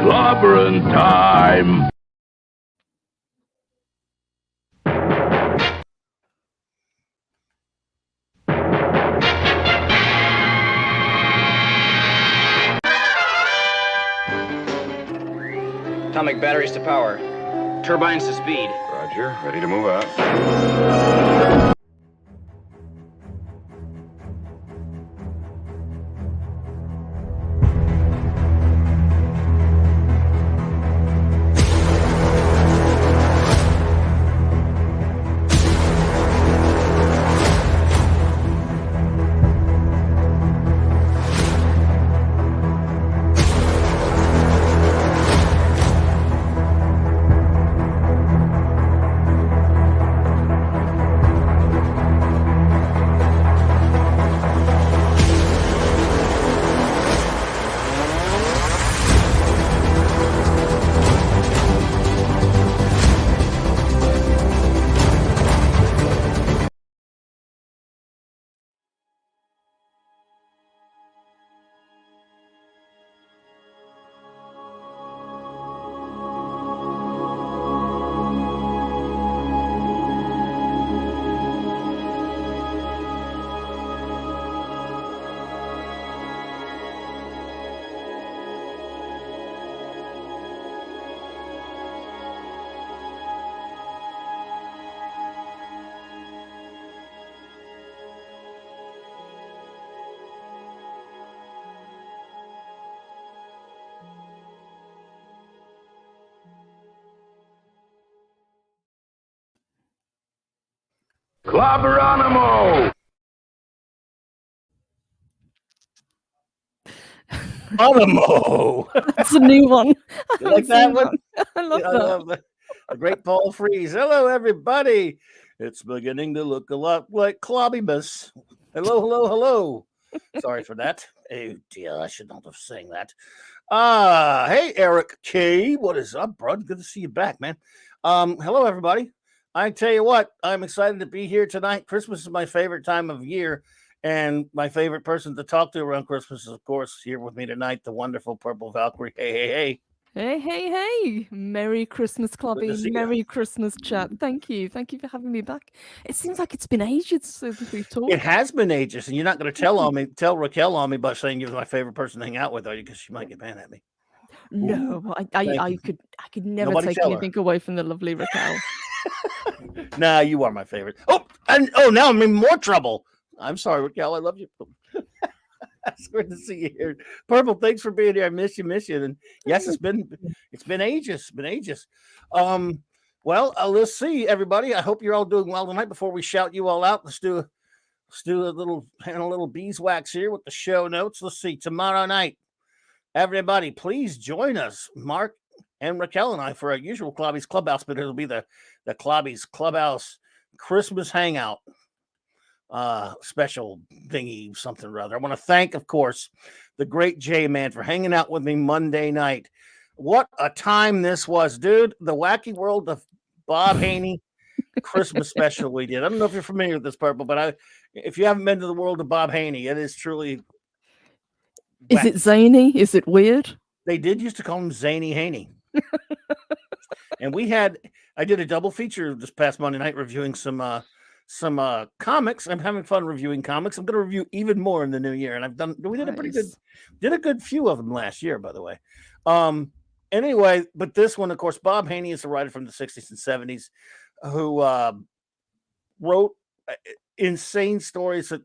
Clobbering time! Atomic batteries to power. Turbines to speed. Roger. Ready to move out. Clobberonimo! Animo. That's a new one. You like that one? I love I that. love the great Paul Frees. Hello, everybody. It's beginning to look a lot like Clobbymas. Hello, hello, hello. Sorry for that. Oh dear, I should not have sang that. Hey, Eric K. What is up, bud? Good to see you back, man. Hello, everybody. I tell you what, I'm excited to be here tonight. Christmas is my favorite time of year, and my favorite person to talk to around Christmas is, of course, here with me tonight, the wonderful Purple Valkyrie. Hey, hey, hey. Hey, hey, hey. Merry Christmas, Good to Clubby. see ya. Merry Christmas, chat. Thank you. Thank you for having me back. It seems like it's been ages since we've talked. It has been ages, and you're not going to tell Raquel on me by saying you're my favorite person to hang out with, are you? Because she might get mad at me. No, Thank I you. could never Nobody take tell her. anything away from the lovely Raquel. Nah, you are my favorite. Oh, now I'm in more trouble. I'm sorry, Raquel. I love you. It's good to see you here. Purple, thanks for being here. I miss you. And yes, it's been ages. Well, let's see, everybody. I hope you're all doing well tonight. Before we shout you all out, let's do a little beeswax here with the show notes. Let's see. Tomorrow night, everybody, please join us, Mark and Raquel and I, for our usual Clobby's Clubhouse, but it'll be the Clobby's Clubhouse Christmas Hangout special thingy, something or other. I want to thank, of course, the great J-Man for hanging out with me Monday night. What a time this was, dude. The Wacky World of Bob Haney Christmas special we did. I don't know if you're familiar with this, Purple, but if you haven't been to the world of Bob Haney, it is truly Is it zany? Is it weird? They did used to call him Zany Haney. And I did a double feature this past Monday night reviewing some comics. I'm having fun reviewing comics. I'm going to review even more in the new year, and we did a good few of them last year, by the way. Anyway, but this one, of course, Bob Haney is a writer from the 60s and 70s who wrote insane stories that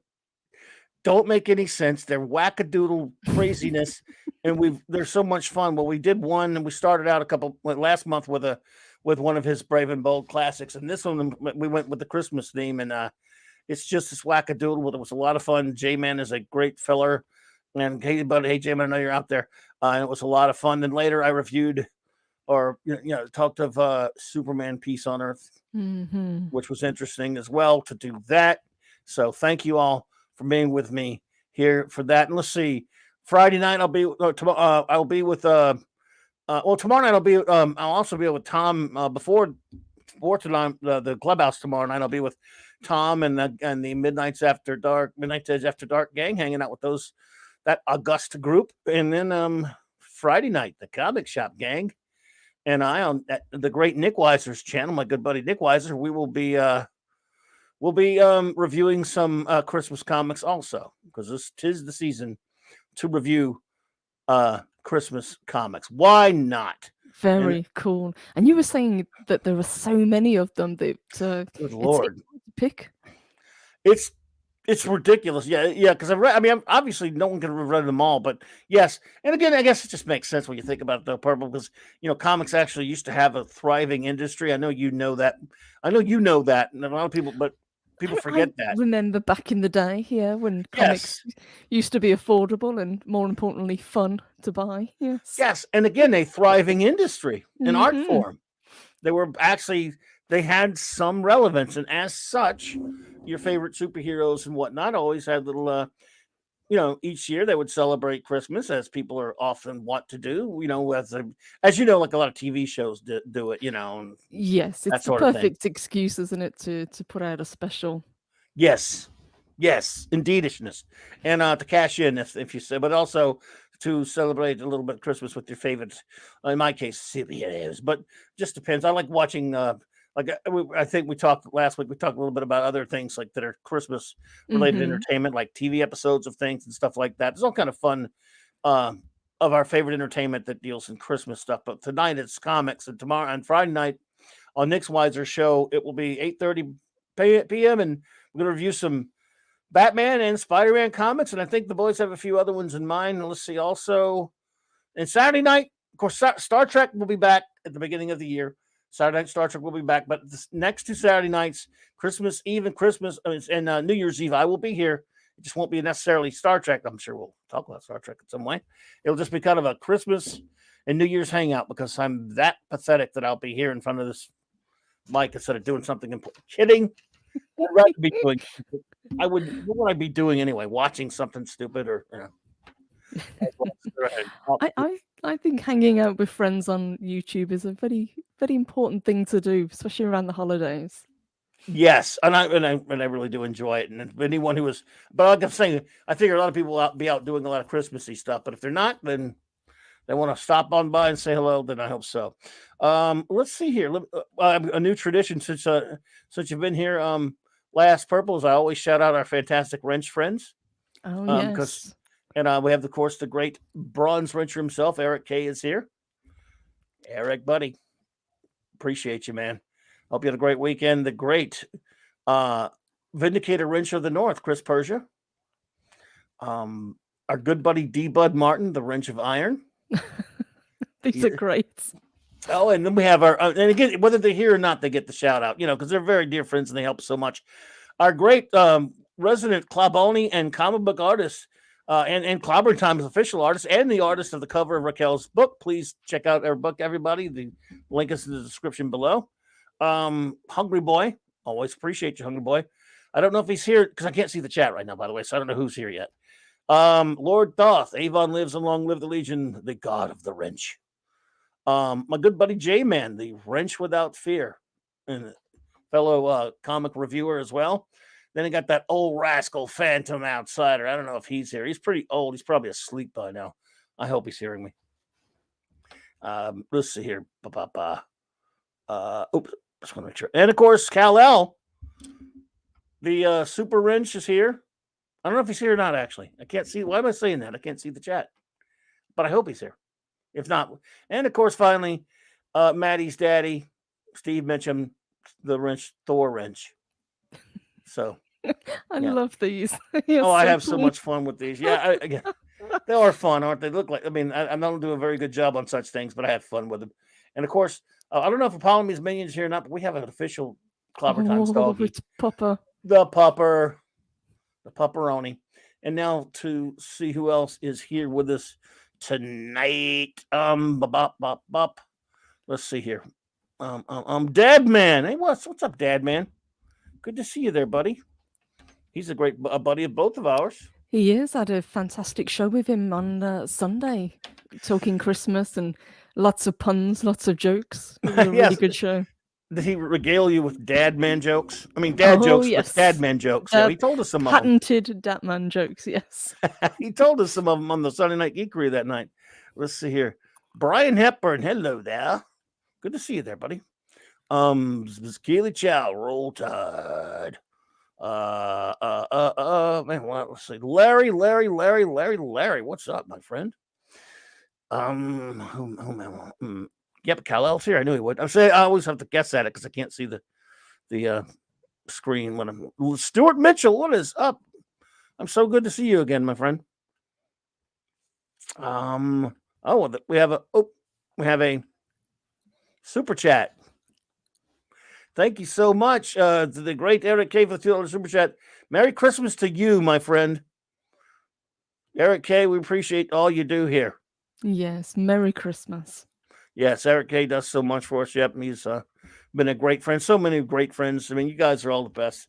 don't make any sense. They're wackadoodle craziness, and they're so much fun. Well, we did one, and we started out last month with one of his Brave and Bold classics, and this one we went with the Christmas theme, and it's just this wackadoodle. But it was a lot of fun. J-Man is a great filler, and hey, J-Man, I know you're out there, and it was a lot of fun. Then later, I reviewed or talked of Superman Peace on Earth, which was interesting as well to do that. So thank you all for being with me here for that. And let's see, Friday night I'll be with tomorrow night I'll also be with Tom before tonight, the clubhouse tomorrow night. I'll be with Tom and the Midnight After Dark gang, hanging out with that august group. And then Friday night, the Comic Shop gang and I on the great Nick Weiser's channel, my good buddy Nick Weiser, we will be reviewing some Christmas comics also, because this tis the season to review Christmas comics. Why not? Very cool. And you were saying that there were so many of them that Good it's Lord. easy to pick. It's ridiculous. Yeah, because I've read, I mean, obviously no one can have read them all, but yes. And again, I guess it just makes sense when you think about it, though, Purple, because comics actually used to have a thriving industry. I know you know that. And a lot of people, but people forget I that. remember back in the day, when Yes. comics used to be affordable and, more importantly, fun to buy. Yes. Yes, and again, a thriving industry, an art Mhm. form. They had some relevance, and as such, your favorite superheroes and whatnot always had little, each year they would celebrate Christmas, as people are often want to do. As you know, like a lot of TV shows do it. And Yes, that it's the sort of thing. perfect excuse, isn't it, to put out a special? Yes, indeedishness, and to cash in if you say, but also to celebrate a little bit of Christmas with your favorite. In my case, superheroes, but just depends. I like watching. I think we talked last week. We talked a little bit about other things like that are Christmas related Mhm. entertainment, like TV episodes of things and stuff like that. There's all kind of fun of our favorite entertainment that deals in Christmas stuff. But tonight it's comics, and tomorrow on Friday night on Nick's Weiser show, it will be 8:30 p.m. and we're going to review some Batman and Spider-Man comics, and I think the boys have a few other ones in mind. And let's see, also, and Saturday night, of course, Star Trek will be back at the beginning of the year. Saturday night, Star Trek will be back, but this next two Saturday nights, Christmas Eve and New Year's Eve, I will be here. It just won't be necessarily Star Trek. I'm sure we'll talk about Star Trek in some way. It'll just be kind of a Christmas and New Year's hangout, because I'm that pathetic that I'll be here in front of this mic instead of doing something important. Kidding. I'd rather be doing. What would I be doing anyway? Watching something stupid or. I think hanging out with friends on YouTube is a very, very important thing to do, especially around the holidays. Yes, and I really do enjoy it. And if anyone who is, but like I'm saying, I figure a lot of people will be out doing a lot of Christmassy stuff. But if they're not, then they want to stop on by and say hello. Then I hope so. Let's see here. A new tradition since you've been here. Last Purples, I always shout out our fantastic wrench friends. Oh, yes. And we have, of course, the great bronze wrencher himself, Eric K. is here. Eric, buddy, appreciate you, man. Hope you had a great weekend. The great Vindicator Wrencher of the North, Chris Persia. Our good buddy D. Bud Martin, the Wrench of Iron. These are great. Oh, and then we have our, and again, whether they're here or not, they get the shout out, because they're very dear friends and they help so much. Our great resident CLOBBERIN and comic book artist, and CLOBBERIN Time's official artist and the artist of the cover of Raquel's book. Please check out our book, everybody. The link is in the description below. Hungry Boy, always appreciate you, Hungry Boy. I don't know if he's here because I can't see the chat right now, by the way, so I don't know who's here yet. Lord Thoth, Avon lives and long live the Legion, the god of the wrench. My good buddy J-Man, the wrench without fear, and fellow comic reviewer as well. Then I got that old rascal Phantom Outsider. I don't know if he's here. He's pretty old. He's probably asleep by now. I hope he's hearing me. Let's see here. Oops, just want to make sure. And of course, Kal-El, the super wrench, is here. I don't know if he's here or not, actually. I can't see. Why am I saying that? I can't see the chat. But I hope he's here. If not, and of course, finally, Maddie's daddy, Steve mentioned the wrench, Thor wrench. So I love these. I have so much fun with these. Yeah, again, they are fun, aren't they? Look like, I don't do a very good job on such things, but I have fun with them. And of course, I don't know if Apollonie's Minions here or not, but we have an official Clobber Times doggy. It's Pupper. The pupper, the pupperoni. And now to see who else is here with us tonight. Let's see here. Dad Man. Hey, what's up, Dad Man? Good to see you there, buddy. He's a great buddy of both of ours. He is. I had a fantastic show with him on Sunday, talking Christmas and lots of puns, lots of jokes. It was a really good show. did he regale you with dad man jokes? I mean, dad Oh, jokes, yes. but dad man jokes. Yeah, he told us some of them. Patented Datman jokes, yes. He told us some of them on the Sunday Night Geekery that night. Let's see here. Brian Hepburn, hello there. Good to see you there, buddy. Keely Chow, roll tide. Man, let's see. Larry. What's up, my friend? Yep, Kal-El's here. I knew he would. I always have to guess at it because I can't see the screen when I'm. Stuart Mitchell, what is up? I'm so good to see you again, my friend. We have a super chat. Thank you so much to the great Eric K for the $2 super chat. Merry Christmas to you, my friend. Eric K, we appreciate all you do here. Yes, Merry Christmas. Yes, Eric K does so much for us. Yep, he's been a great friend. So many great friends. I mean, you guys are all the best.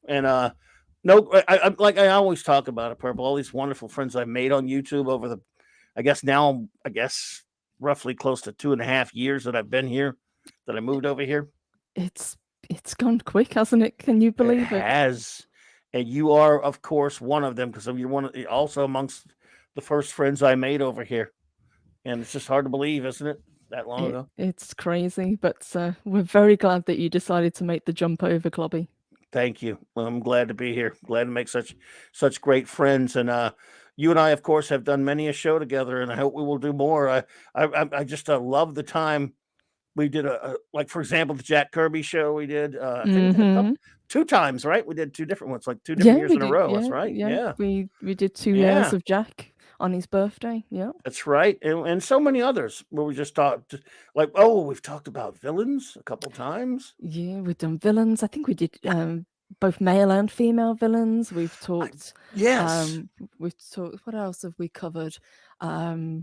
And like I always talk about it, Purple. All these wonderful friends I've made on YouTube over the, I guess roughly close to 2.5 years that I've been here, that I moved over here. It's gone quick, hasn't it? Can you believe it? It has. And you are, of course, one of them because you're also amongst the first friends I made over here. And it's just hard to believe, isn't it? That long ago. It's crazy, but we're very glad that you decided to make the jump over, Clobby. Thank you. Well, I'm glad to be here. Glad to make such great friends. And you and I, of course, have done many a show together, and I hope we will do more. I just love the time we did like, for example, the Jack Kirby show we did. I think 2 times, right? We did 2 different ones, like 2 different years in a row. That's right. Yeah. We did 2 years of Jack on his birthday. Yeah. That's right. And so many others where we just talked, like, we've talked about villains a couple times. Yeah, we've done villains. I think we did both male and female villains. We've talked. Yes. We've talked. What else have we covered? I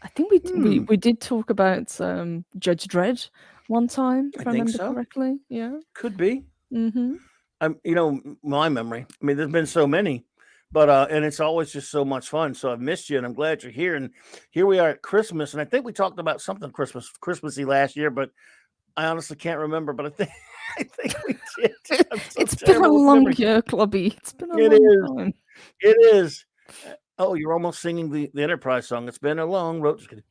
think we did talk about Judge Dredd one time, if I remember correctly. Yeah, could be. Mm-hmm. My memory. I mean, there's been so many, but and it's always just so much fun. So I've missed you, and I'm glad you're here. And here we are at Christmas, and I think we talked about something Christmassy last year, but I honestly can't remember. But I think we did. It's been a long year, Clobby. It's been a long time. It is. Oh, you're almost singing the Enterprise song. It's been a long road. Just kidding.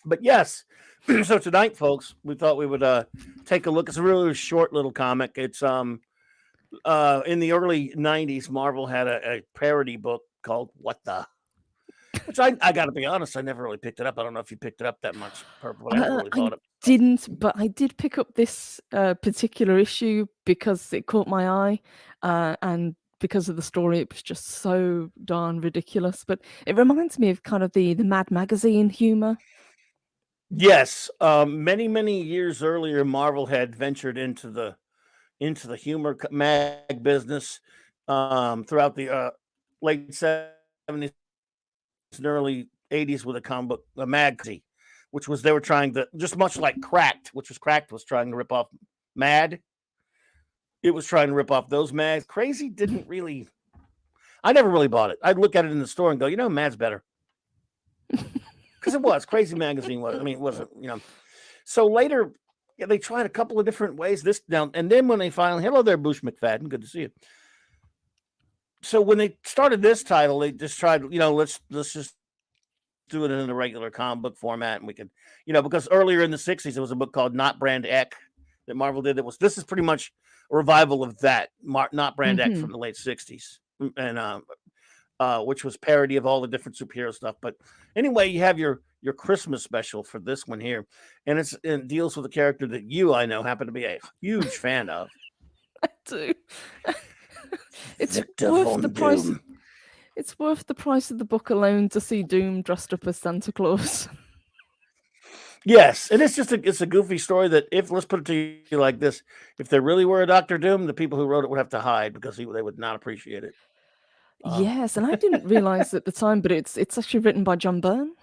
But yes, so tonight, folks, we thought we would take a look. It's a really short little comic. It's in the early 90s, Marvel had a parody book called What the? Which I got to be honest, I never really picked it up. I don't know if you picked it up that much, Purple. I never really bought it. Didn't, but I did pick up this particular issue because it caught my eye, and because of the story, it was just so darn ridiculous. But it reminds me of kind of the Mad Magazine humor. Yes, many years earlier, Marvel had ventured into the humor mag business throughout the late 70s and early 80s with a magazine, which was they were trying to, just much like Cracked, Cracked was trying to rip off Mad. It was trying to rip off those mags. Crazy didn't really. I never really bought it. I'd look at it in the store and go, Mad's better. Because it was. Crazy magazine was. I mean, it wasn't, So later, they tried a couple of different ways. And then when they finally, hello there, Bush McFadden. Good to see you. So when they started this title, they just tried, let's just do it in a regular comic book format. And we could, because earlier in the 60s, there was a book called Not Brand Ek that Marvel did. This is pretty much a revival of that, Not Brand Ek from the late 60s. And which was parody of all the different superhero stuff. But anyway, you have your Christmas special for this one here, and it deals with a character that I know happen to be a huge fan of. I do. It's worth the price. It's worth the price of the book alone to see Doom dressed up as Santa Claus. Yes, and it's a goofy story that let's put it to you like this: if there really were a Dr. Doom, the people who wrote it would have to hide because they would not appreciate it. Yes, and I didn't realize at the time, but it's actually written by John Byrne.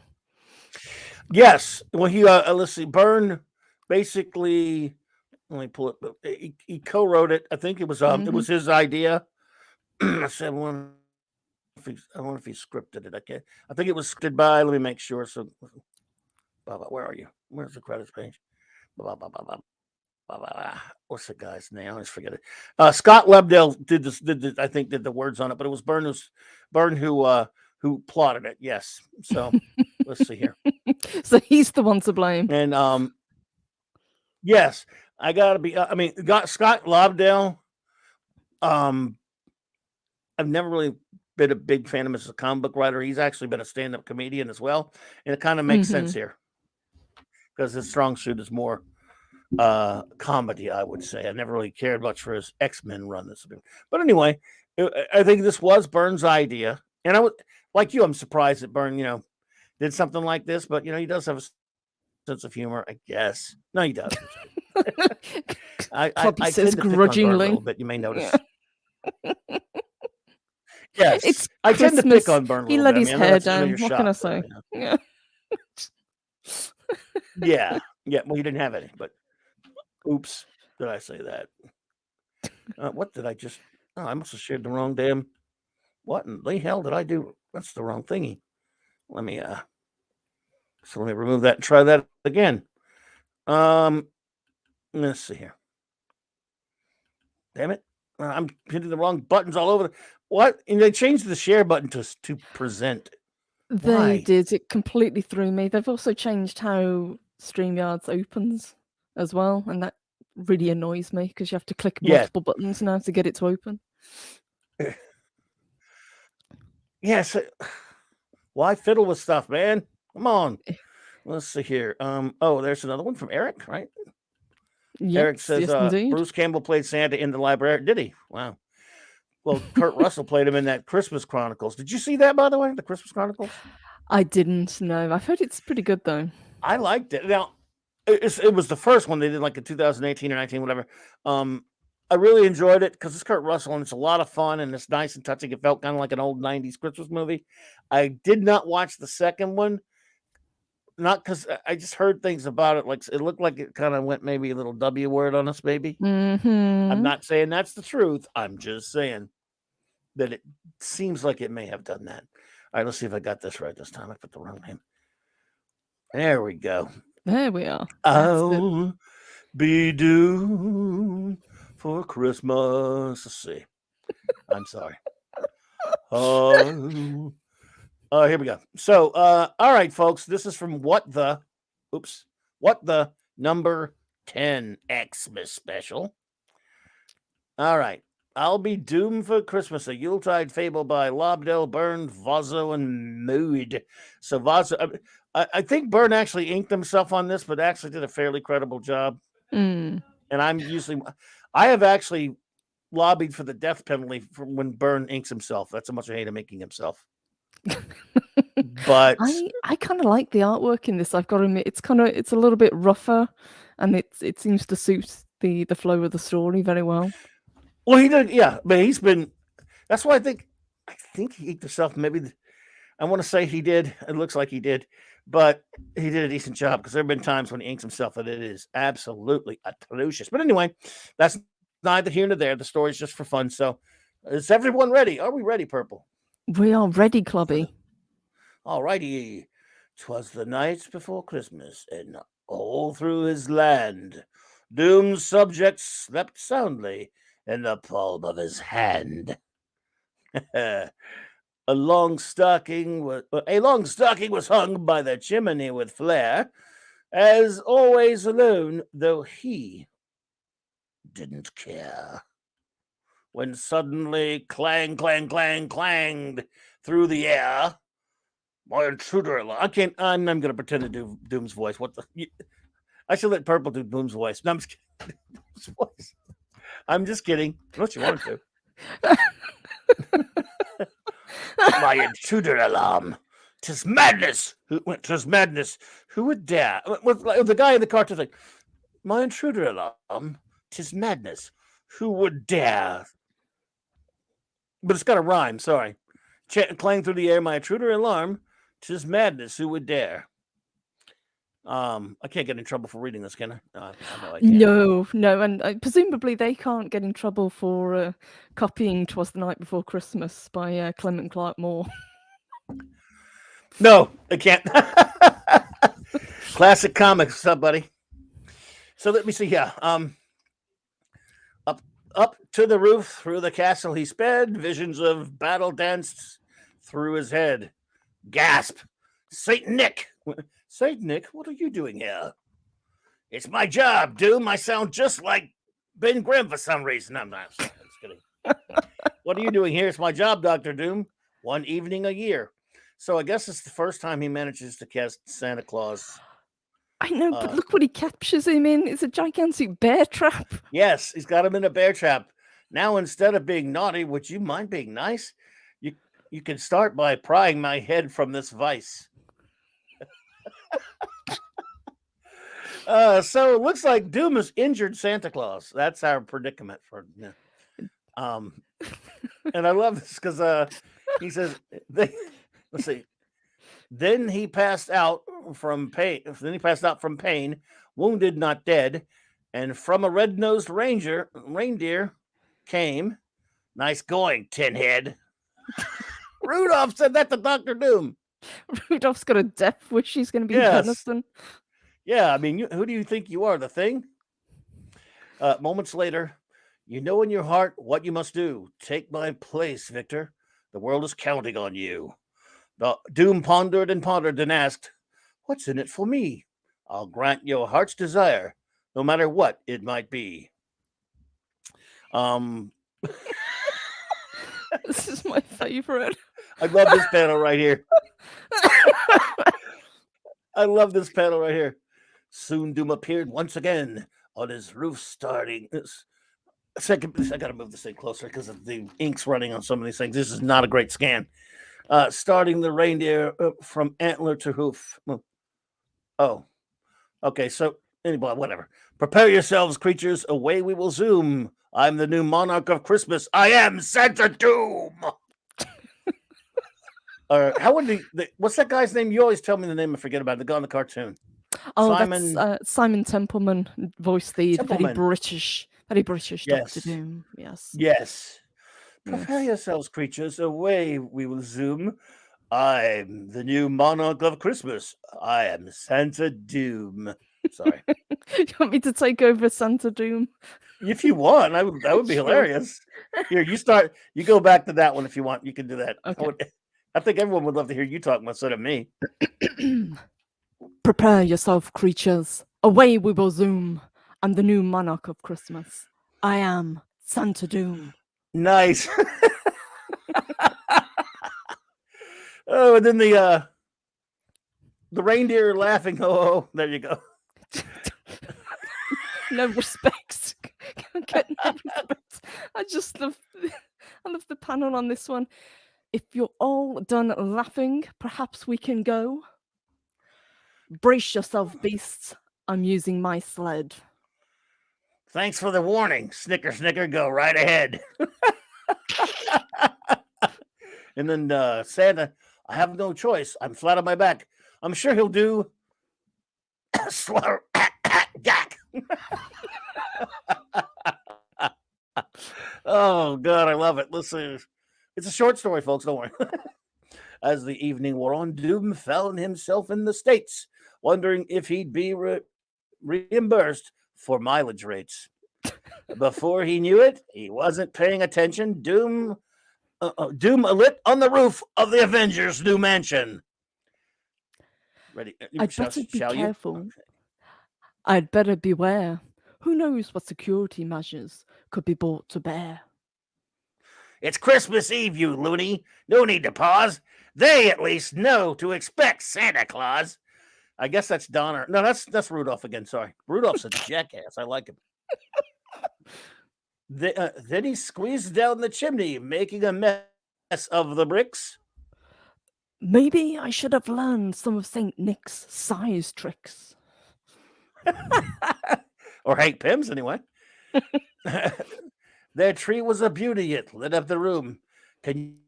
Yes, well, let's see, Byrne basically. Let me pull it. He co-wrote it. I think it was it was his idea. I wonder if he scripted it. I think it was scripted by. Let me make sure. So Where are you? Where's the credits page? What's the guy's name? I always forget it. Scott Lebdell did this. I think did the words on it, but it was Byrne who plotted it. Yes. So let's see here. So he's the one to blame. And yes, I gotta be. I mean, Scott Lobdell. I've never really been a big fan of him as a comic book writer. He's actually been a stand-up comedian as well, and it kind of makes sense here because his strong suit is more comedy. I would say I never really cared much for his X-Men run. But anyway, I think this was Byrne's idea, and I would like you. I'm surprised that Byrne, did something like this, but he does have a sense of humor, I guess. No, he doesn't. I says tend to grudgingly. pick on Byrne a little bit. You may notice. Yeah. Yes, it's I tend to Christmas. pick on Byrne a He little let bit. his hair down. What can I say? Yeah. Yeah. Well, he didn't have any, but oops, did I say that? What did I just? Oh, I must have shared the wrong damn. What in the hell did I do? That's the wrong thingy. Let me remove that and try that again. Let's see here. Damn it. I'm hitting the wrong buttons all over. What? And they changed the share button to present. They Why? did. It completely threw me. They've also changed how StreamYards opens as well, and that really annoys me because you have to click multiple buttons now to get it to open. Yes. Why fiddle with stuff, man? Come on. Let's see here. Oh, there's another one from Eric, right? Yes, Eric says Bruce Campbell played Santa in the library. Did he? Wow. Well, Kurt Russell played him in that Christmas Chronicles. Did you see that, by the way? The Christmas Chronicles? I didn't know. I've heard it's pretty good, though. I liked it. Now, it was the first one they did, like in 2018 or 19, whatever. I really enjoyed it because it's Kurt Russell and it's a lot of fun and it's nice and touching. It felt kind of like an old 90s Christmas movie. I did not watch the second one. Not because I just heard things about it. Like it looked like it kind of went maybe a little W word on us, maybe. I'm not saying that's the truth. I'm just saying that it seems like it may have done that. All right, let's see if I got this right this time. I put the wrong name. There we go. There we are. I'll be due for Christmas. Let's see. I'm sorry. Here we go. So, all right, folks. This is from What the number 10 Xmas special. All right. I'll be doomed for Christmas. A Yuletide fable by Lobdell, Byrne, Vozzo, and Mood. So Vozzo, I think Byrne actually inked himself on this, but actually did a fairly credible job. And I have actually lobbied for the death penalty for when Byrne inks himself. That's how much I hate him inking himself. But I kind of like the artwork in this. I've got to admit, it's a little bit rougher, and it seems to suit the flow of the story very well. Well, he did, yeah. But he's been. That's why I think he inked himself. Maybe I want to say he did. It looks like he did, but he did a decent job because there have been times when he inks himself and it is absolutely atrocious. But anyway, that's neither here nor there. The story's just for fun. So, is everyone ready? Are we ready, Purple? We are ready, Clubby. All righty. 'Twas the night before Christmas, and all through his land, Doom's subjects slept soundly in the palm of his hand. A long stocking was hung by the chimney with flare, as always alone, though he didn't care. When suddenly clang, clang, clang, clanged through the air, my intruder alarm. I'm going to pretend to do Doom's voice. I should let Purple do Doom's voice. No, I'm just kidding. Doom's voice. I'm just kidding. Unless you want to. My intruder alarm. 'Tis madness. 'Tis madness. Who would dare? With the guy in the cartoon thing. My intruder alarm. 'Tis madness. Who would dare? But it's got a rhyme. Sorry. Clang through the air. My intruder alarm. 'Tis madness. Who would dare? I can't get in trouble for reading this, can I? No, I can't. No, and presumably they can't get in trouble for copying "'Twas the Night Before Christmas" by Clement Clarke Moore. No, they can't. Classic comics. What's up, buddy? So let me see here. Up to the roof, through the castle he sped. Visions of battle danced through his head. Gasp! Saint Nick! Saint Nick, what are you doing here? It's my job, Doom. I sound just like Ben Grimm for some reason. I'm not. Just kidding. What are you doing here? It's my job, Dr. Doom. One evening a year. So I guess it's the first time he manages to cast Santa Claus. I know, but look what he captures him in. It's a gigantic bear trap. Yes, he's got him in a bear trap. Now, instead of being naughty, would you mind being nice? You can start by prying my head from this vice. So it looks like Doom has injured Santa Claus. That's our predicament for. And I love this because he says, let's see. Then he passed out from pain. Wounded, not dead. And from a red-nosed reindeer came. Nice going, Tinhead. Rudolph said that to Dr. Doom. Rudolph's got a death wish. He's going to be venison. Yeah, I mean, who do you think you are, the Thing? Moments later, you know in your heart what you must do. Take my place, Victor. The world is counting on you. Doom pondered and asked, what's in it for me? I'll grant your heart's desire, no matter what it might be. This is my favorite. I love this panel right here. I love this panel right here. Soon Doom appeared once again on his roof, starting this. I got to move this thing closer because of the ink's running on some of these things. This is not a great scan. Starting the reindeer from antler to hoof. Oh, okay. So anyway, whatever. Prepare yourselves, creatures. Away we will zoom. I'm the new monarch of Christmas. I am Santa Doom. How would what's that guy's name? You always tell me the name. I forget about it. The guy in the cartoon. Oh, that's Simon Templeman voiced the very British yes. Dr. Doom. Yes. Yes. Prepare yourselves, creatures. Away we will zoom. I'm the new monarch of Christmas. I am Santa Doom. Sorry. You want me to take over Santa Doom? If you want, that would be hilarious. Here, you start. You go back to that one if you want. You can do that. Okay. I think everyone would love to hear you talk instead of me. Prepare yourself, creatures. Away we will zoom. I'm the new monarch of Christmas. I am Santa Doom. Nice. Oh, and then the reindeer laughing. Oh, there you go. No respects. Get no respects. I love the panel on this one. If you're all done laughing, perhaps we can go. Brace yourself, beasts. I'm using my sled. Thanks for the warning. Snicker, snicker, go right ahead. And then Santa, I have no choice. I'm flat on my back. I'm sure he'll do slur gack. Oh God, I love it. Listen, it's a short story, folks. Don't worry. As the evening wore on, Doom found himself in the States, wondering if he'd be reimbursed for mileage rates. Before he knew it, he wasn't paying attention. Doom lit on the roof of the Avengers' new mansion. Ready? I'd better be careful. Okay. I'd better beware. Who knows what security measures could be brought to bear? It's Christmas Eve, you loony. No need to pause. They at least know to expect Santa Claus. I guess that's Donner. No, that's Rudolph again. Sorry. Rudolph's a jackass. I like him. Then he squeezed down the chimney, making a mess of the bricks. Maybe I should have learned some of St. Nick's size tricks. Or Hank Pym's, anyway. Their tree was a beauty. It lit up the room. Can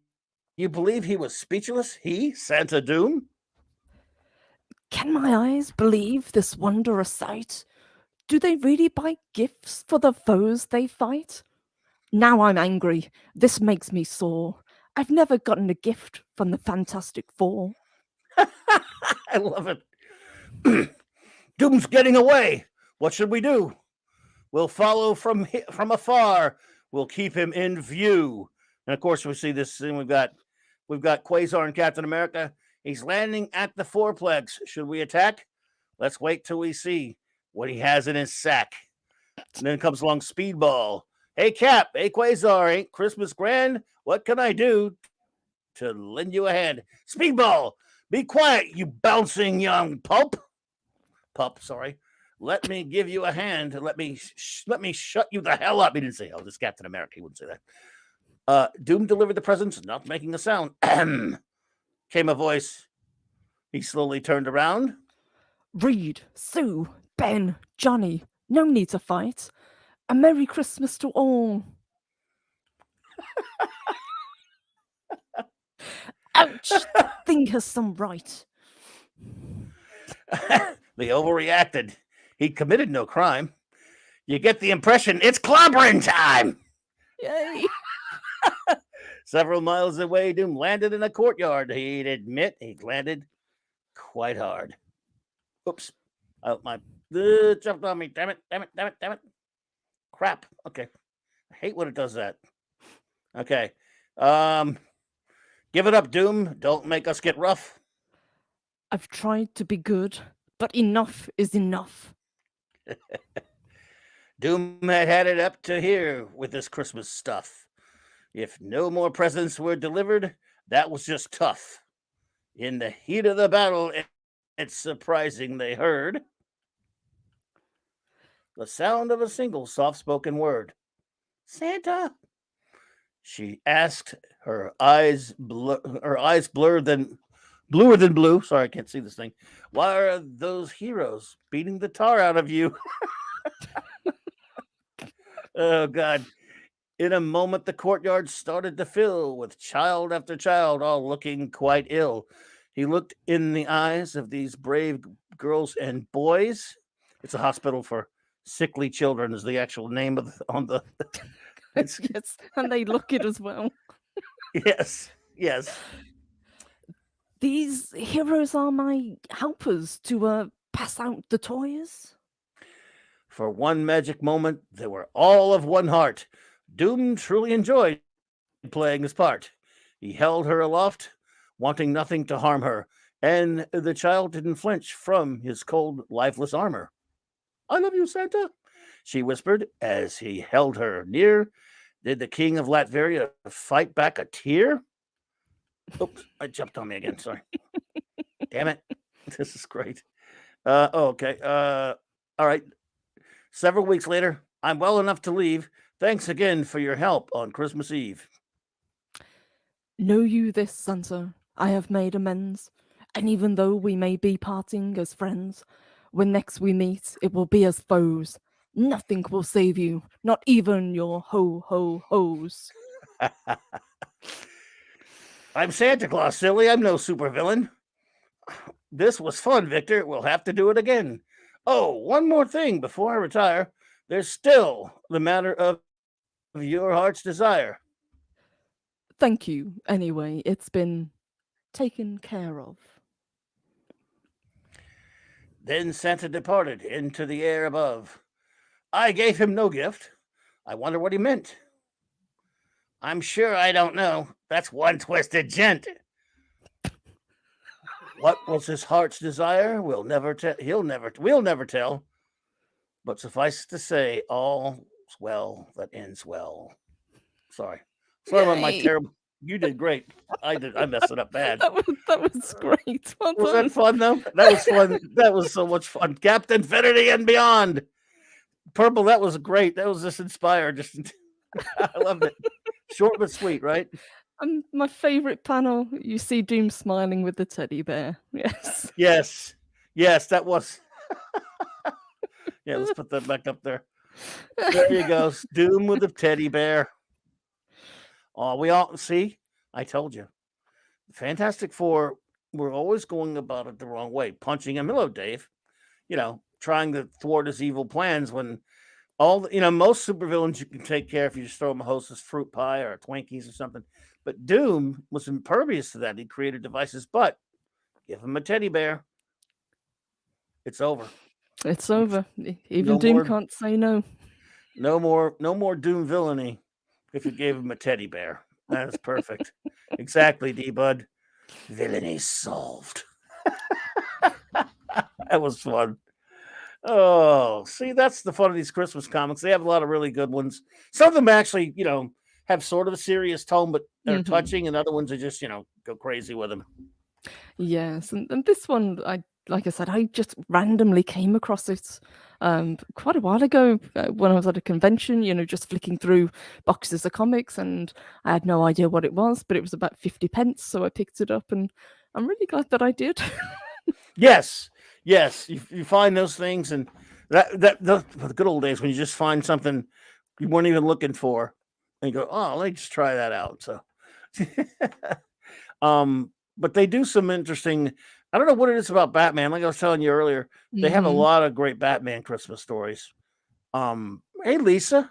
you believe he was speechless? He, Santa Doom? Can my eyes believe this wondrous sight? Do they really buy gifts for the foes they fight? Now I'm angry. This makes me sore. I've never gotten a gift from the Fantastic Four. I love it. Doom's getting away. What should we do? We'll follow from afar. We'll keep him in view. And of course, we see this scene. We've got Quasar and Captain America. He's landing at the fourplex. Should we attack? Let's wait till we see what he has in his sack. And then comes along Speedball. Hey, Cap. Hey, Quasar. Ain't Christmas grand? What can I do to lend you a hand? Speedball, be quiet, you bouncing young pup. Sorry. Let me give you a hand. Let me shut you the hell up. He didn't say, oh, this Captain America. He wouldn't say that. Doom delivered the presents, not making a sound. Came a voice. He slowly turned around. Reed, Sue, Ben, Johnny, no need to fight. A Merry Christmas to all. Ouch! The thing has some right. They overreacted. He committed no crime. You get the impression it's clobbering time. Yay! Several miles away, Doom landed in a courtyard. He'd admit he'd landed quite hard. Oops. Oh, my jumped on me. Damn it. Crap. Okay. I hate when it does that. Okay. Give it up, Doom. Don't make us get rough. I've tried to be good, but enough is enough. Doom had it up to here with this Christmas stuff. If no more presents were delivered, that was just tough. In the heat of the battle, it's surprising they heard the sound of a single soft-spoken word. Santa, she asked, her eyes bluer than blue. Sorry, I can't see this thing. Why are those heroes beating the tar out of you? Oh, God. In a moment, the courtyard started to fill with child after child, all looking quite ill. He looked in the eyes of these brave girls and boys. It's a hospital for sickly children is the actual name of on the Yes, and they look it as well. yes. These heroes are my helpers to pass out the toys. For one magic moment, they were all of one heart. Doom truly enjoyed playing his part. He held her aloft, wanting nothing to harm her, and the child didn't flinch from his cold, lifeless armor. I love you, Santa, she whispered as he held her near. Did the king of Latveria fight back a tear? Oops, I jumped on me again. Sorry. Damn it. This is great. Okay. All right. Several weeks later, I'm well enough to leave. Thanks again for your help on Christmas Eve. Know you this, Santa? I have made amends. And even though we may be parting as friends, when next we meet, it will be as foes. Nothing will save you, not even your ho-ho-hos. I'm Santa Claus, silly. I'm no supervillain. This was fun, Victor. We'll have to do it again. Oh, one more thing before I retire. There's still the matter of your heart's desire. Thank you, anyway. It's been taken care of. Then Santa departed into the air above. I gave him no gift. I wonder what he meant. I'm sure I don't know. That's one twisted gent. What was his heart's desire? We'll never tell. We'll never tell. But suffice to say, all's well that ends well. Sorry about my terrible. You did great. I messed it up bad. That was great. Well was done. that fun though? That was fun. That was so much fun. Captain Infinity and beyond. Purple. That was great. That was just inspired. I loved it. Short but sweet, right? And my favorite panel, you see Doom smiling with the teddy bear. Yes. Yes, that was. Yeah, let's put that back up there. There you go. Doom with the teddy bear. Oh, we all see. I told you. Fantastic Four were always going about it the wrong way, punching him. Hello, Dave. Trying to thwart his evil plans when most supervillains you can take care if you just throw them a Hostess fruit pie or a Twinkies or something. But Doom was impervious to that. He created devices, but give him a teddy bear. It's over. It's over. Even No Doom more- can't say no. No more Doom villainy if you gave him a teddy bear. That is perfect. Exactly, D-Bud. Villainy solved. That was fun. Oh, see, that's the fun of these Christmas comics. They have a lot of really good ones. Some of them actually, have sort of a serious tone, but they're touching, and other ones are just, go crazy with them. Yes, and this one, like I said, I just randomly came across it quite a while ago when I was at a convention, just flicking through boxes of comics, and I had no idea what it was, but it was about 50 pence, so I picked it up, and I'm really glad that I did. Yes, you find those things, and the good old days when you just find something you weren't even looking for, and you go, "Oh, let me just try that out." So, but they do some interesting. I don't know what it is about Batman. Like I was telling you earlier, they have a lot of great Batman Christmas stories. Hey Lisa,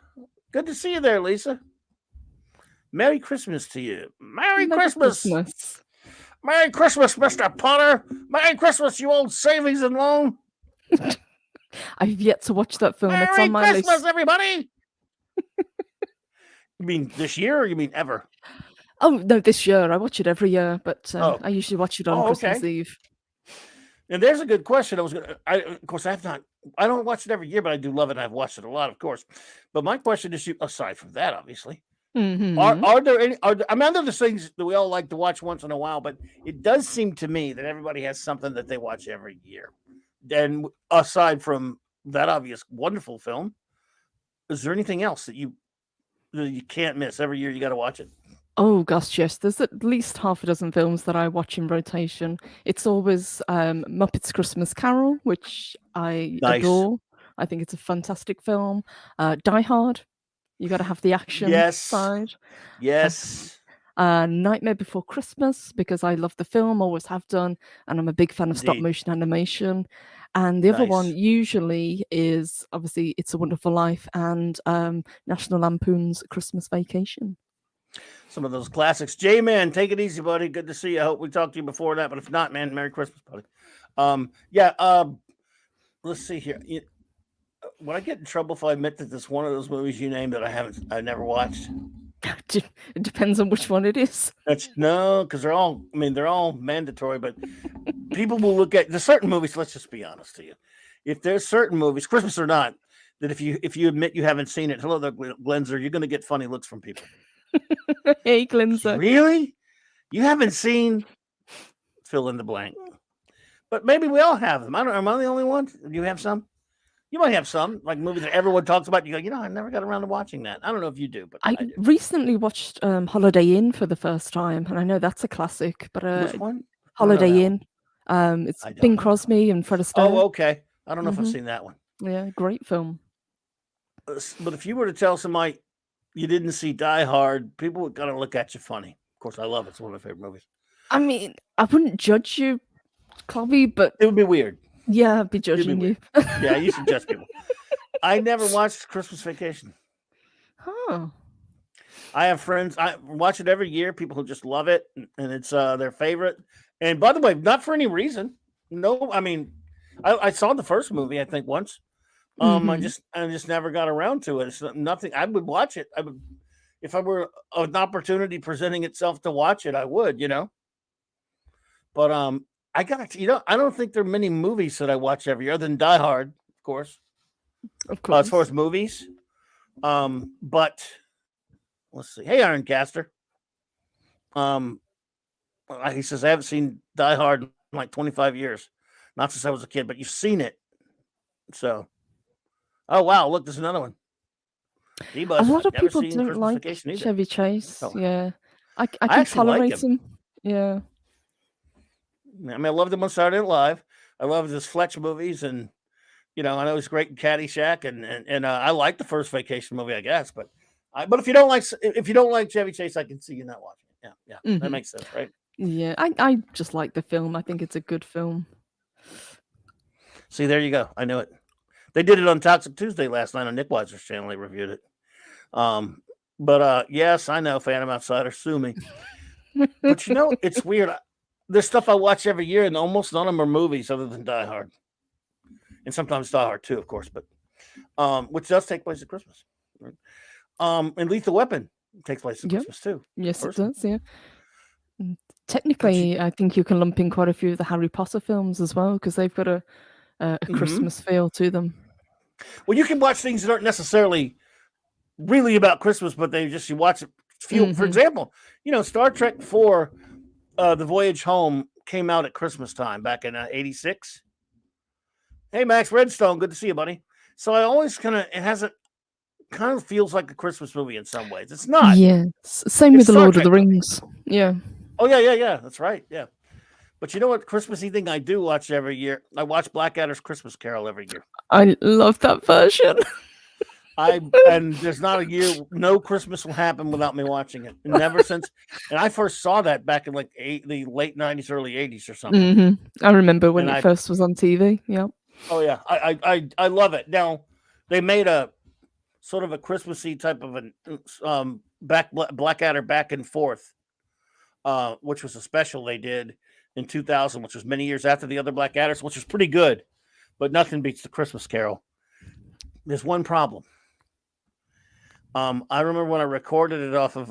good to see you there, Lisa. Merry Christmas to you. Merry Christmas. Merry Christmas, Mr. Potter. Merry Christmas, you old savings and loan. I've yet to watch that film. It's Merry on my Christmas, list. everybody. You mean this year, or you mean ever? Oh no, this year. I watch it every year, but I usually watch it on Christmas Eve. And there's a good question. Of course, I don't watch it every year, but I do love it. I've watched it a lot, of course. But my question is, aside from that, obviously, are there any? I mean, there's things that we all like to watch once in a while, but it does seem to me that everybody has something that they watch every year. And aside from that obvious wonderful film, is there anything else that you can't miss every year? You got to watch it. Oh gosh, yes. There's at least half a dozen films that I watch in rotation. It's always Muppets Christmas Carol, which I adore. I think it's a fantastic film. Die Hard. You got to have the action side. Yes. Nightmare Before Christmas, because I love the film, always have done, and I'm a big fan of stop motion animation. And the other one usually is obviously It's a Wonderful Life and National Lampoon's Christmas Vacation. Some of those classics. J-Man, take it easy, buddy. Good to see you. I hope we talked to you before that, but if not, man, Merry Christmas, buddy. Let's see here. Would I get in trouble if I admit that this one of those movies you named that I never watched? It depends on which one it is. Because they're all mandatory, but people will look at the certain movies. Let's just be honest to you. If there's certain movies, Christmas or not, that if you admit you haven't seen it, hello there, Glenzer, you're going to get funny looks from people. Hey, Glenzer. Really? You haven't seen fill in the blank. But maybe we all have them. Am I the only one? Do you have some? You might have some, like movies that everyone talks about. You go, I never got around to watching that. I don't know if you do, but I do. Recently watched Holiday Inn for the first time, and I know that's a classic. But which one? Holiday Inn. It's Bing Crosby and Fred Astaire. Oh, okay. I don't know if I've seen that one. Yeah, great film. But if you were to tell somebody you didn't see Die Hard, people would kind of look at you funny. Of course, I love it. It's one of my favorite movies. I mean, I wouldn't judge you, Clobby, but it would be weird. Yeah, I'd be judging you. Yeah, you should judge people. I never watched Christmas Vacation. Huh. I have friends. I watch it every year. People who just love it, and it's their favorite. And by the way, not for any reason. No, I mean, I saw the first movie, I think, once. I just never got around to it. It's nothing. I would watch it. I would, if I were an opportunity presenting itself to watch it, I would, But I don't think there are many movies that I watch every year other than Die Hard, of course. As far as movies. But let's see. Hey, Ironcaster. He says I haven't seen Die Hard in like 25 years. Not since I was a kid, but you've seen it. So, oh wow, look, there's another one. A lot of people don't like Chevy Chase. Oh. Yeah, I can tolerate him. Yeah. I mean, I loved him on Saturday Night Live. I loved his Fletch movies, and I know he's great in Caddyshack, and I like the first Vacation movie, I guess. But if you don't like Chevy Chase, I can see you not watching it. Yeah, that makes sense, right? Yeah, I just like the film. I think it's a good film. See, there you go. I knew it. They did it on Toxic Tuesday last night on Nick Weiser's channel. They reviewed it. But yes, I know, Phantom Outsider, sue me. But it's weird. There's stuff I watch every year, and almost none of them are movies other than Die Hard. and sometimes Die Hard too, of course, but which does take place at Christmas. Right? And Lethal Weapon takes place at Yep. Christmas too. Yes, it personally. does. Yeah. Technically, I think you can lump in quite a few of the Harry Potter films as well because they've got a Christmas feel to them. Well, you can watch things that aren't necessarily really about Christmas, but they just you watch it feel. For example, Star Trek 4, The Voyage Home came out at Christmas time back in '86. Hey, Max Redstone, good to see you, buddy. So I always kind of feels like a Christmas movie in some ways. It's not. Yeah. Same with the Star Lord of Trek the movie. Rings. Yeah. Oh yeah. That's right. Yeah. But you know what Christmassy thing I do watch every year? I watch Blackadder's Christmas Carol every year. I love that version. And there's not a year, no Christmas will happen without me watching it. Never since, and I first saw that back in like the late '90s, early '80s or something. I remember when it first was on TV. Yeah. Oh yeah, I love it. Now they made a sort of a Christmassy type of an Blackadder back and forth, which was a special they did in 2000, which was many years after the other Blackadders, which was pretty good, but nothing beats the Christmas Carol. There's one problem. I remember when I recorded it off of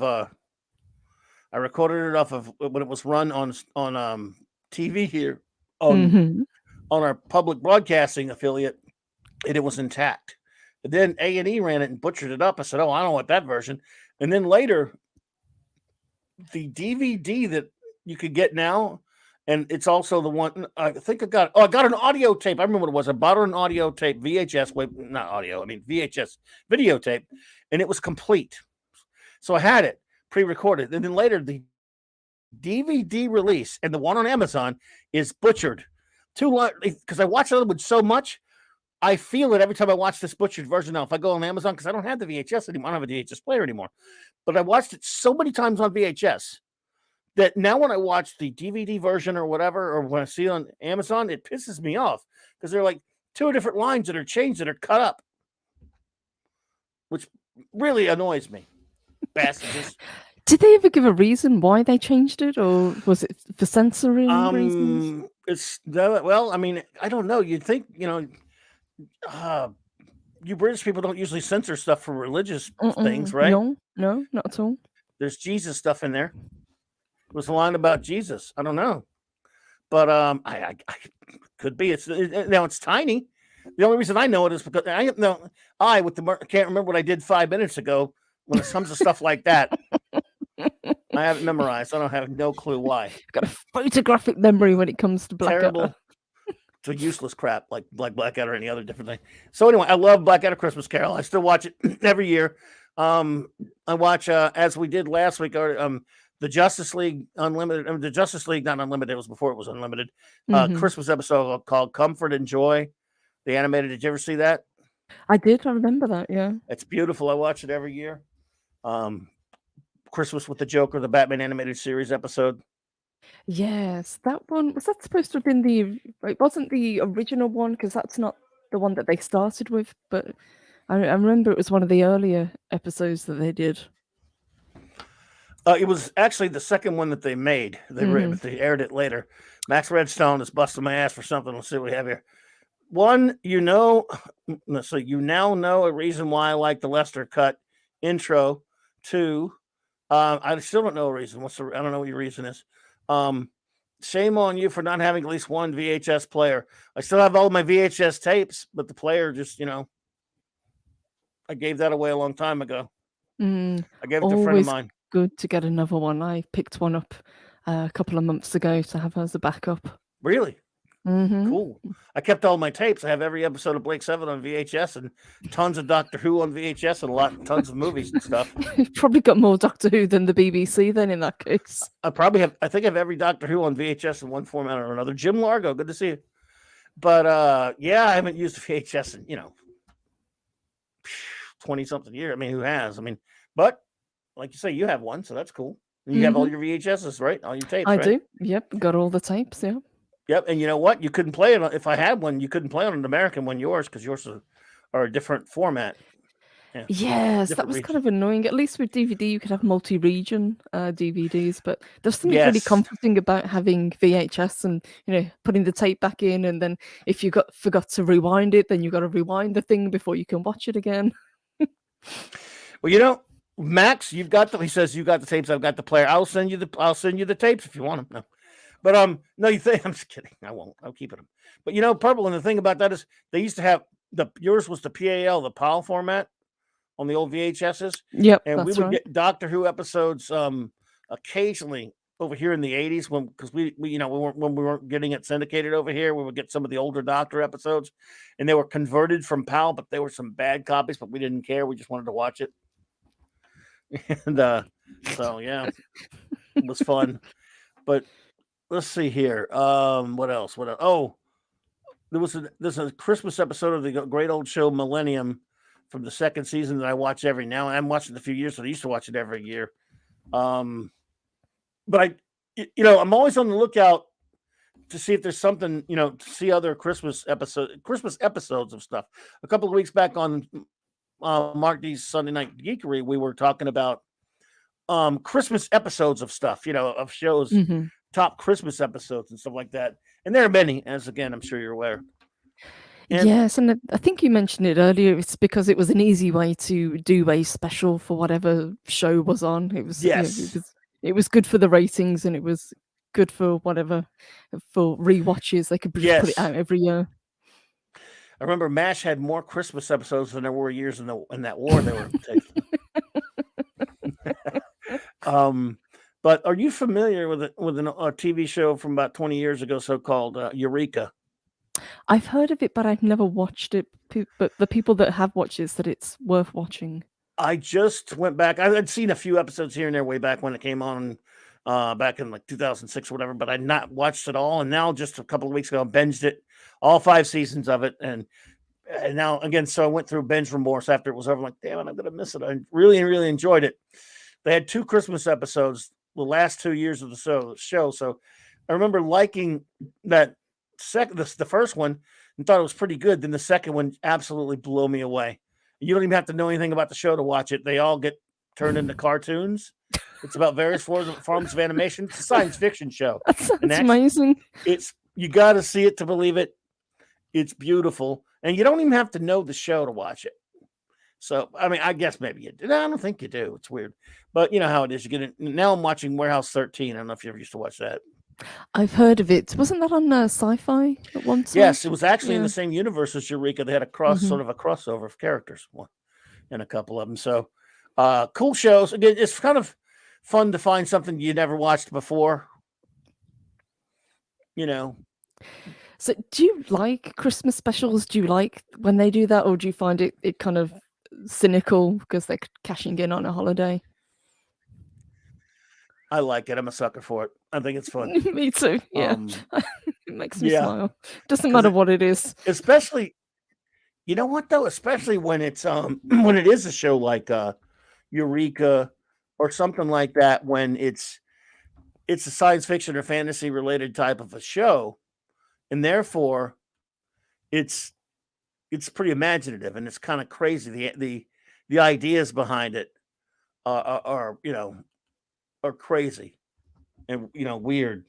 when it was run on TV here on our public broadcasting affiliate, and it was intact. And then A&E ran it and butchered it up. I said, "Oh, I don't want that version." And then later, the DVD that you could get now, and it's also the one I think I got. Oh, I got an audio tape. I remember what it was. I bought an audio tape, VHS. Wait, not audio. I mean VHS videotape, and it was complete. So I had it pre-recorded, and then later the DVD release and the one on Amazon is butchered. Because I watched the other one so much, I feel it every time I watch this butchered version now. If I go on Amazon, because I don't have the VHS anymore, I don't have a VHS player anymore, but I watched it so many times on VHS that now when I watch the DVD version or whatever, or when I see it on Amazon, it pisses me off because they're like two different lines that are changed that are cut up, which really annoys me. Bastards. Did they ever give a reason why they changed it, or was it for censoring reasons? Well, I mean, I don't know. You'd think, you British people don't usually censor stuff for religious things, right? No, not at all. There's Jesus stuff in there. It was a line about Jesus. I don't know, but I could be. Now it's tiny. The only reason I know it is because can't remember what I did 5 minutes ago when it comes to stuff like that. I have it memorized. I don't have no clue why. You've got a photographic memory when it comes to Blackadder. Terrible. It's a useless crap like Blackadder or any other different thing. So anyway, I love Blackadder Christmas Carol. I still watch it every year. I watch as we did last week. The Justice League Unlimited. The Justice League not Unlimited. It was before it was Unlimited. Christmas episode called Comfort and Joy. The animated. Did you ever see that? I did. I remember that. Yeah. It's beautiful. I watch it every year. Christmas with the Joker, the Batman animated series episode. Yes, that one was that supposed to have been it wasn't the original one because that's not the one that they started with, but I remember it was one of the earlier episodes that they did. It was actually the second one that they made. They aired it later. Max Redstone is busting my ass for something. Let's see what we have here. One, so you now know a reason why I like the Lester cut intro. Two, I still don't know a reason. I don't know what your reason is. Shame on you for not having at least one VHS player. I still have all my VHS tapes, but the player just, I gave that away a long time ago. I gave it to a friend of mine. Good to get another one. I picked one up a couple of months ago to have as a backup. Really? Cool. I kept all my tapes. I have every episode of Blake 7 on VHS and tons of Doctor Who on VHS and tons of movies and stuff. You've probably got more Doctor Who than the BBC then in that case. I think I have every Doctor Who on VHS in one format or another. Jim Largo, good to see you. But I haven't used VHS in, 20-something years. I mean, who has? But like you say, you have one, so that's cool. You have all your VHSs, right? All your tapes, I right? do. Yep, got all the tapes, yeah. Yep, and you know what? You couldn't play it if I had one. You couldn't play on an American one, because yours are a different format. Yeah, Yes, that different was region. kind of annoying. At least with DVD, you could have multi-region DVDs, but there's something really Yes. comforting about having VHS and putting the tape back in, and then if you forgot to rewind it, then you got to rewind the thing before you can watch it again. Well, Max, you've got he says you got the tapes. I've got the player. I'll send you the tapes if you want them. No, but no, you think I'm just kidding. I won't. I'll keep it. But Purple, and the thing about that is they used to have yours was the PAL, the PAL format on the old VHSs, Yep, and we that's would right. get Doctor Who episodes occasionally over here in the 80s because we weren't getting it syndicated over here. We would get some of the older Doctor episodes, and they were converted from PAL, but they were some bad copies. But we didn't care. We just wanted to watch it. And so yeah, it was fun. But let's see here. What else? Oh, there's a Christmas episode of the great old show Millennium from the second season that I watch every now. I'm watching it a few years, so I used to watch it every year. But I'm always on the lookout to see if there's something, to see other Christmas episodes of stuff. A couple of weeks back on Mark D's Sunday Night Geekery, we were talking about Christmas episodes of stuff, of shows, top Christmas episodes and stuff like that. And there are many, as again, I'm sure you're aware. And yes, and I think you mentioned it earlier. It's because it was an easy way to do a special for whatever show was on. It was yes, it was good for the ratings, and it was good for whatever for rewatches. They could just put it yes. out every year. I remember MASH had more Christmas episodes than there were years in that war they were taking. But are you familiar with a TV show from about 20 years ago, so-called Eureka? I've heard of it, but I've never watched it. But the people that have watched it said it's worth watching. I just went back. I had seen a few episodes here and there way back when it came on, back in like 2006 or whatever, but I'd not watched it all. And now, just a couple of weeks ago, I binged it, all 5 seasons of it. And now, again, so I went through binge remorse after it was over. I'm like, damn it, I'm going to miss it. I really, really enjoyed it. They had 2 Christmas episodes the last 2 years of the show. So I remember liking that the first one and thought it was pretty good. Then the second one absolutely blew me away. You don't even have to know anything about the show to watch it. They all get turned into cartoons. It's about various forms of animation. It's a science fiction show. That's amazing. You got to see it to believe it. It's beautiful. And you don't even have to know the show to watch it. So, I mean, I guess maybe you do. No, I don't think you do. It's weird. But you know how it is. You get it. Now I'm watching Warehouse 13. I don't know if you ever used to watch that. I've heard of it. Wasn't that on Sci-Fi at one time? Yes, it was actually in the same universe as Eureka. They had a sort of a crossover of characters in a couple of them. So, cool shows. Again, it's kind of fun to find something you never watched before. So, do you like Christmas specials? Do you like when they do that, or do you find it kind of cynical because they're cashing in on a holiday? I like it. I'm a sucker for it. I think it's fun. Me too. Yeah, it makes me smile. Doesn't matter what it is. Especially, you know what though? Especially when it's when it is a show like Eureka or something like that, when it's a science fiction or fantasy related type of a show, and therefore it's pretty imaginative and it's kind of crazy. The ideas behind it are crazy and weird.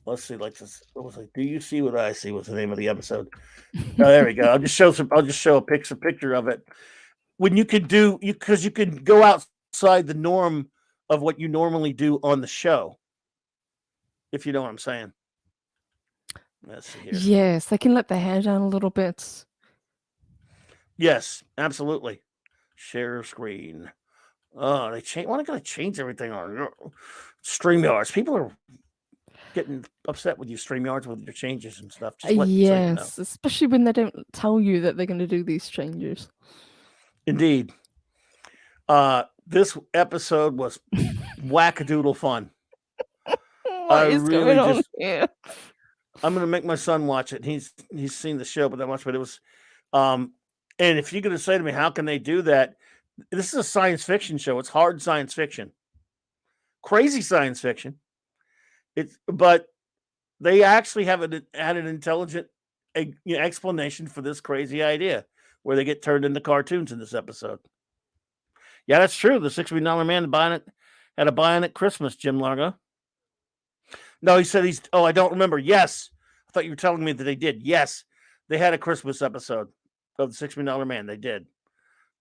Let's see, like this. What was like? Do you see what I see? Was the name of the episode? Oh, there we go. I'll just show a picture of it. When you could because you can go outside the norm of what you normally do on the show, if you know what I'm saying. Let's see here. Yes, they can let their hair down a little bit. Yes, absolutely. Share screen. Oh, they want to change everything on StreamYards. People are getting upset with you, StreamYards, with your changes and stuff. Just yes, especially when they don't tell you that they're going to do these changes. Indeed. This episode was wackadoodle fun. What is going on here? I'm going to make my son watch it. He's seen the show, but that much. But it was, and if you're going to say to me, how can they do that? This is a science fiction show. It's hard science fiction, crazy science fiction. But they actually had an intelligent explanation for this crazy idea where they get turned into cartoons in this episode. Yeah, that's true. The $6 million man had a bionic Christmas, Jim Largo. No, he said he's. Oh, I don't remember. Yes, I thought you were telling me that they did. Yes, they had a Christmas episode of the $6 million man. They did.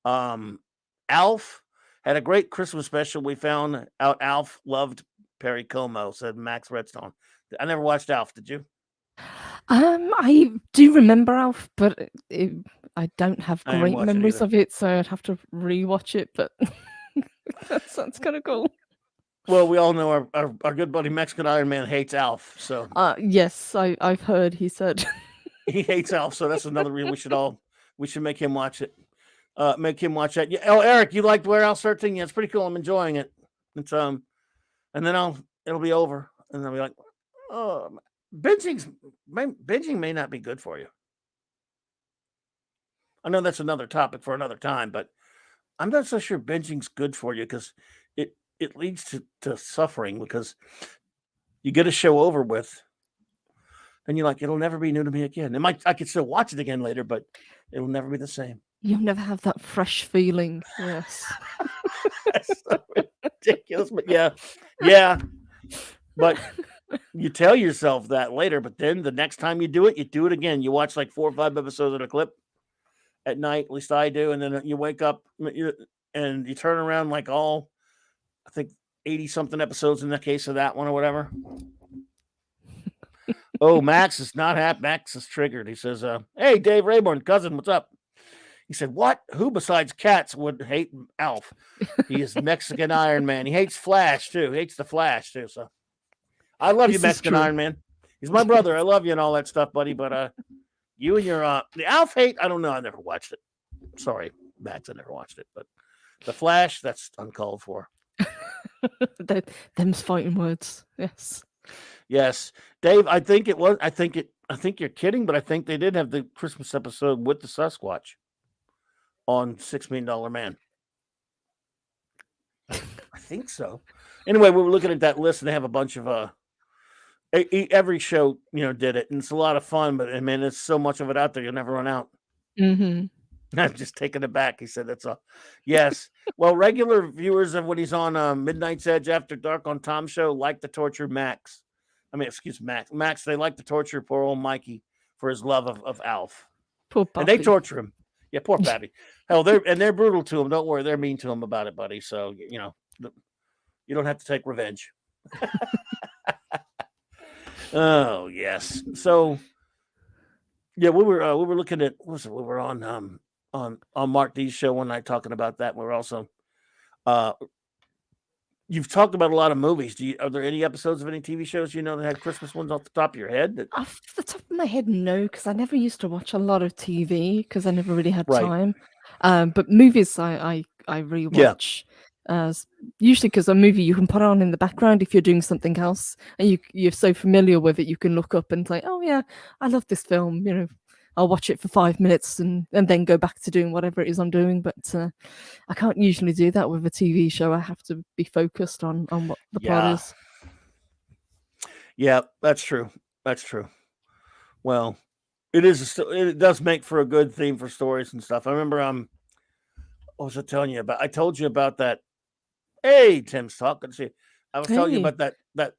Alf had a great Christmas special. We found out Alf loved Perry Como, said Max Redstone. I never watched Alf. Did you? I do remember Alf, but I don't have I didn't great watch it memories either. of it, so I'd have to rewatch it. But that sounds kind of cool. Well, we all know our good buddy Mexican Iron Man hates Alf, so Yes, I've heard. He said he hates Alf. So that's another reason we should make him watch it. Make him watch that. Yeah. Oh, Eric, you liked Warehouse 13? Yeah, it's pretty cool. I'm enjoying it. It's and then it'll be over, and I'll be like, oh, binging may not be good for you. I know that's another topic for another time, but I'm not so sure binging's good for you because it leads to suffering because you get a show over with, and you're like, it'll never be new to me again. I could still watch it again later, but it'll never be the same. you'll never have that fresh feeling. Yes. That's so ridiculous, but yeah. But you tell yourself that later, but then the next time you do it again. You watch like 4 or 5 episodes of a clip at night, at least I do, and then you wake up and you turn around like all, I think 80 something episodes in the case of that one or whatever. Oh, Max is not happy. Max is triggered. He says, hey, Dave Rayburn, cousin, what's up? He said, what? Who besides cats would hate Alf? He is Mexican Iron Man. He hates Flash, too. He hates the Flash, too. So I love you, Mexican Iron Man. He's my brother. I love you and all that stuff, buddy. But you and your the Alf hate, I don't know. I never watched it. Sorry, Max, I never watched it. But the Flash, that's uncalled for. Them's fighting words. Yes. Yes. Dave, I think you're kidding, but I think they did have the Christmas episode with the Sasquatch on $6 Million Man. I think so. Anyway, we were looking at that list and they have a bunch of every show, did it, and it's a lot of fun, but I mean, there's so much of it out there, you'll never run out. Mm-hmm. I'm just taking it back. He said that's all. Yes. Well, regular viewers of when he's on Midnight's Edge After Dark on Tom's show like to torture Max. Max, they like to torture poor old Mikey for his love of Alf. Poor Pappy. And they torture him. Yeah, poor Pappy. Hell, they're brutal to him. Don't worry, they're mean to him about it, buddy. So you don't have to take revenge. Oh yes. So yeah, we were looking at we were on Mark D's show one night talking about that. We were also you've talked about a lot of movies. Are there any episodes of any TV shows that had Christmas ones off the top of your head? Off the top of my head, no, because I never used to watch a lot of TV because I never really had Right. time. But movies, I rewatch. Usually because a movie you can put on in the background if you're doing something else, and you're so familiar with it, you can look up and say, "Oh yeah, I love this film." I'll watch it for 5 minutes and then go back to doing whatever it is I'm doing. But I can't usually do that with a TV show. I have to be focused on what the plot is. Yeah, that's true. That's true. Well, it does make for a good theme for stories and stuff. I remember what was I telling you about? I told you about that. Hey, Tim's talking to you. I was telling you about that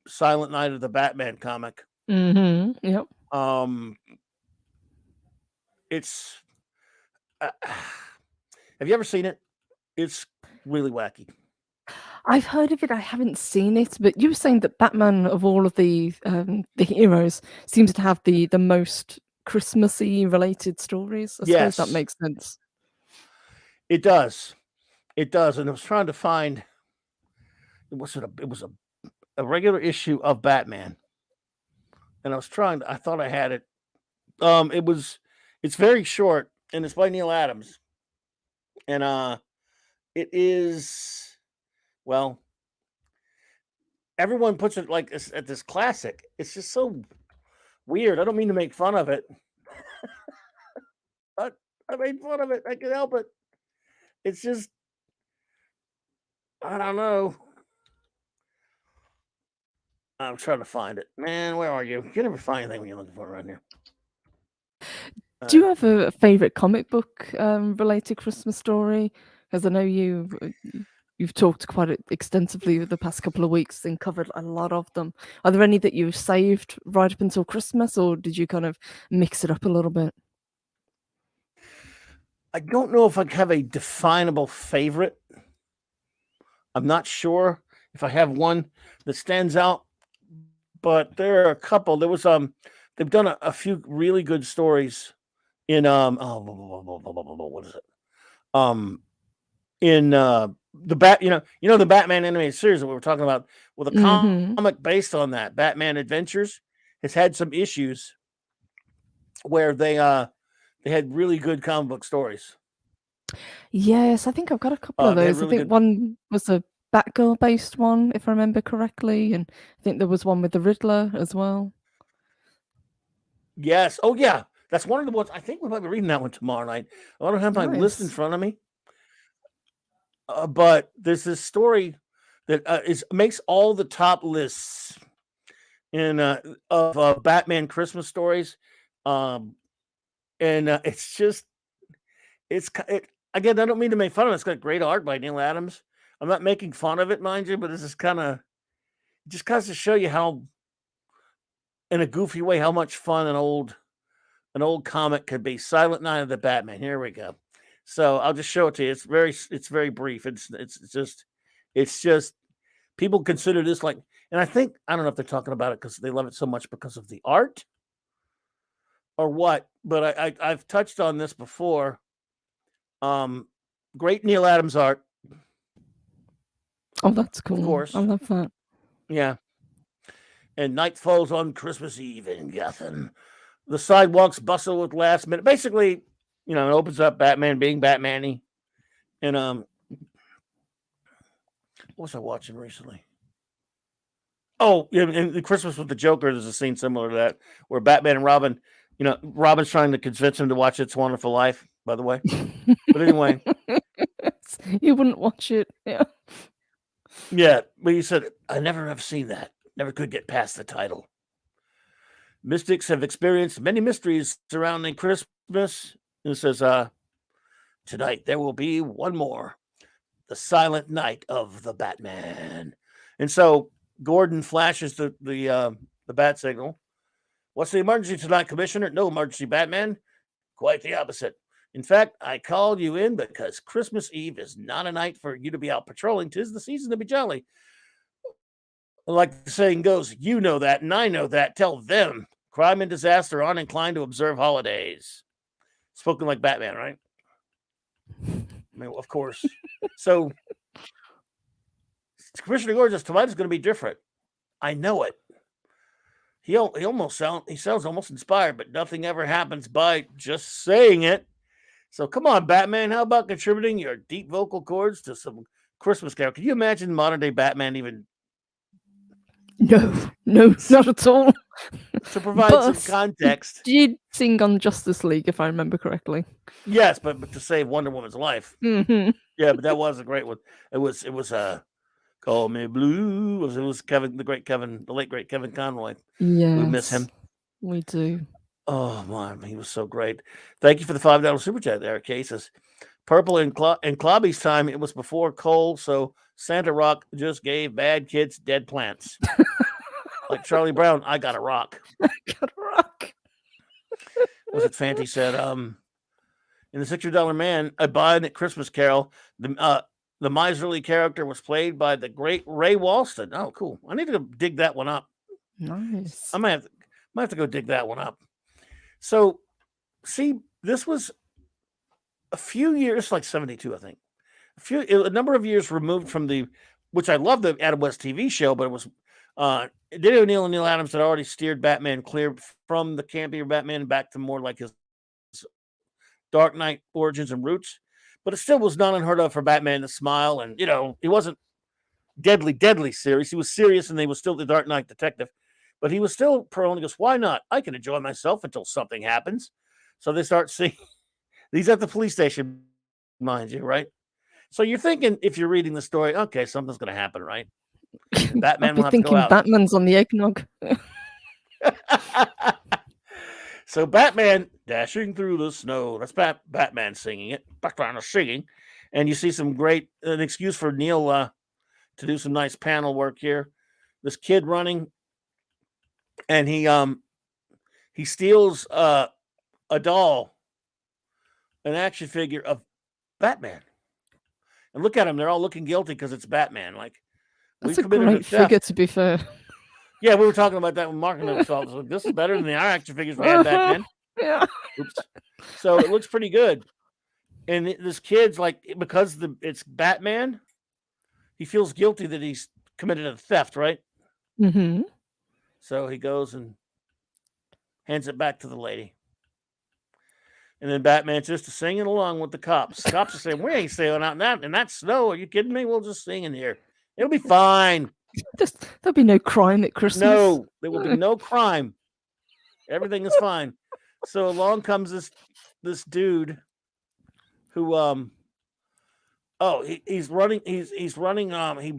Silent Night of the Batman comic. Mm-hmm. Yep. It's have you ever seen it? It's really wacky. I've heard of it. I haven't seen it, but you were saying that Batman, of all of the heroes, seems to have the most Christmassy related stories. I suppose that makes sense. It does. It does. And I was trying to find. It was a regular issue of Batman, and I thought I had it. It's very short, and it's by Neil Adams, and it is, well, everyone puts it like at this classic. It's just so weird. I don't mean to make fun of it, but I made fun of it. I can help it. It's just, I don't know. I'm trying to find it. Man, where are you? You can never find anything when you're looking for it around here. Do you have a favorite comic book related Christmas story? Because I know you've talked quite extensively the past couple of weeks and covered a lot of them. Are there any that you've saved right up until Christmas, or did you kind of mix it up a little bit? I don't know if I have a definable favorite. I'm not sure if I have one that stands out, but there are a couple. There was they've done a few really good stories in what is it? In the the Batman animated series that we were talking about, with a comic based on that, Batman Adventures, has had some issues where they had really good comic book stories. Yes, I think I've got a couple of They had those. I really think good. one was a Batgirl based one, if I remember correctly, and I think there was one with the Riddler as well. Yes. Oh yeah, that's one of the ones. I think we might be reading that one tomorrow night. I don't have my list in Nice. front of me, but there's this story that makes all the top lists in of Batman Christmas stories, and it's just again. I don't mean to make fun of it. It's got great art by Neil Adams. I'm not making fun of it, mind you, but this is kind of just goes to show you how, in a goofy way, how much fun an old comic could be. Silent Night of the Batman. Here we go. So I'll just show it to you. It's very brief. It's just people consider this like, and I don't know if they're talking about it because they love it so much because of the art or what, but I've touched on this before. Great Neil Adams art. Oh, that's cool. Of course. I love that. Yeah. And night falls on Christmas Eve in Gotham. The sidewalks bustle with last minute. Basically, it opens up Batman being Batman-y. And what was I watching recently? Oh, in Christmas with the Joker, there's a scene similar to that where Batman and Robin, Robin's trying to convince him to watch It's a Wonderful Life, by the way. But anyway. You wouldn't watch it, yeah. Yeah, but he said, I never have seen that. Never could get past the title. Mystics have experienced many mysteries surrounding Christmas. It says, tonight there will be one more. The Silent Night of the Batman. And so Gordon flashes the bat signal. What's the emergency tonight, Commissioner? No emergency, Batman. Quite the opposite. In fact, I called you in because Christmas Eve is not a night for you to be out patrolling. 'Tis the season to be jolly. Like the saying goes, you know that, and I know that. Tell them. Crime and disaster aren't inclined to observe holidays. Spoken like Batman, right? I mean, of course. So, Commissioner Gordon says, tonight is going to be different. I know it. He sounds almost inspired, but nothing ever happens by just saying it. So come on, Batman. How about contributing your deep vocal cords to some Christmas carol? Can you imagine modern day Batman even? No, not at all. To provide some context. Did sing on Justice League, if I remember correctly. Yes, but to save Wonder Woman's life. Mm-hmm. Yeah, but that was a great one. It was Call Me Blue. It was the late great Kevin Conroy. Yes, we miss him. We do. Oh man, he was so great. Thank you for the $5 super chat there, Cases. Purple in Clobby's time, it was before coal, so Santa Rock just gave bad kids dead plants. Like Charlie Brown, I got a rock. I got a rock. Was it Fanty said, in the $60 Man, a Biden Christmas Carol, the miserly character was played by the great Ray Walston. Oh, cool. I need to go dig that one up. Nice. I might have to go dig that one up. So, see, this was a few years, like 72, I think. A number of years removed from which I love the Adam West TV show, but it was Denny O'Neil and Neil Adams had already steered Batman clear from the campier Batman back to more like his Dark Knight origins and roots. But it still was not unheard of for Batman to smile, and he wasn't deadly serious. He was serious, and he was still the Dark Knight detective. But he was still prone. He goes, why not? I can enjoy myself until something happens. So they start seeing these at the police station, mind you, right? So you're thinking, if you're reading the story, okay, something's going to happen, right? Batman will have to go out. Batman's on the eggnog. So Batman dashing through the snow. That's Batman singing it. Batman is singing. And you see an excuse for Neil to do some nice panel work here. This kid running, and he steals a doll, an action figure of Batman. And look at them; they're all looking guilty because it's Batman. Like, That's we a committed great theft. figure, to be fair. Yeah, we were talking about that when Mark and I saw. Like, this is better than the our action figures we had back then. Yeah. Oops. So it looks pretty good. And this kid's like, because it's Batman, he feels guilty that he's committed a theft, right? Mm-hmm. So he goes and hands it back to the lady. And then Batman's just singing along with the cops. Cops are saying, we ain't sailing out in that snow. Are you kidding me? We'll just sing in here. It'll be fine. There'll be no crime at Christmas. No, there will be no crime. Everything is fine. So along comes this dude who he's running he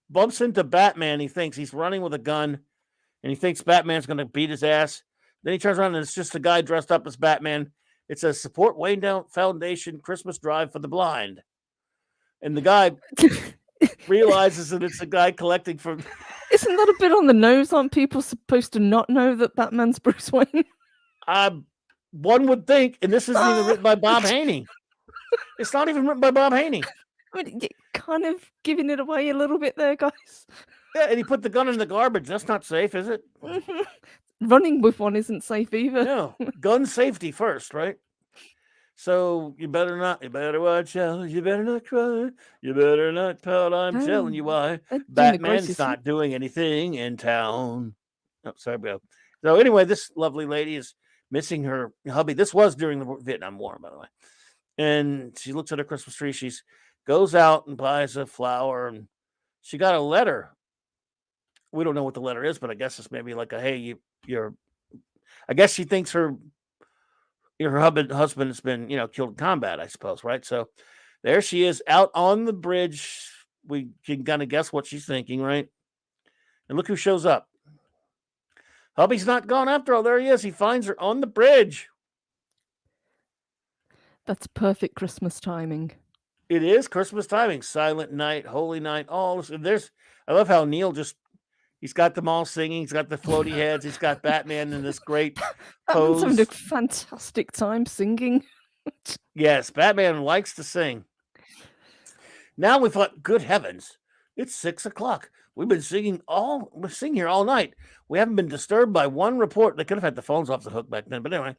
bumps into Batman. He thinks he's running with a gun, and he thinks Batman's gonna beat his ass. Then he turns around and it's just a guy dressed up as Batman. It says support Wayne Foundation Christmas Drive for the Blind. And the guy realizes that it's a guy collecting from. Isn't that a bit on the nose? Aren't people supposed to not know that Batman's Bruce Wayne? One would think, and this isn't even written by Bob Haney. It's not even written by Bob Haney. I mean, you're kind of giving it away a little bit there, guys. Yeah, and he put the gun in the garbage. That's not safe, is it? Running with one isn't safe either. No, gun safety first, right? So you better watch out. You better not cry. You better not pout. I'm telling you why. Batman's not doing anything in town. Oh, sorry, Bill. So anyway, this lovely lady is missing her hubby. This was during the Vietnam War, by the way. And she looks at her Christmas tree. She goes out and buys a flower, and she got a letter. We don't know what the letter is, but I guess it's maybe like a, hey, you're. I guess she thinks her husband has been, killed in combat, I suppose, right? So there she is out on the bridge. We can kind of guess what she's thinking, right? And look who shows up. Hubby's not gone after all. There he is. He finds her on the bridge. That's perfect Christmas timing. It is Christmas timing. Silent night, holy night, all this. I love how Neil he's got them all singing. He's got the floaty heads. He's got Batman in this great pose. Having a fantastic time singing. Yes, Batman likes to sing. Now we thought, good heavens, it's 6 o'clock. We're singing here all night. We haven't been disturbed by one report. They could have had the phones off the hook back then, but anyway.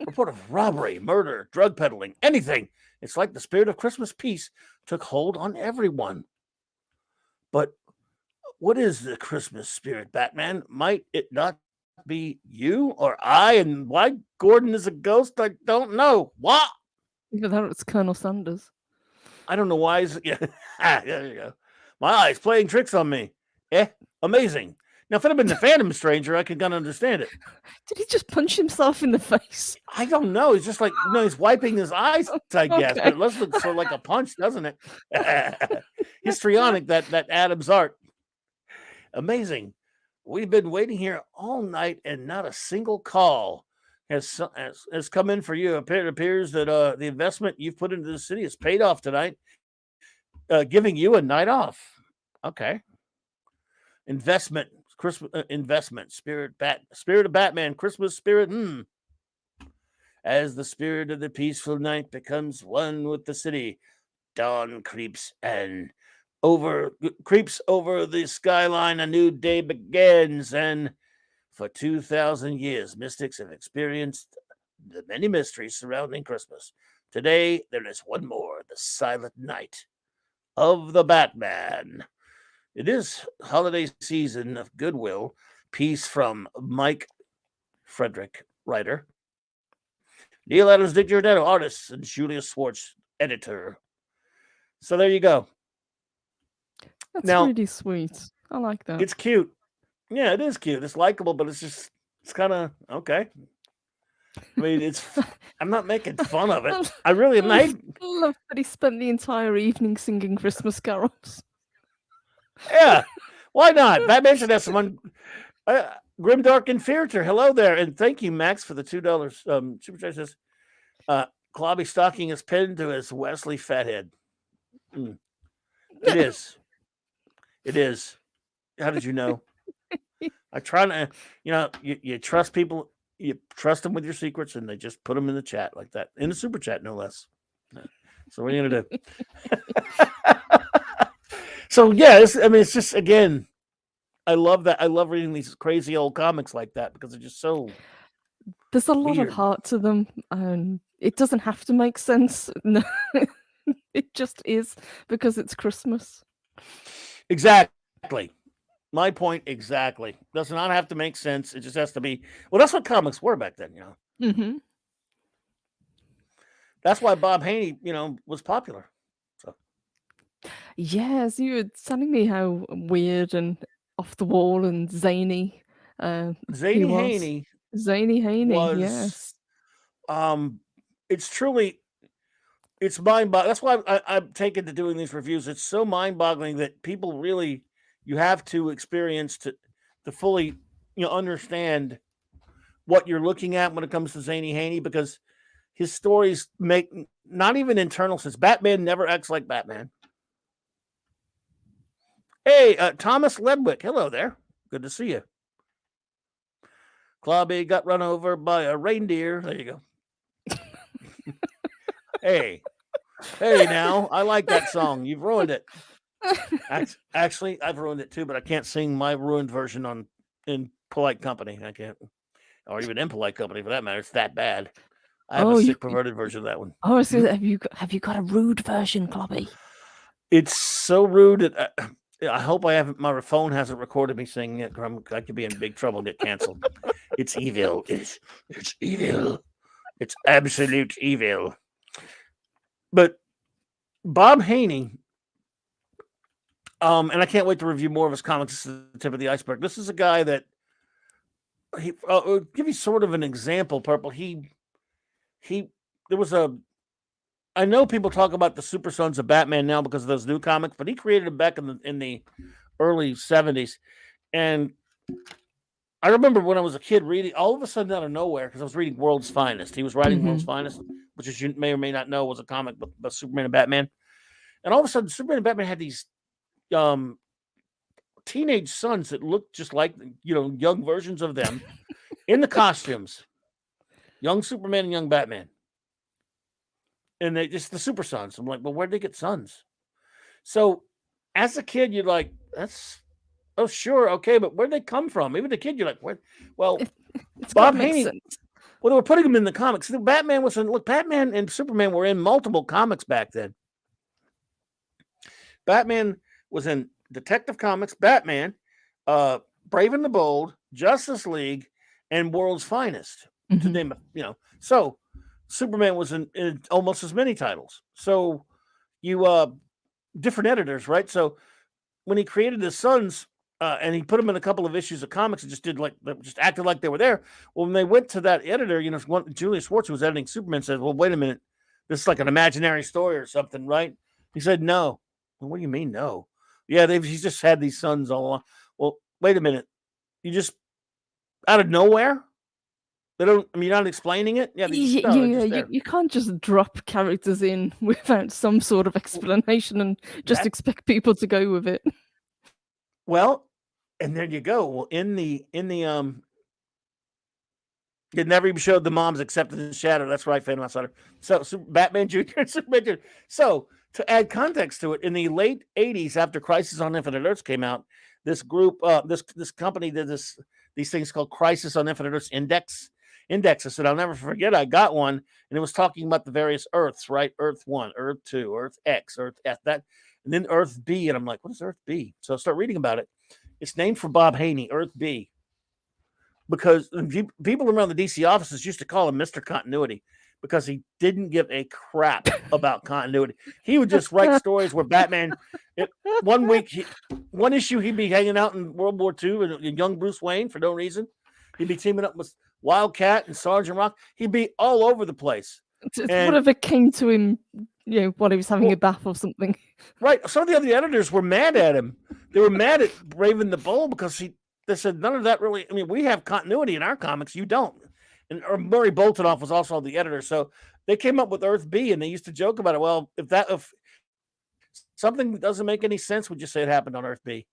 Report of robbery, murder, drug peddling, anything. It's like the spirit of Christmas peace took hold on everyone. But what is the Christmas spirit, Batman? Might it not be you or I? And why Gordon is a ghost, I don't know. What? Either that or it's Colonel Sanders. I don't know why. There you go. My eye's playing tricks on me. Amazing. Now, if it had been the Phantom Stranger, I could kind of understand it. Did he just punch himself in the face? I don't know. He's just like, he's wiping his eyes, I guess. Okay. But it looks sort of like a punch, doesn't it? Histrionic, that Adam's art. Amazing. We've been waiting here all night, and not a single call has come in for you. It appears that the investment you've put into the city has paid off tonight, giving you a night off. Okay. Investment. Christmas investment. Spirit of Batman. Christmas spirit. As the spirit of the peaceful night becomes one with the city, dawn creeps over the skyline. A new day begins, and for 2,000 years, mystics have experienced the many mysteries surrounding Christmas. Today, there is one more: the silent night of the Batman. It is holiday season of goodwill. Piece from Mike Frederick, writer. Neil Adams, Dick Giordano, artist, and Julia Schwartz, editor. So there you go. That's Now, really sweet. I like that. It's cute. Yeah, it is cute. It's likable, but it's kind of okay. I mean, I'm not making fun of it. I really am. I love that he spent the entire evening singing Christmas carols. Yeah, why not? Batman should have someone. Grimdark and Fearter, hello there, and thank you, Max, for the $2 super chat. Says, Clobby stocking is pinned to his Wesley Fathead. Mm. It is. It is. How did you know? I try to, you trust people, you trust them with your secrets, and they just put them in the chat like that, in the super chat, no less. So what are you gonna do? So yeah, it's just, again, I love that. I love reading these crazy old comics like that because they're just so. There's a lot weird. of heart to them, and it doesn't have to make sense. No, it just is because it's Christmas. Exactly. My point exactly. Does not have to make sense. It just has to be. Well, that's what comics were back then, Mm-hmm. That's why Bob Haney, was popular. So Yes, you were telling me how weird and off the wall and zany he was. Haney Zany Haney, was, yes. it's mind-boggling. That's why I'm taken to doing these reviews. It's so mind-boggling that people really, you have to experience to fully, understand what you're looking at when it comes to Zany Haney, because his stories make not even internal sense. Batman never acts like Batman. Hey, Thomas Ledwick, hello there. Good to see you. Clobby got run over by a reindeer. There you go. Hey, now, I like that song. You've ruined it. Actually, I've ruined it too, but I can't sing my ruined version in polite company. I can't, or even impolite company for that matter. It's that bad. I have a sick, perverted version of that one. Oh, so have you got a rude version, Clobby? It's so rude that I hope my phone hasn't recorded me singing it. I could be in big trouble and get canceled. It's evil. It's evil. It's absolute evil. But Bob Haney, and I can't wait to review more of his comics. This is the tip of the iceberg. This is a guy that I'll give you sort of an example. Purple. There was I know people talk about the Super Sons of Batman now because of those new comics, but he created them back in the early 70s. And I remember when I was a kid reading, all of a sudden out of nowhere, because I was reading World's Finest. He was writing World's Finest, which, as you may or may not know, was a comic about Superman and Batman. And all of a sudden, Superman and Batman had these teenage sons that looked just like, young versions of them in the costumes. Young Superman and young Batman. And they just the Super Sons. I'm like, well, where'd they get sons? So as a kid, you're like, oh, sure, okay, but where'd they come from? Even the kid, you're like, where? Well, Bob Haney, well, they were putting them in the comics. Batman and Superman were in multiple comics back then. Batman was in Detective Comics, Batman, Brave and the Bold, Justice League, and World's Finest. To name it, So Superman was in almost as many titles. So you different editors, right? So when he created his sons, and he put them in a couple of issues of comics and just acted like they were there. Well, when they went to that editor, Julius Schwartz, who was editing Superman, said, well, wait a minute, this is like an imaginary story or something, right? He said, no. Well, what do you mean, no? Yeah, he's just had these sons all along. Well, wait a minute. You just, out of nowhere? You're not explaining it? Yeah, you can't just drop characters in without some sort of explanation and just expect people to go with it. Well, and there you go. Well, in the it never even showed the moms except in the shadow. That's right, Phantom Outsider. So Batman Jr. and Superman Jr. So to add context to it, in the late 80s, after Crisis on Infinite Earths came out, this group, this company did these things called Crisis on Infinite Earths indexes. And I'll never forget, I got one, and it was talking about the various Earths, right? Earth 1, Earth 2, Earth X, Earth F, that, and then Earth B. And I'm like, what is Earth B? So I start reading about it. It's named for Bob Haney, Earth B. Because people around the DC offices used to call him Mr. Continuity because he didn't give a crap about continuity. He would just write stories where Batman, one issue, he'd be hanging out in World War II and young Bruce Wayne for no reason. He'd be teaming up with Wildcat and Sergeant Rock. He'd be all over the place. Whatever came to him, while he was having a bath or something. Right. Some of the other editors were mad at him. They were mad at Brave and the Bold because they said none of that really. I mean, we have continuity in our comics. You don't. and Murray Boltinoff was also the editor. So they came up with Earth B, and they used to joke about it. Well, if something doesn't make any sense, we just say it happened on Earth B.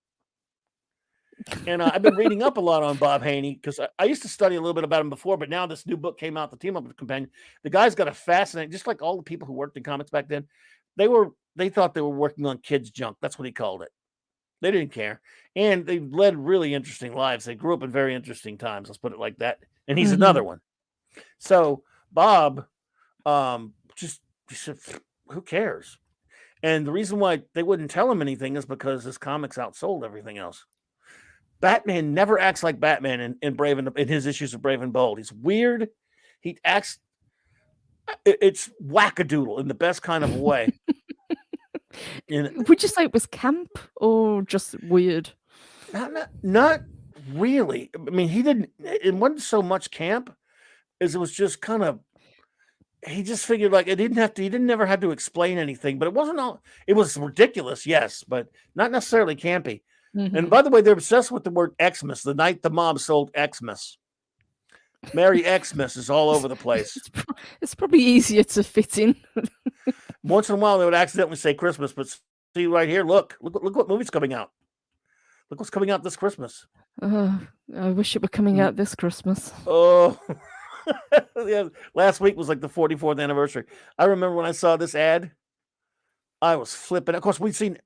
And I've been reading up a lot on Bob Haney because I used to study a little bit about him before, but now this new book came out, the Team Up Companion. The guy's got a fascinating, just like all the people who worked in comics back then, they thought they were working on kids' junk. That's what he called it. They didn't care. And they led really interesting lives. They grew up in very interesting times. Let's put it like that. And he's another one. So Bob just said, who cares? And the reason why they wouldn't tell him anything is because his comics outsold everything else. Batman never acts like Batman in Brave in his issues of Brave and Bold. He's weird. He acts. It's wackadoodle in the best kind of way. Would you say it was camp or just weird? Not really. I mean, he didn't. It wasn't so much camp as it was just kind of. He just figured like it didn't have to. He didn't never have to explain anything. But it wasn't all. It was ridiculous, yes, but not necessarily campy. And by the way, they're obsessed with the word Xmas. The night the mob sold Xmas. Merry Xmas is all over the place. It's probably easier to fit in. Once in a while, they would accidentally say Christmas, but see right here, look what movie's coming out. Look what's coming out this Christmas. I wish it were coming out this Christmas. Oh, yeah. Last week was like the 44th anniversary. I remember when I saw this ad, I was flipping. Of course, we've seen,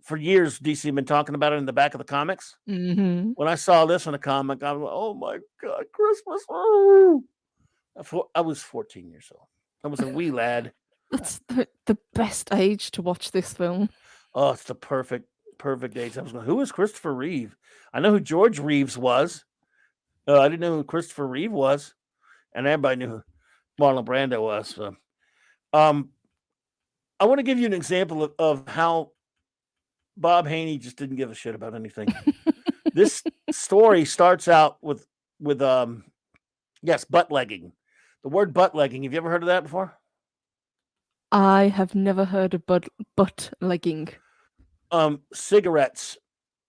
for years, DC had been talking about it in the back of the comics. When I saw this in a comic, I was like, oh my God, Christmas. Oh. I was 14 years old. I was a wee lad. That's the best age to watch this film. Oh, it's the perfect age. I was going, who is Christopher Reeve? I know who George Reeves was. I didn't know who Christopher Reeve was. And everybody knew who Marlon Brando was. So. I want to give you an example of how Bob Haney just didn't give a shit about anything. This story starts out with butt legging. The word butt legging. Have you ever heard of that before? I have never heard of butt legging. Cigarettes.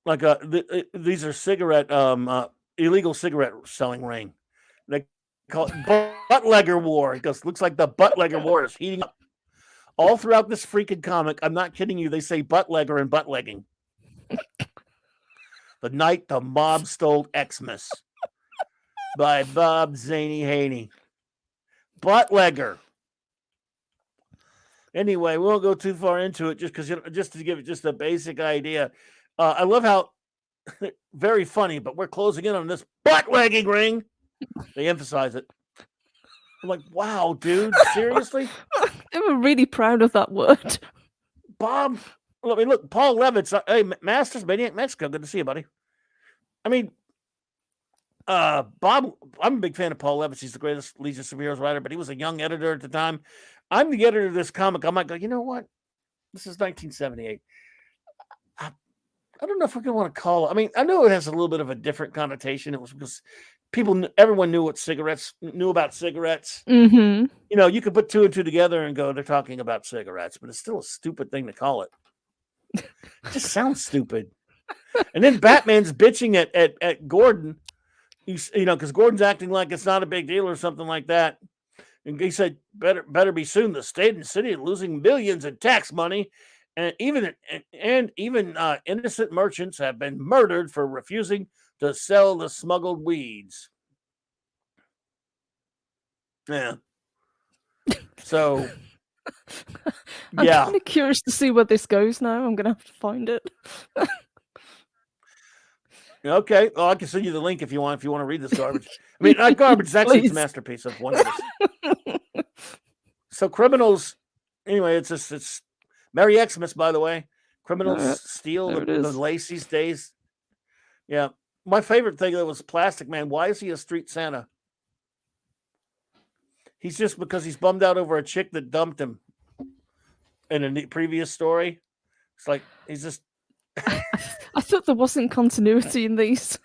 Like these are cigarette illegal cigarette selling ring. They call it butt legger war. It looks like the butt legger war is heating up. All throughout this freaking comic, I'm not kidding you, they say butt legger and butt legging. The night the mob stole Xmas by Bob Zany Haney. Butt legger. Anyway, we won't go too far into it just to give it just a basic idea. I love how very funny, but we're closing in on this butt legging ring. They emphasize it. I'm like, wow, dude, seriously? They were really proud of that word. Bob, look, Paul Levitz. Hey, Masters, Maniac Mexico. Good to see you, buddy. I mean, Bob, I'm a big fan of Paul Levitz. He's the greatest Legion of Superheroes writer, but he was a young editor at the time. I'm the editor of this comic. I might go, you know what? This is 1978. I don't know if we're going to want to call it. I mean, I know it has a little bit of a different connotation. It was because everyone knew about cigarettes. You could put two and two together and go, they're talking about cigarettes, but it's still a stupid thing to call it. It just sounds stupid. And then Batman's bitching at Gordon, because Gordon's acting like it's not a big deal or something like that. And he said, better be soon. The state and city are losing millions in tax money. And even innocent merchants have been murdered for refusing to sell the smuggled weeds. Yeah. So, I'm kind of curious to see where this goes now. I'm going to have to find it. Okay. Well, I can send you the link if you want to read this garbage. I mean, not garbage. It's actually a masterpiece of wonders. So criminals, anyway, it's Merry Xmas, by the way. Criminals steal the Lacey's days. Yeah. My favorite thing that was Plastic Man. Why is he a street Santa? He's just because he's bummed out over a chick that dumped him in a previous story. It's like he's just. I thought there wasn't continuity in these.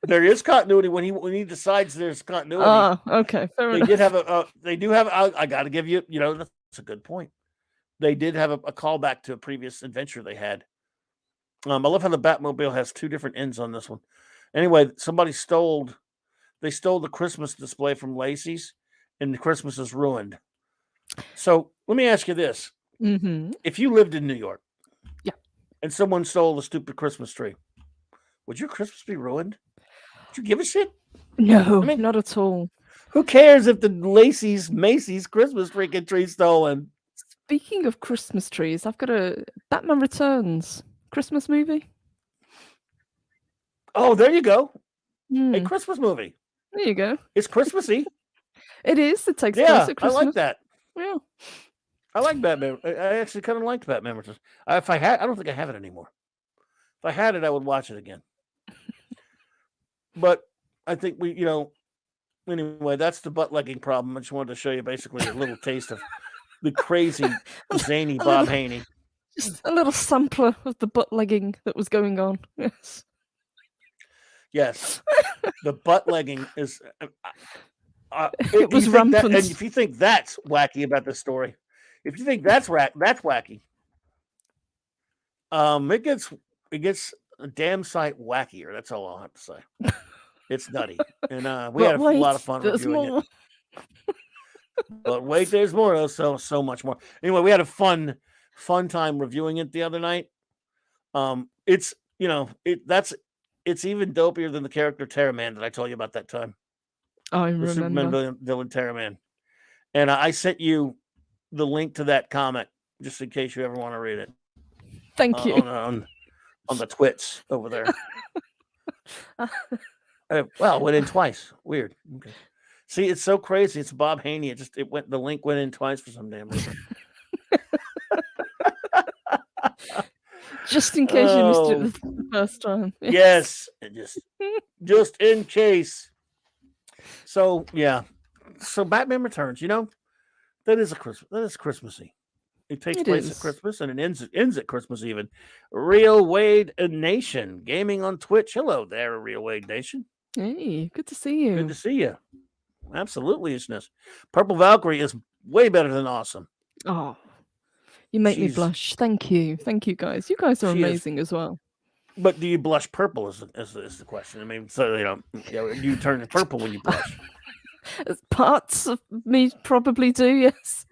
There is continuity when he decides there's continuity. Oh, okay, fair enough. They do have. I got to give you. That's a good point. They did have a callback to a previous adventure they had. I love how the Batmobile has two different ends on this one. Anyway, somebody stole they stole the Christmas display from Lacey's, and the Christmas is ruined. So let me ask you this: if you lived in New York, Yeah. and someone stole the stupid Christmas tree, would your Christmas be ruined? Would you give a shit? No, I mean, not at all. Who cares if the Macy's Christmas freaking tree stolen? Speaking of Christmas trees, I've got a Batman Returns Christmas movie. Oh, there you go. A Hmm. Christmas movie. There you go. It's Christmassy. It is. It takes place Yeah, at I Christmas. like that. Yeah. I like Batman. I actually kind of liked Batman Returns. If I had, I don't think I have it anymore. If I had it, I would watch it again. But I think we, anyway, that's the butt legging problem. I just wanted to show you basically a little taste of the crazy, zany Bob Haney. Just a little sampler of the butt legging that was going on. Yes. Yes, the butt legging is. It was rampant. And if you think that's wacky about this story, if you think that's wacky, it gets a damn sight wackier. That's all I'll have to say. It's nutty, and we had a lot of fun reviewing it. But wait, there's more. Though, so much more. Anyway, we had a fun time reviewing it the other night. It's it's even dopier than the character Terraman that I told you about that time. I The remember. Superman villain Terraman. And I sent you the link to that comic just in case you ever want to read it. Thank you. On the twits over there. Well, it went in twice. Weird. Okay. See, it's so crazy. It's Bob Haney. The link went in twice for some damn reason. Just in case you missed it the first time. Yes. Just in case. So yeah. So Batman Returns, that is Christmassy. It takes place at Christmas and it ends at Christmas even. Real Wade Nation gaming on Twitch. Hello there, Real Wade Nation. Hey, good to see you. Good to see you. Absolutely, isness. Purple Valkyrie is way better than awesome. Oh, you make me blush. Thank you, guys. You guys are amazing as well. But do you blush purple? Is the question? I mean, so you turn purple when you blush. Parts of me probably do, yes.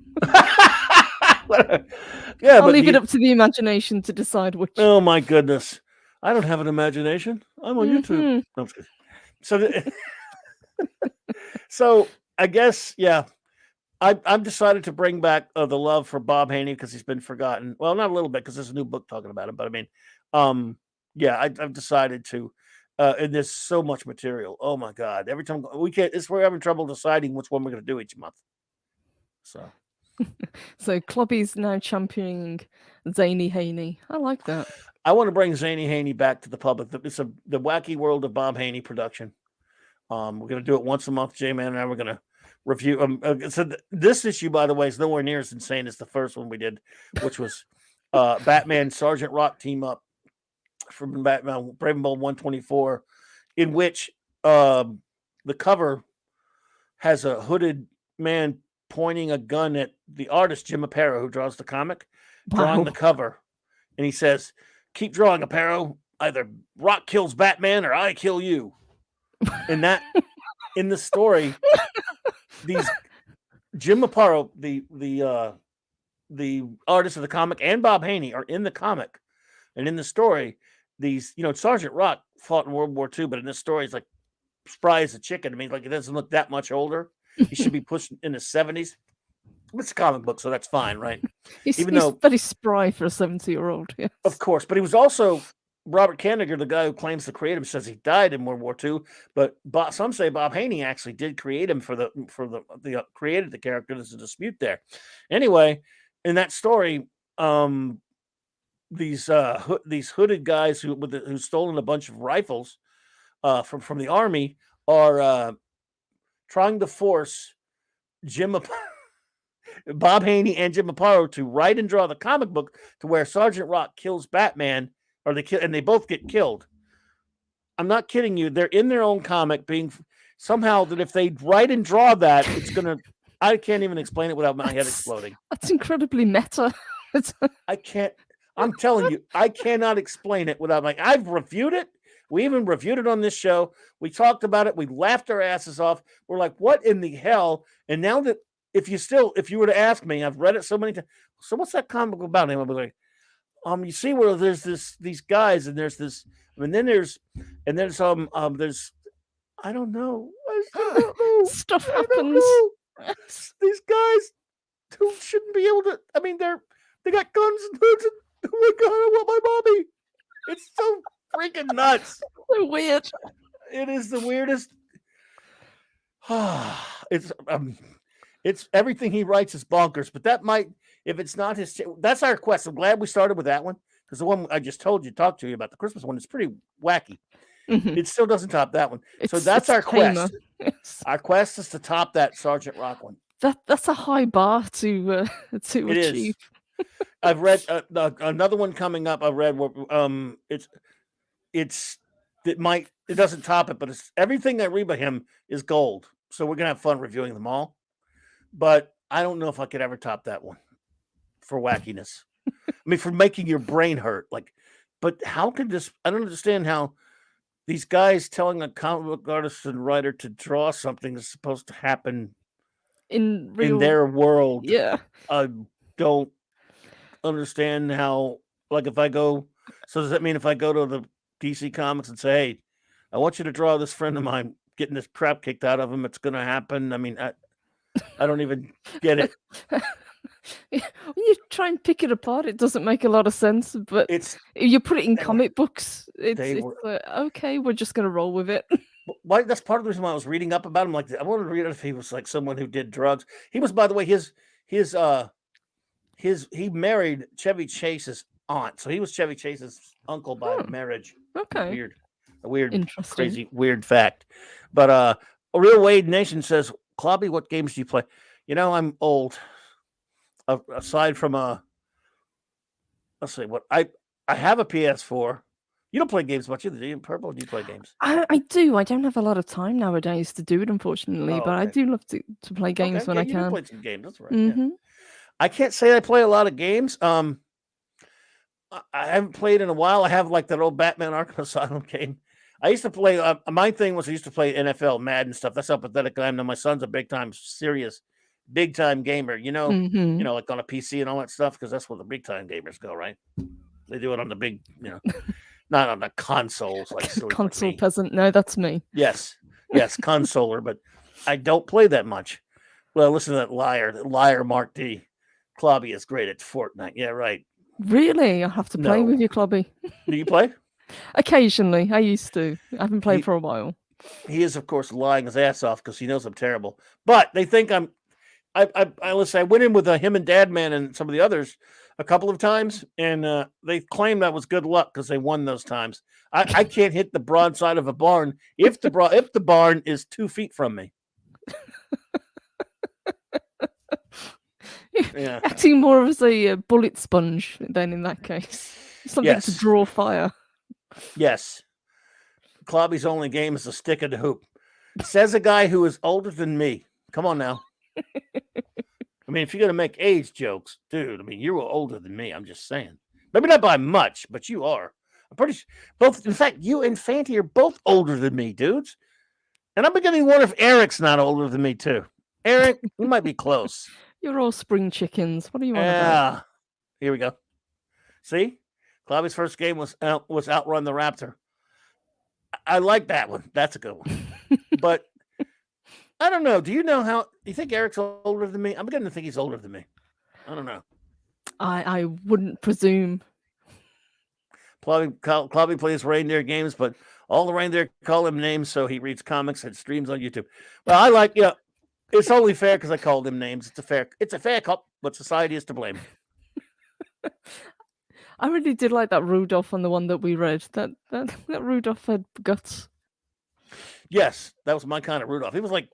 Yeah, I'll leave it up to the imagination to decide which. Oh my goodness, I don't have an imagination. I'm on YouTube. No, so I guess I've decided to bring back the love for Bob Haney because he's been forgotten. Well, not a little bit because there's a new book talking about him, but I mean, I've decided to. And there's so much material. Oh my God! Every time we're having trouble deciding which one we're going to do each month. So Clobby's now championing Zany Haney. I like that. I want to bring Zany Haney back to the public. It's the Wacky World of Bob Haney production. We're going to do it once a month. J-Man and I we're going to review. So this issue, by the way, is nowhere near as insane as the first one we did, which was Batman Sergeant Rock team up from Batman Brave and Bold 124, in which the cover has a hooded man pointing a gun at the artist Jim Aparo, who draws the comic, drawing the cover, and he says, "Keep drawing, Aparo. Either Rock kills Batman or I kill you." And that in the story, these Jim Aparo, the artist of the comic, and Bob Haney are in the comic, and in the story, these Sergeant Rock fought in World War II, but in this story, he's like spry as a chicken. I mean, like, it doesn't look that much older. He should be pushed in his 70s. It's a comic book, so that's fine, right? He's very spry for a 70-year-old. Yes. Of course, but he was also Robert Kanigher, the guy who claims to create him, says he died in World War II. But some say Bob Haney actually did create him created the character. There's a dispute there. Anyway, in that story, these hooded guys who've stolen a bunch of rifles from the army are trying to force Bob Haney and Jim Aparo to write and draw the comic book to where Sergeant Rock kills Batman, and they both get killed. I'm not kidding you. They're in their own comic, being somehow that if they write and draw that, it's gonna. I can't even explain it without my head exploding. That's incredibly meta. I can't. I'm telling you, I cannot explain it without I've reviewed it. We even reviewed it on this show. We talked about it. We laughed our asses off. We're like, what in the hell? And now that if you were to ask me, I've read it so many times. So what's that comic about? And I'll be like, you see where there's these guys and there's this, and then there's I don't know. I still don't know. Stuff I don't happens. know. These guys who shouldn't be able to. I mean, they got guns and hoods. And, oh my god, I want my mommy. It's so freaking nuts. So weird. It is the weirdest. It's everything he writes is bonkers. But that might, if it's not his, that's our quest. I'm glad we started with that one because the one I just talked to you about, the Christmas one, is pretty wacky. Mhm. It still doesn't top that one. So It's- that's it's our quest. tamer. Yes. Our quest is to top that Sergeant Rock one. That's a high bar to It achieve. is. I've read another one coming up. I read it doesn't top it, but it's everything I read by him is gold. So we're gonna have fun reviewing them all. But I don't know if I could ever top that one for wackiness. I mean, for making your brain hurt. Like, but how could this? I don't understand how these guys telling a comic book artist and writer to draw something is supposed to happen In in their world. Yeah. I don't understand how. Like, if I go, so does that mean if I go to the DC Comics and say, "Hey, I want you to draw this friend of mine getting this crap kicked out of him," it's going to happen? I mean, I don't even get it. When you try and pick it apart, it doesn't make a lot of sense. But It's if you put it in they were- comic books, it's they were- like, okay, we're just gonna roll with it. why that's part of the reason why I was reading up about him. Like, I wanted to read it if he was like someone who did drugs. He was, by the way, he married Chevy Chase's aunt, so he was Chevy Chase's uncle by marriage. Okay, A weird, interesting. crazy, weird fact. But a real Wade Nation says, "Clobby, what games do you play?" I'm old. Aside from let's see what I have a PS4. You don't play games much either, do you? Purple, do you play games? I do. I don't have a lot of time nowadays to do it, unfortunately. Oh, but I okay. do love to play games Okay, when yeah, I you do can. play some games. That's right. Yeah. Hmm I can't say I play a lot of games. I haven't played in a while. I have like that old Batman Arkham Asylum game. I used to play. My thing was I used to play NFL, Madden stuff. That's how pathetic I am. Now my son's a big time gamer. hmm Like on a PC and all that stuff, because that's where the big time gamers go, right? They do it on the big, not on the consoles like silly like Console me. peasant. No, that's me. Yes, consoler, but I don't play that much. Well, listen to that liar, Mark D. Clobby is great at Fortnite. Yeah, right. Really, I have to play with No. you, Clobby. Do you play? Occasionally, I used to. I haven't played He- for a while. He is, of course, lying his ass off because he knows I'm terrible. But they think I'm. I went in with him and Dad Man and some of the others a couple of times, and they claimed that was good luck because they won those times. I can't hit the broadside of a barn if the barn is 2 feet from me. Yeah. Acting more as a bullet sponge then in that case. Something to Yes. draw fire. Yes. Clobby's only game is a stick in the hoop. Says a guy who is older than me. Come on now. I mean, if you're going to make age jokes, dude, I mean, you're older than me. I'm just saying. Maybe not by much, but you are. I'm pretty sure. Both, in fact, you and Fanty are both older than me, dudes. And I'm beginning to wonder if Eric's not older than me, too. Eric, you might be close. You're all spring chickens. What do you want about? Yeah. Here we go. See? Clobby's first game was Outrun the Raptor. I like that one. That's a good one. But I don't know. Do you think Eric's older than me? I'm beginning to think he's older than me. I don't know. I wouldn't presume. Clobby plays reindeer games, but all the reindeer call him names, so he reads comics and streams on YouTube. Well, I like, it's only fair because I called him names. It's a fair cop, but society is to blame. I really did like that Rudolph on the one that we read. That Rudolph had guts. Yes, that was my kind of Rudolph. He was like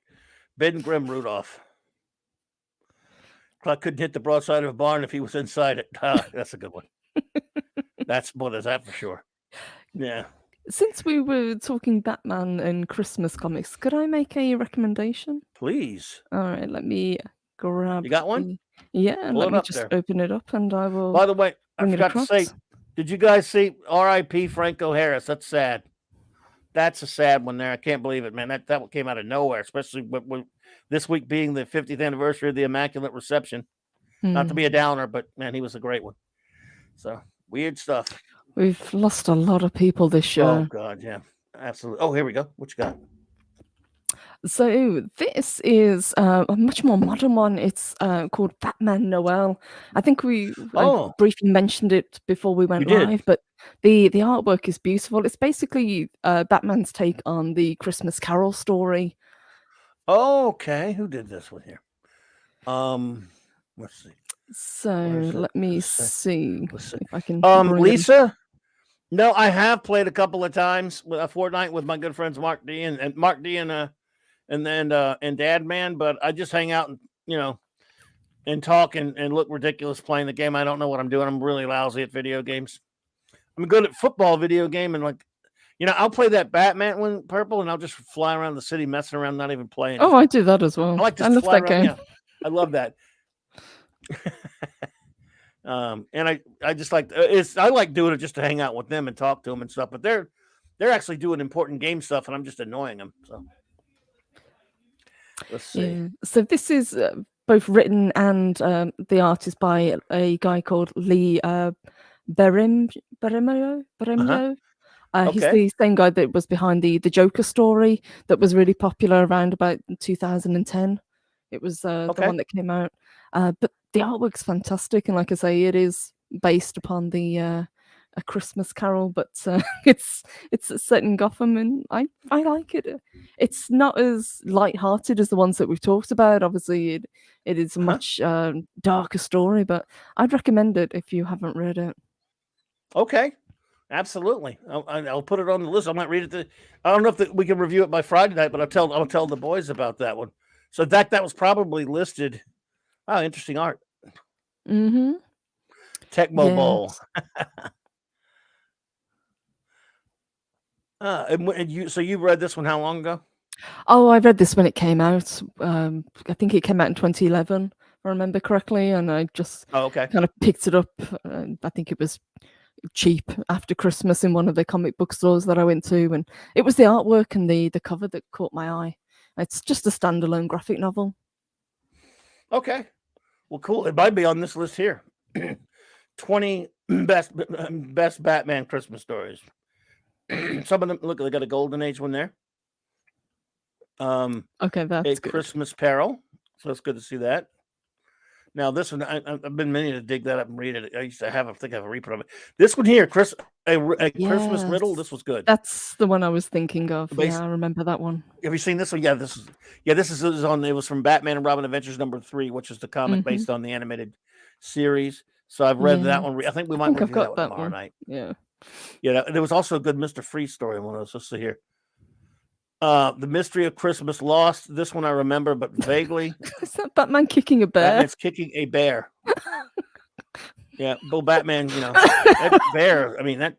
Ben Grimm Rudolph. I couldn't hit the broadside of a barn if he was inside it. That's a good one. There's that for sure. Yeah. Since we were talking Batman and Christmas comics, could I make a recommendation? Please. All right, let me grab. You got one? Yeah, Pull let it me up just there. open it up and I will. By the way, I bring it forgot to say, across. did you guys see R.I.P. Franco Harris? That's sad. that's a sad one there. I can't believe it, man. That came out of nowhere, especially with this week being the 50th anniversary of the Immaculate Reception. Not to be a downer, but man, he was a great one. So weird stuff. We've lost a lot of people this Oh year. God, yeah, absolutely. Oh, here we go. What you got? So this is a much more modern one. It's called Batman Noel. I think I briefly mentioned it before we went did. live, but the artwork is beautiful. It's basically Batman's take on the Christmas Carol story. Okay, who did this one here? Let's see. So let me see if I can. Lisa. No, I have played a couple of times with a Fortnite with my good friends Mark D and Mark D and Dad Man, but I just hang out and and talk and look ridiculous playing the game. I don't know what I'm doing. I'm really lousy at video games. I'm good at football video game and I'll play that Batman one purple and I'll just fly around the city messing around, not even playing. Oh, I do that as well. I like to love fly that around. game. Yeah, I love that. And I just like I like doing it just to hang out with them and talk to them and stuff. But they're actually doing important game stuff, and I'm just annoying them. So let's see. Yeah. So this is both written and the art is by a guy called Lee Beremio. He's the same guy that was behind the Joker story that was really popular around about 2010. It was the one that came out. But the artwork's fantastic, and like I say, it is based upon the A Christmas Carol, but it's set in Gotham, and I like it. It's not as light-hearted as the ones that we've talked about. Obviously, it is a much darker story, but I'd recommend it if you haven't read it. Okay, absolutely. I'll put it on the list. I might read it. I don't know if we can review it by Friday night, but I'll tell the boys about that one. So that was probably listed. Oh, interesting art. Mm-hmm. Tecmo Bowl. So you read this one how long ago? Oh, I read this when it came out. I think it came out in 2011, if I remember correctly, and I just kind of picked it up. I think it was cheap after Christmas in one of the comic book stores that I went to, and it was the artwork and the cover that caught my eye. It's just a standalone graphic novel. Okay. Well, cool. It might be on this list here. 20 best Batman Christmas stories. Some of them, look, they got a Golden Age one there. Okay, that's good. Christmas Peril. So it's good to see that. Now, this one, I've been meaning to dig that up and read it. I think I have a reprint of it. This one here, Christmas Riddle. This was good. That's the one I was thinking of. Yeah, I remember that one. Have you seen this one? Yeah, this is on. It was from Batman and Robin Adventures #3, which is the comic based on the animated series. So I've read that one. I think we might review that one tomorrow night. Yeah. Yeah, there was also a good Mr. Freeze story in one of those. Let's see here. The Mystery of Christmas Lost. This one I remember, but vaguely. Is that Batman kicking a bear? Batman's kicking a bear. Yeah, Bill Batman, that bear. I mean, that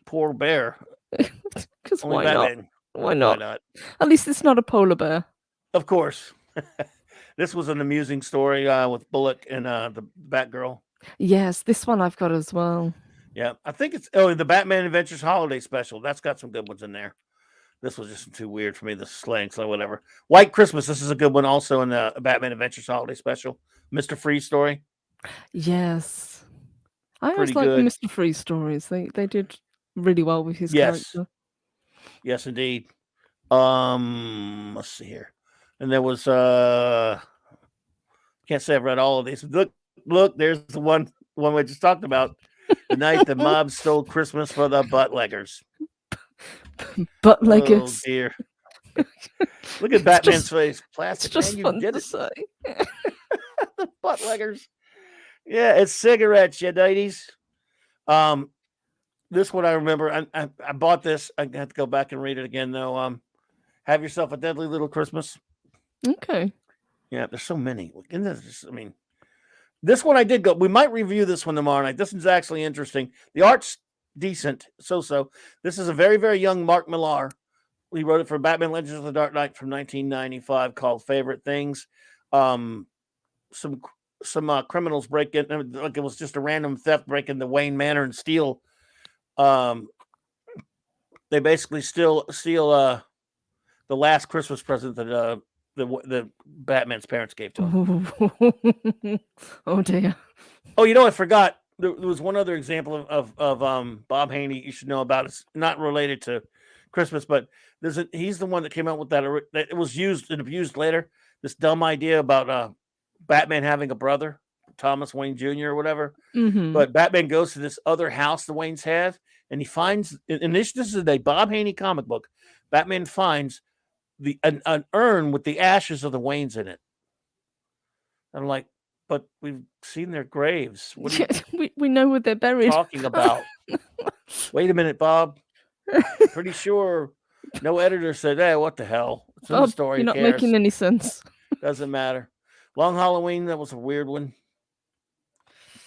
poor bear. Because why not? Why not? At least it's not a polar bear. Of course. This was an amusing story with Bullock and the Batgirl. Yes, this one I've got as well. Yeah, I think it's the Batman Adventures Holiday Special. That's got some good ones in there. This was just too weird for me, the slang, so whatever. White Christmas, this is a good one also in the Batman Adventures Holiday Special. Mr. Freeze story. Yes. I always like the Mr. Freeze stories. They did really well with his character. Yes, indeed. Let's see here. And there was can't say I've read all of these. Look, there's the one we just talked about. The night the mob stole Christmas for the Buttleggers. Buttleggers. Oh dear. Look at Batman's face. Plastic. It's just fun to say. The Buttleggers. Yeah, it's cigarettes, you ladies. This one I remember. I bought this. I have to go back and read it again though. Have Yourself a Deadly Little Christmas. Okay. Yeah, there's so many. This one I did go. We might review this one tomorrow night. This one's actually interesting. The art's decent. So. This is a very, very young Mark Millar. He wrote it for Batman Legends of the Dark Knight from 1995 called Favorite Things. Some criminals break in, like it was just a random theft, break into Wayne Manor and steal. They they basically steal the last Christmas present that the Batman's parents gave to him. Oh dear. Oh, you know, I forgot. There was one other example of Bob Haney you should know about. It's not related to Christmas, but he's the one that came out with that it was used and abused later. This dumb idea about Batman having a brother, Thomas Wayne Jr. or whatever. Mm-hmm. But Batman goes to this other house the Waynes have, and he finds, and this is a Bob Haney comic book. Batman finds an urn with the ashes of the Waynes in it. I'm like, but we've seen their graves. What are you we know where they're buried. talking about? Wait a minute, Bob. Pretty sure no editor said, "Hey, what the hell? It's in the story. You're not making any sense." Doesn't matter. Long Halloween, that was a weird one.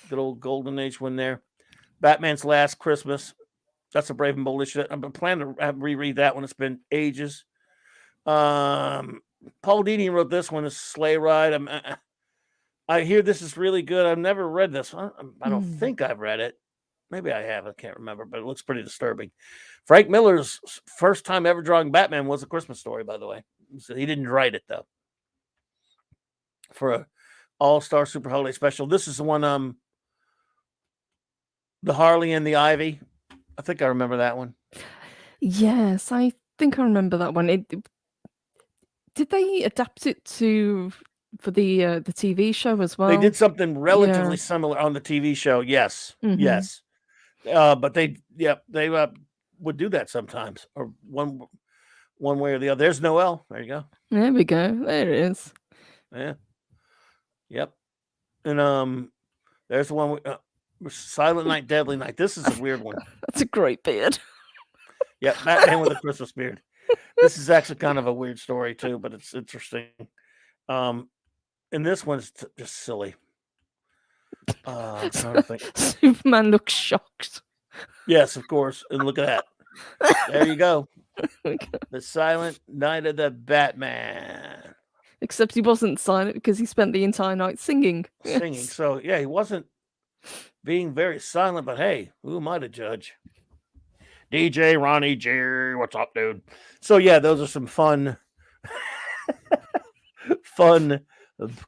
Good old Golden Age one there. Batman's Last Christmas. That's a Brave and Bold issue. I'm planning to reread that one. It's been ages. Paul Dini wrote this one, a Sleigh Ride. I hear this is really good. I've never read this one. I don't think I've read it. Maybe I have. I can't remember, but it looks pretty disturbing. Frank Miller's first time ever drawing Batman was A Christmas Story, by the way. So he didn't write it, though. For a all-star super holiday special. This is the one, the Harley and the Ivy. I think I remember that one. Yes, I think I remember that one. Did they adapt it for the TV show as well? They did something relatively similar on the TV show. Yes, yes. But they would do that sometimes, or one way or the other. There's Noel. There you go. There we go. There it is. Yeah. Yep. And there's the one with Silent Night, Deadly Night. This is a weird one. That's a great beard. Yep, Batman with a Christmas beard. This is actually kind of a weird story too, but it's interesting. And this one's just silly. I'm trying to think. Superman looks shocked. Yes, of course. And look at that. There you go. The Silent Night of the Batman. Except he wasn't silent because he spent the entire night singing. Singing. Yes. So, yeah, he wasn't being very silent, but hey, who am I to judge? DJ Ronnie G, what's up, dude? So, yeah, those are some fun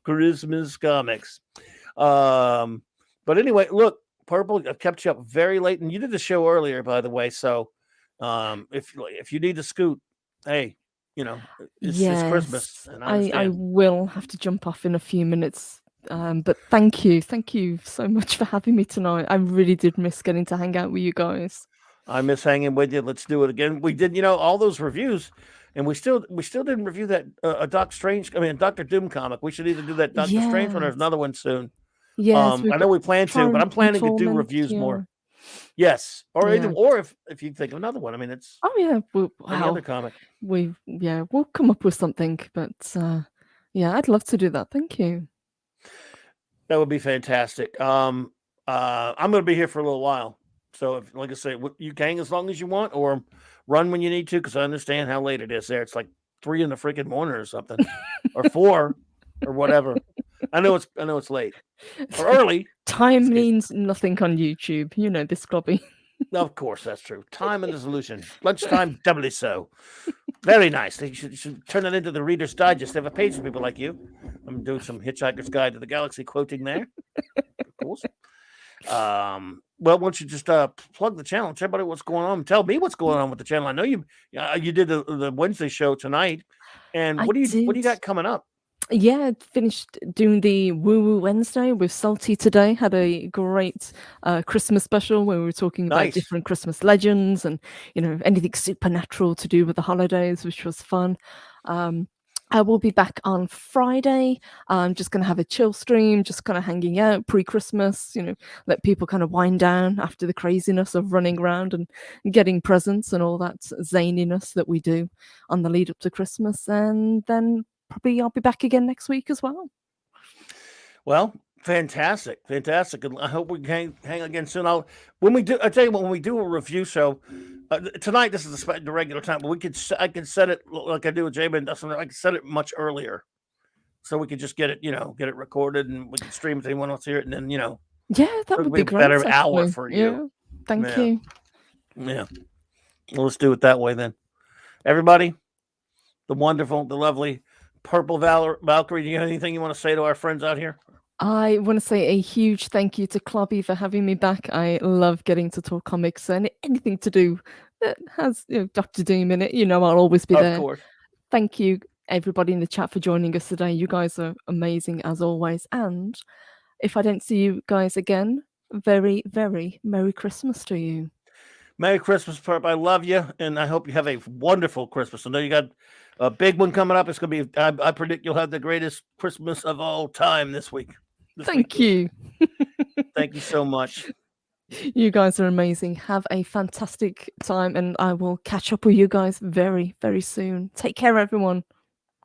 Christmas comics. But anyway, look, Purple, I've kept you up very late, and you did the show earlier, by the way. So, if you need to scoot, hey, you know, it's Christmas. And I will have to jump off in a few minutes. But thank you so much for having me tonight. I really did miss getting to hang out with you guys. I miss hanging with you. Let's do it again. We did, all those reviews. And we still didn't review that Dr. Doom comic. We should either do that Dr. Strange one or another one soon. Yes, I know we plan to, but I'm planning to do reviews more. Yes, or if you think of another one. I mean, it's another comic. We'll come up with something. But I'd love to do that. Thank you. That would be fantastic. I'm going to be here for a little while. So, if, like I say, you can hang as long as you want, or run when you need to, because I understand how late it is there. It's like 3 in the freaking morning or something, or 4, or whatever. I know it's late or early. Time means nothing on YouTube. You know this, Clobby. Of course, that's true. Time and resolution. Lunchtime, doubly so. Very nice. They should turn it into the Reader's Digest. They have a page for people like you. I'm doing some Hitchhiker's Guide to the Galaxy quoting there. Of course. Well, why don't you just plug the channel, tell everybody what's going on, tell me what's going on with the channel. I know you did the Wednesday show tonight, and what do you got coming up? Yeah, finished doing the Woo Woo Wednesday with Salty today. Had a great Christmas special where we were talking about different Christmas legends and anything supernatural to do with the holidays, which was fun. I will be back on Friday. I'm just going to have a chill stream, just kind of hanging out pre-Christmas, let people kind of wind down after the craziness of running around and getting presents and all that zaniness that we do on the lead up to Christmas. And then probably I'll be back again next week as well. Well, fantastic. And I hope we can hang again soon. I tell you what, when we do a review show, tonight, this is the regular time, but I could set it like I do with J-Man. I can set it much earlier, so we could just get it recorded, and we can stream it if anyone wants to hear it, and then that would be great. A better hour for you. Thank you. Yeah. Well, let's do it that way then. Everybody, the wonderful, the lovely Purple Valkyrie, do you have anything you want to say to our friends out here? I want to say a huge thank you to Clubby for having me back. I love getting to talk comics and anything to do that has Dr. Doom in it. I'll always be there. Of course. Thank you, everybody in the chat, for joining us today. You guys are amazing as always. And if I don't see you guys again, very, very Merry Christmas to you. Merry Christmas, Perp. I love you, and I hope you have a wonderful Christmas. I know you got a big one coming up. It's going to be, I predict you'll have the greatest Christmas of all time this week. Thank you. Thank you so much. You guys are amazing. Have a fantastic time, and I will catch up with you guys very, very soon. Take care, everyone.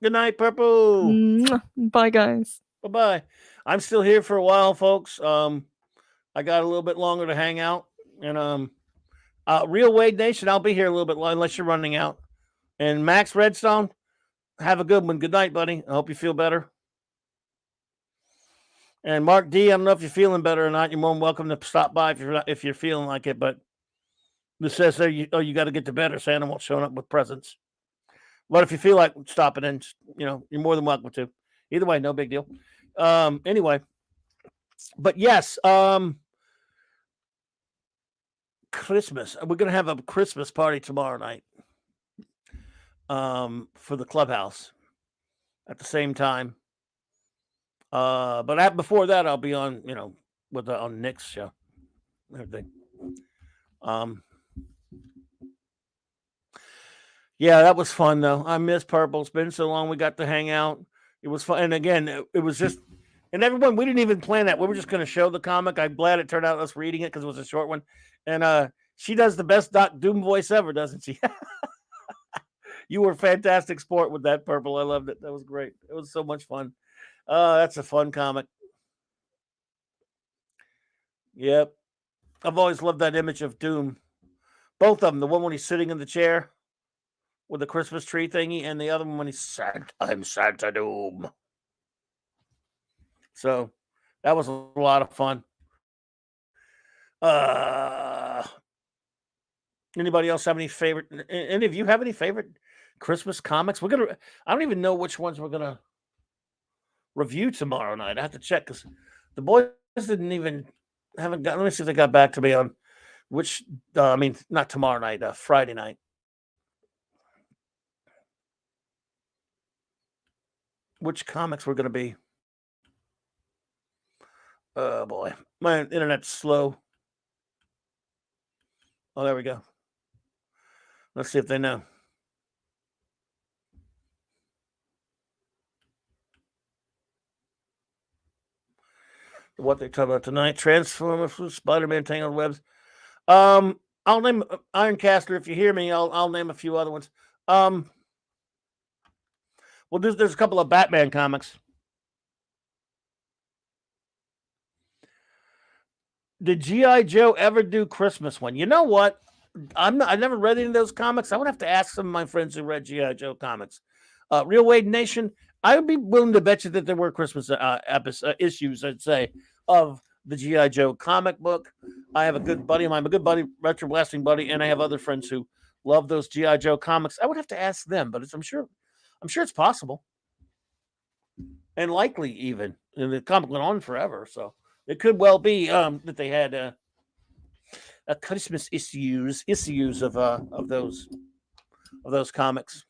Good night, Purple. Bye, guys. Bye-bye. I'm still here for a while, folks. I got a little bit longer to hang out, and Real Wade Nation, I'll be here a little bit unless you're running out. And Max Redstone, have a good one. Good night, buddy. I hope you feel better. And Mark D, I don't know if you're feeling better or not. You're more than welcome to stop by if you're feeling like it. But this says there, you got to get to bed or Santa won't show up with presents. But if you feel like stopping in, you're more than welcome to. Either way, no big deal. Anyway, but yes, Christmas. We're gonna have a Christmas party tomorrow night. For the clubhouse at the same time. But before that, I'll be on, on Nick's show. Everything. Yeah, that was fun though. I miss Purple. It's been so long we got to hang out. It was fun. And again, it was just, and everyone, we didn't even plan that. We were just going to show the comic. I'm glad it turned out us reading it because it was a short one. And she does the best Doc Doom voice ever, doesn't she? You were fantastic sport with that, Purple. I loved it. That was great. It was so much fun. That's a fun comic. Yep. I've always loved that image of Doom. Both of them. The one when he's sitting in the chair with the Christmas tree thingy, and the other one when he's Santa. I'm Santa Doom. So that was a lot of fun. Anybody else have any favorite? Any of you have any favorite Christmas comics? I don't even know which ones we're gonna review tomorrow night. I have to check because the boys haven't got. Let me see if they got back to me on which. Not tomorrow night. Friday night. Which comics we're gonna be? Oh boy, my internet's slow. Oh, there we go. Let's see if they know. What they talk about tonight? Transformers, Spider-Man, Tangled Webs. I'll name Ironcaster. If you hear me, I'll name a few other ones. Well, there's a couple of Batman comics. Did G.I. Joe ever do Christmas one? You know what? I never read any of those comics. I would have to ask some of my friends who read G.I. Joe comics. Real Wade Nation, I would be willing to bet you that there were Christmas issues, I'd say, of the G.I. Joe comic book. I have a good buddy of mine, a good buddy, retro blasting buddy, and I have other friends who love those G.I. Joe comics. I would have to ask them, but I'm sure it's possible. And likely even. And the comic went on forever, so it could well be that they had a Christmas issues of those comics.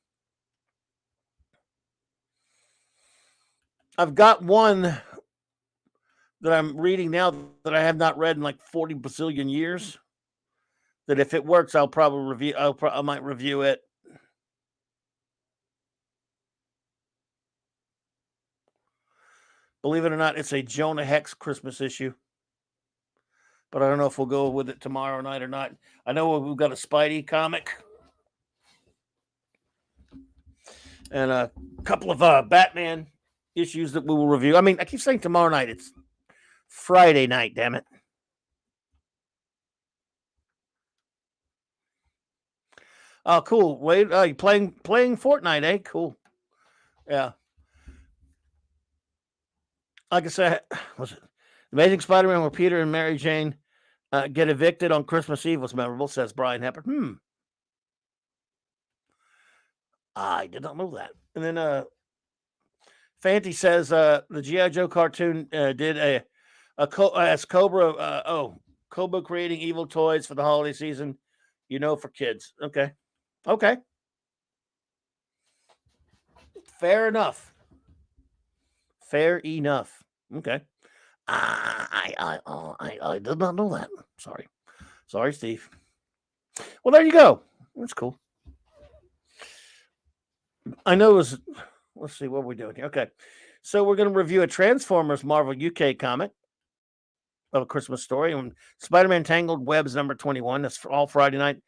I've got one that I'm reading now that I have not read in like 40 bazillion years. That if it works, I'll probably review. I might review it. Believe it or not, it's a Jonah Hex Christmas issue. But I don't know if we'll go with it tomorrow night or not. I know we've got a Spidey comic. And a couple of Batman issues that we will review. I mean, I keep saying tomorrow night. It's Friday night, damn it. Oh, cool. Wait, you playing Fortnite, eh? Cool. Yeah. Like I said, was it Amazing Spider-Man where Peter and Mary Jane get evicted on Christmas Eve was memorable, says Brian Hepburn. I did not know that. And then Fanty says the G.I. Joe cartoon did as Cobra. Cobra creating evil toys for the holiday season, for kids. Okay. Fair enough. Okay. I did not know that. Sorry, Steve. Well, there you go. That's cool. I know it was. Let's see what we're doing here. Okay, so we're going to review a Transformers Marvel UK comic of A Christmas Story and Spider-Man Tangled Webs number 21. That's for all Friday night.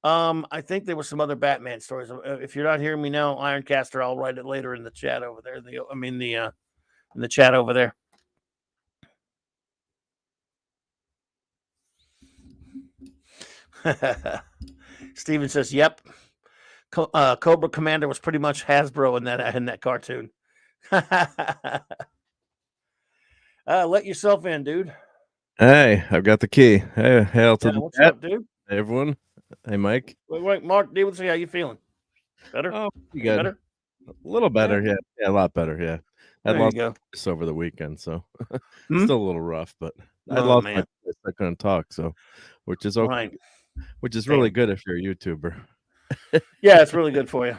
I think there were some other Batman stories. If you're not hearing me now, Ironcaster, I'll write it later in the chat over there. In the chat over there. Steven says, "Yep, Cobra Commander was pretty much Hasbro in that cartoon." Let yourself in, dude. Hey, I've got the key. Hey, hail to the what's chat. up, dude? Hey, everyone. Hey, Mike. Wait, Mark, dude, let's see how you feeling. Better? Oh, you good. Better? A little better, yeah, a lot better, yeah. I There you lost go. this over the weekend, so Hmm? still a little rough, but I Oh, lost my man. voice. I couldn't talk, so which is okay. Right. Which is really good if you're a YouTuber. Yeah, it's really good for you.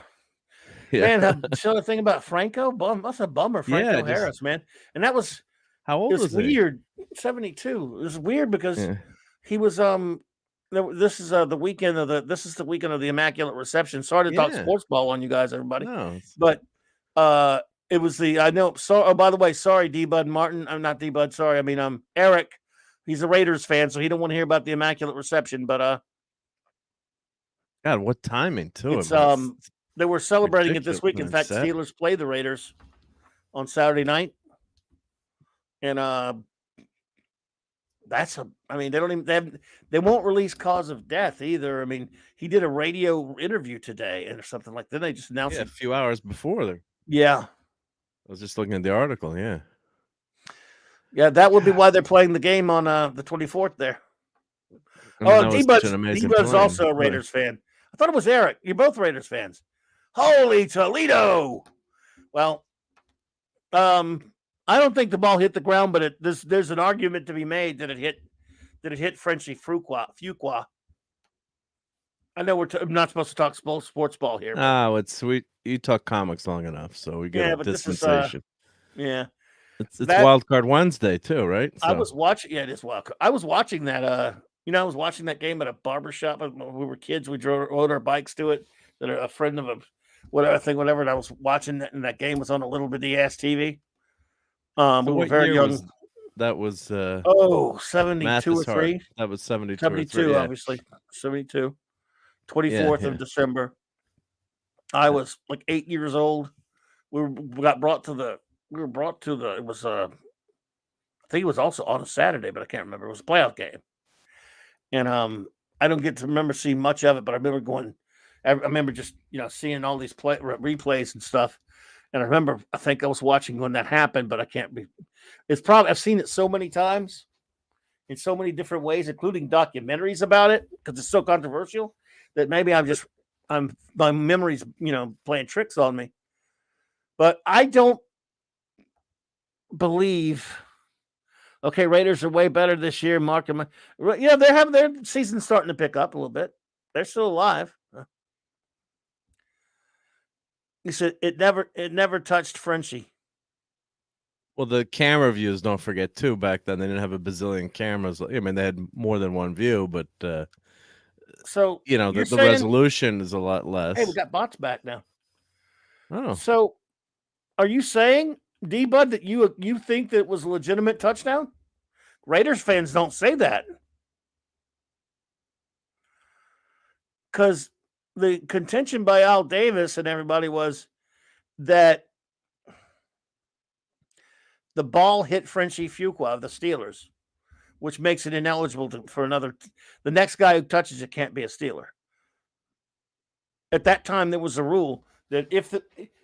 Yeah. Man, show the thing about Franco. That's a bummer, Franco Harris, man. And that was how old was he? Weird. 72. It was weird because he was this is the weekend of the Immaculate Reception. Sorry to talk sports ball on you guys, everybody. No, but it was by the way, sorry, D-Bud Martin. I'm not D-Bud, sorry. I mean Eric. He's a Raiders fan, so he don't want to hear about the Immaculate Reception, but God, what timing too? It's they were celebrating it this week. In fact, Steelers play the Raiders on Saturday night. And they won't release cause of death either. I mean, he did a radio interview today or something like that. They just announced it a few hours before there. Yeah. I was just looking at the article, yeah. Yeah, that would be why they're playing the game on the 24th there. D-Bud's also a Raiders fan. I thought it was Eric. You're both Raiders fans. Holy Toledo! Well, I don't think the ball hit the ground, but there's an argument to be made that it hit Frenchie Fuqua. I know we're not supposed to talk sports ball here. Oh, it's sweet. You talk comics long enough, so we get a dispensation. It's Wild Card Wednesday too, right? So. I was watching. Yeah, it is Wild Card. I was watching that. I was watching that game at a barbershop. When we were kids, we rode our bikes to it. That a friend of whatever. And I was watching that, and that game was on a little bitty ass TV. So we were very young. That was 72 or 3. That was 72. 72, obviously. 72. 24th of December. I was like 8 years old. We were brought to the. It was I think it was also on a Saturday, but I can't remember. It was a playoff game, and I don't get to remember seeing much of it, but I remember going. I remember just seeing all these replays and stuff. And I think I was watching when that happened, but I can't be. It's probably I've seen it so many times, in so many different ways, including documentaries about it, because it's so controversial that maybe my memory's playing tricks on me. But I don't believe. Okay, Raiders are way better this year. Mark them. Yeah, they have their season starting to pick up a little bit. They're still alive. He said it never touched Frenchie. Well, the camera views, don't forget too. Back then, they didn't have a bazillion cameras. I mean, they had more than one view, but so the resolution is a lot less. Hey, we got bots back now. Oh, so are you saying, D-Bud, that you think that it was a legitimate touchdown? Raiders fans don't say that, because the contention by Al Davis and everybody was that the ball hit Frenchie Fuqua of the Steelers, which makes it ineligible for another. The next guy who touches it can't be a Steeler. At that time, there was a rule that if in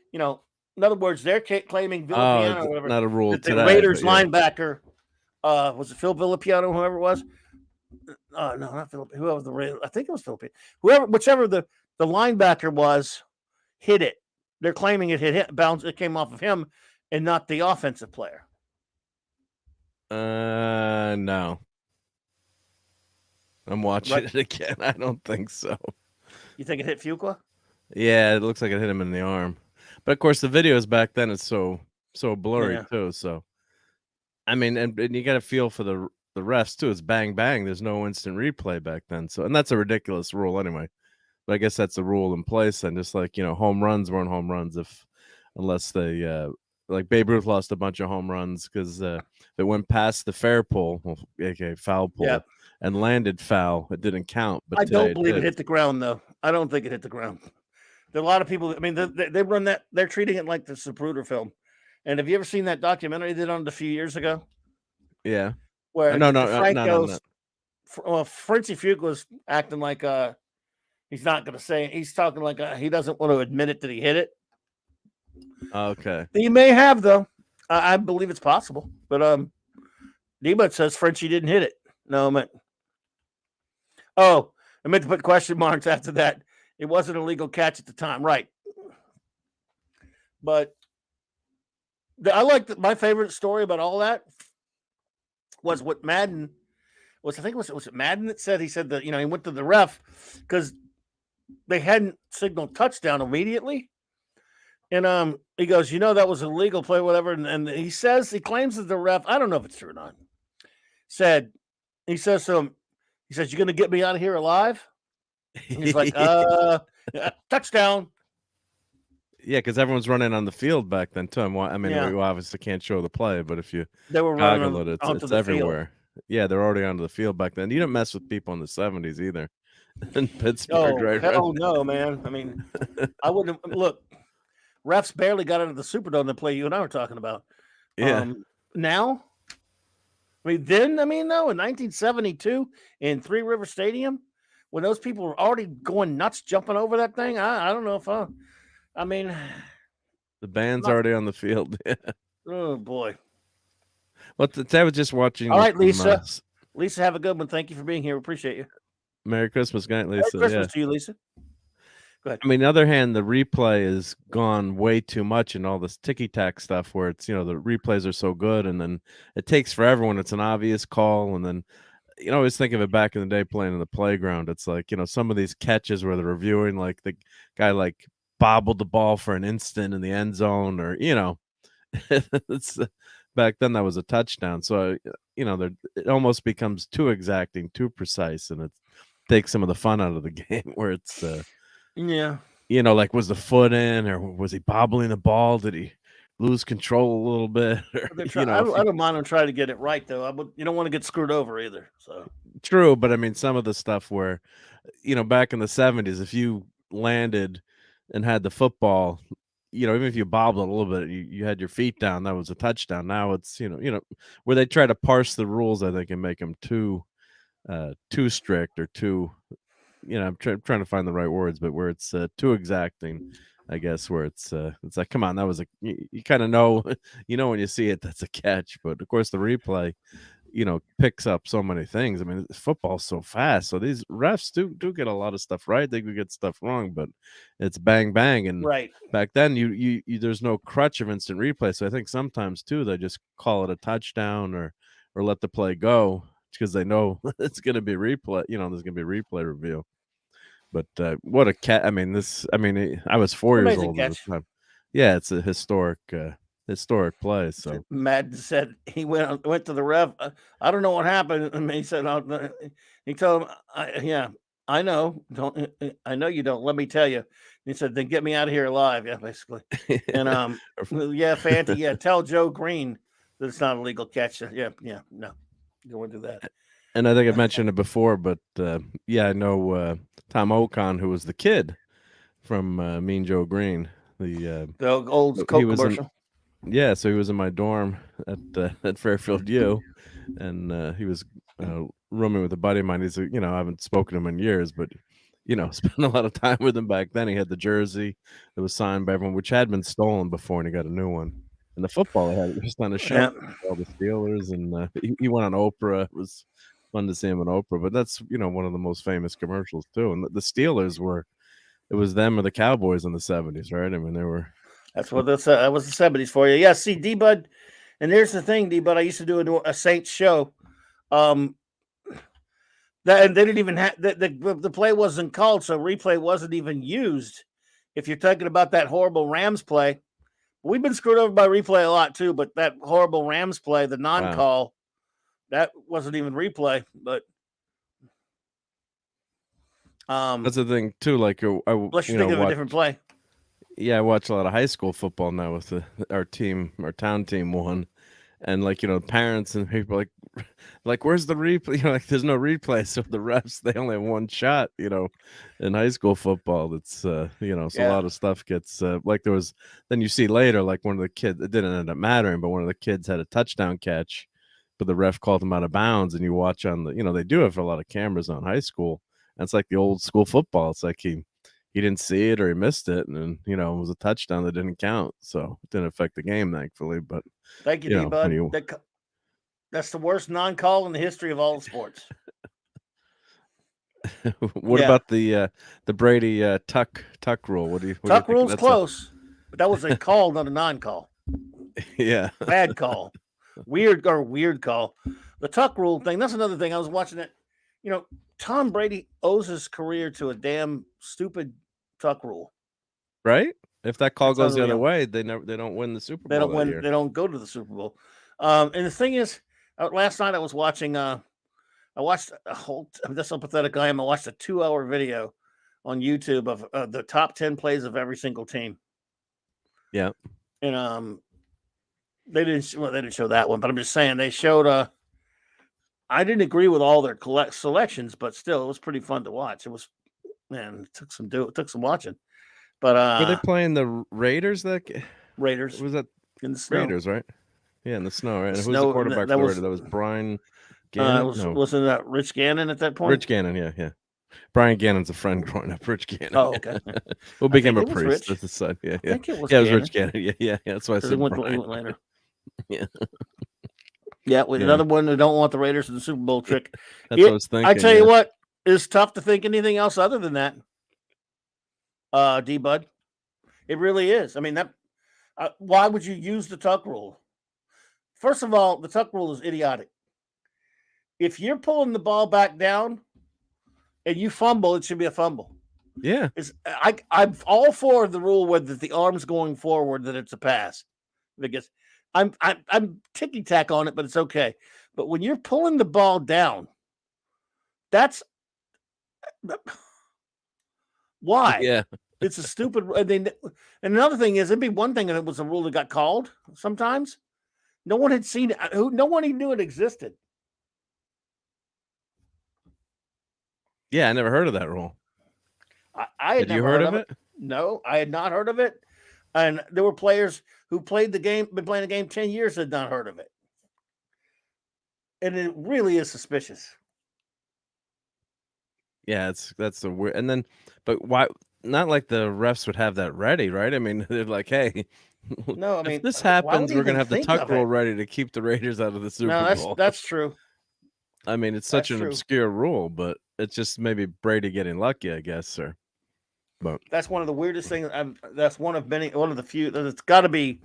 other words, they're claiming Villapiano or whatever. Not a rule. That the Raiders linebacker, was it Phil Villapiano, whoever it was? No, not Philip. Whoever I think it was Philip. Whichever the linebacker was, hit it. They're claiming it it came off of him and not the offensive player. No. I'm watching it again. I don't think so. You think it hit Fuqua? Yeah, it looks like it hit him in the arm. But of course, the videos back then is so blurry too. So, I mean, and you got to feel for the refs too. It's bang bang. There's no instant replay back then. So, and that's a ridiculous rule anyway. But I guess that's the rule in place. And just like home runs weren't home runs unless they like Babe Ruth lost a bunch of home runs because it went past the fair pole, aka foul pole, and landed foul. It didn't count. But I don't believe it hit the ground though. I don't think it hit the ground. There are a lot of people. I mean, they run that. They're treating it like the Zapruder film. And have you ever seen that documentary they did on it a few years ago? Yeah. Where no, Frank goes. Well, Frenchie Fuqua was acting like he's not going to say. He's talking like he doesn't want to admit it that he hit it. Okay. He may have though. I believe it's possible, but Debut says Frenchie didn't hit it. No, I meant to put question marks after that. It wasn't a legal catch at the time, right? But I like my favorite story about all that was what Madden was. I think was it Madden that said he said that he went to the ref because they hadn't signaled touchdown immediately. And he goes, that was a legal play, whatever. And he claims that the ref, I don't know if it's true or not, he says to him, you're going to get me out of here alive? And he's like, touchdown. Yeah, because everyone's running on the field back then, too. I mean, we obviously can't show the play, but if you goggle it, it's everywhere. Field. Yeah, they're already onto the field back then. You didn't mess with people in the 70s either. In Pittsburgh, right? Hell no, man. I mean, I wouldn't look. Refs barely got out of the Superdome to play you and I were talking about. Yeah. Now, in 1972 in Three River Stadium, when those people were already going nuts, jumping over that thing, I don't know if the band's already on the field. Oh boy. Well, I was just watching. All right, Lisa. Lisa, have a good one. Thank you for being here. We appreciate you. Merry Christmas, good night, Lisa. Merry Christmas to you, Lisa. Go ahead. I mean, on the other hand, the replay has gone way too much in all this ticky-tack stuff where it's, the replays are so good and then it takes forever when it's an obvious call. And then, I always think of it back in the day playing in the playground. It's like, some of these catches where they're reviewing, like the guy bobbled the ball for an instant in the end zone or, it's back then that was a touchdown. So, it almost becomes too exacting, too precise, and it takes some of the fun out of the game where it's, yeah. Was the foot in or was he bobbling the ball? Did he lose control a little bit? Or, I don't mind them trying to get it right, though. You don't want to get screwed over either. So true. But I mean, some of the stuff where, back in the 70s, if you landed and had the football, even if you bobbled a little bit, you had your feet down, that was a touchdown. Now it's, where they try to parse the rules, I think, and make them too strict or too, I'm trying to find the right words, but where it's too exacting, I guess, where it's like, come on, that was you kind of know, when you see it, that's a catch. But of course, the replay, picks up so many things. I mean, football's so fast, so these refs do get a lot of stuff right. They could get stuff wrong, but it's bang bang. And right back then, you there's no crutch of instant replay, so I think sometimes too they just call it a touchdown or let the play go because they know it's going to be replay. There's going to be a replay review. But what a cat! I mean, I was 4 years old at the time. Yeah, it's a historic play. So Madden said he went to the ref. I don't know what happened. And he said, he told him, I know. I know you don't. Let me tell you. He said, then get me out of here alive. Yeah, basically. And Fanti. Yeah, tell Joe Green that it's not a legal catch. Yeah, no, you don't want to do that. And I think I mentioned it before, but I know Tom Ocon, who was the kid from Mean Joe Green, the old Coke commercial. So he was in my dorm at Fairfield U, and he was rooming with a buddy of mine. He's I haven't spoken to him in years, but spent a lot of time with him back then. He had the jersey that was signed by everyone, which had been stolen before, and he got a new one. And the football had it just on a show, all the Steelers, and he went on Oprah. It was fun to see him on Oprah, but that's one of the most famous commercials too. And the Steelers were it was them or the Cowboys in the 70s, right? I mean, they were. That's what that was the 70s for you. Yeah, see, D-Bud, and here's the thing, D-Bud, I used to do a Saints show. And they didn't even have the play wasn't called, so replay wasn't even used. If you're talking about that horrible Rams play, we've been screwed over by replay a lot too, but that horrible Rams play, the non-call, that wasn't even replay. But that's the thing too. Like, unless you're thinking of a different play. Yeah, I watch a lot of high school football now with our town team won, and like parents and people like where's the replay? Like there's no replay, so the refs they only have one shot. In high school football, that's so a lot of stuff gets like there was. Then you see later, like one of the kids, it didn't end up mattering, but one of the kids had a touchdown catch, but the ref called him out of bounds, and you watch on the they do it for a lot of cameras on high school, and it's like the old school football. It's like he didn't see it or he missed it, and it was a touchdown that didn't count, so it didn't affect the game, thankfully. But thank you, D-Bud. That's the worst non-call in the history of all the sports. What about the Brady tuck rule? What do you? Tuck rule's close, but that was a call, not a non-call. Yeah, bad call, weird call. The tuck rule thing. That's another thing. I was watching it. Tom Brady owes his career to a damn stupid tuck rule. Right? If that call goes the other way, they don't win the Super Bowl. They don't win. Year. They don't go to the Super Bowl. And the thing is, last night I was watching. I watched a whole. This pathetic I am. I watched a 2-hour video on YouTube of the top 10 plays of every single team. Yeah. And they didn't show that one, but I'm just saying they showed. I didn't agree with all their selections, but still, it was pretty fun to watch. It was, it took some watching. But were they playing the Raiders? Raiders was that in the snow? Raiders, right? Yeah, in the snow, right? Who's the quarterback for Raiders? That was Brian Gannon. Wasn't that Rich Gannon at that point? Rich Gannon, yeah. Brian Gannon's a friend growing up. Rich Gannon. Oh, okay. Who became a priest at the son. Yeah. I think it was. Yeah, it was Rich Gannon. Yeah. That's why I said he went later. Yeah. Yeah, with another one that don't want the Raiders in the Super Bowl trick. That's what I was thinking. I tell you what, it's tough to think anything else other than that. D-Bud, it really is. I mean, that. Why would you use the tuck rule? First of all, the tuck rule is idiotic. If you're pulling the ball back down and you fumble, it should be a fumble. Yeah, I'm all for the rule where the arm's going forward that it's a pass, because I'm ticky tack on it, but it's okay. But when you're pulling the ball down, that's why. Yeah, it's a stupid. And another thing is, it'd be one thing if it was a rule that got called. Sometimes no one had seen it. No one even knew it existed. Yeah, I never heard of that rule. Had you heard of it? No, I had not heard of it. And there were players who played the game, been playing the game 10 years, had not heard of it. And it really is suspicious. Yeah, that's the weird. And then, but why? Not like the refs would have that ready, right? I mean, they're like, hey, no, I mean, if this happens, we're gonna have the tuck rule ready to keep the Raiders out of the Super Bowl. That's true. I mean, it's such an obscure rule, but it's just maybe Brady getting lucky, I guess, or. But that's one of the weirdest things. That's one of the few. It's got to be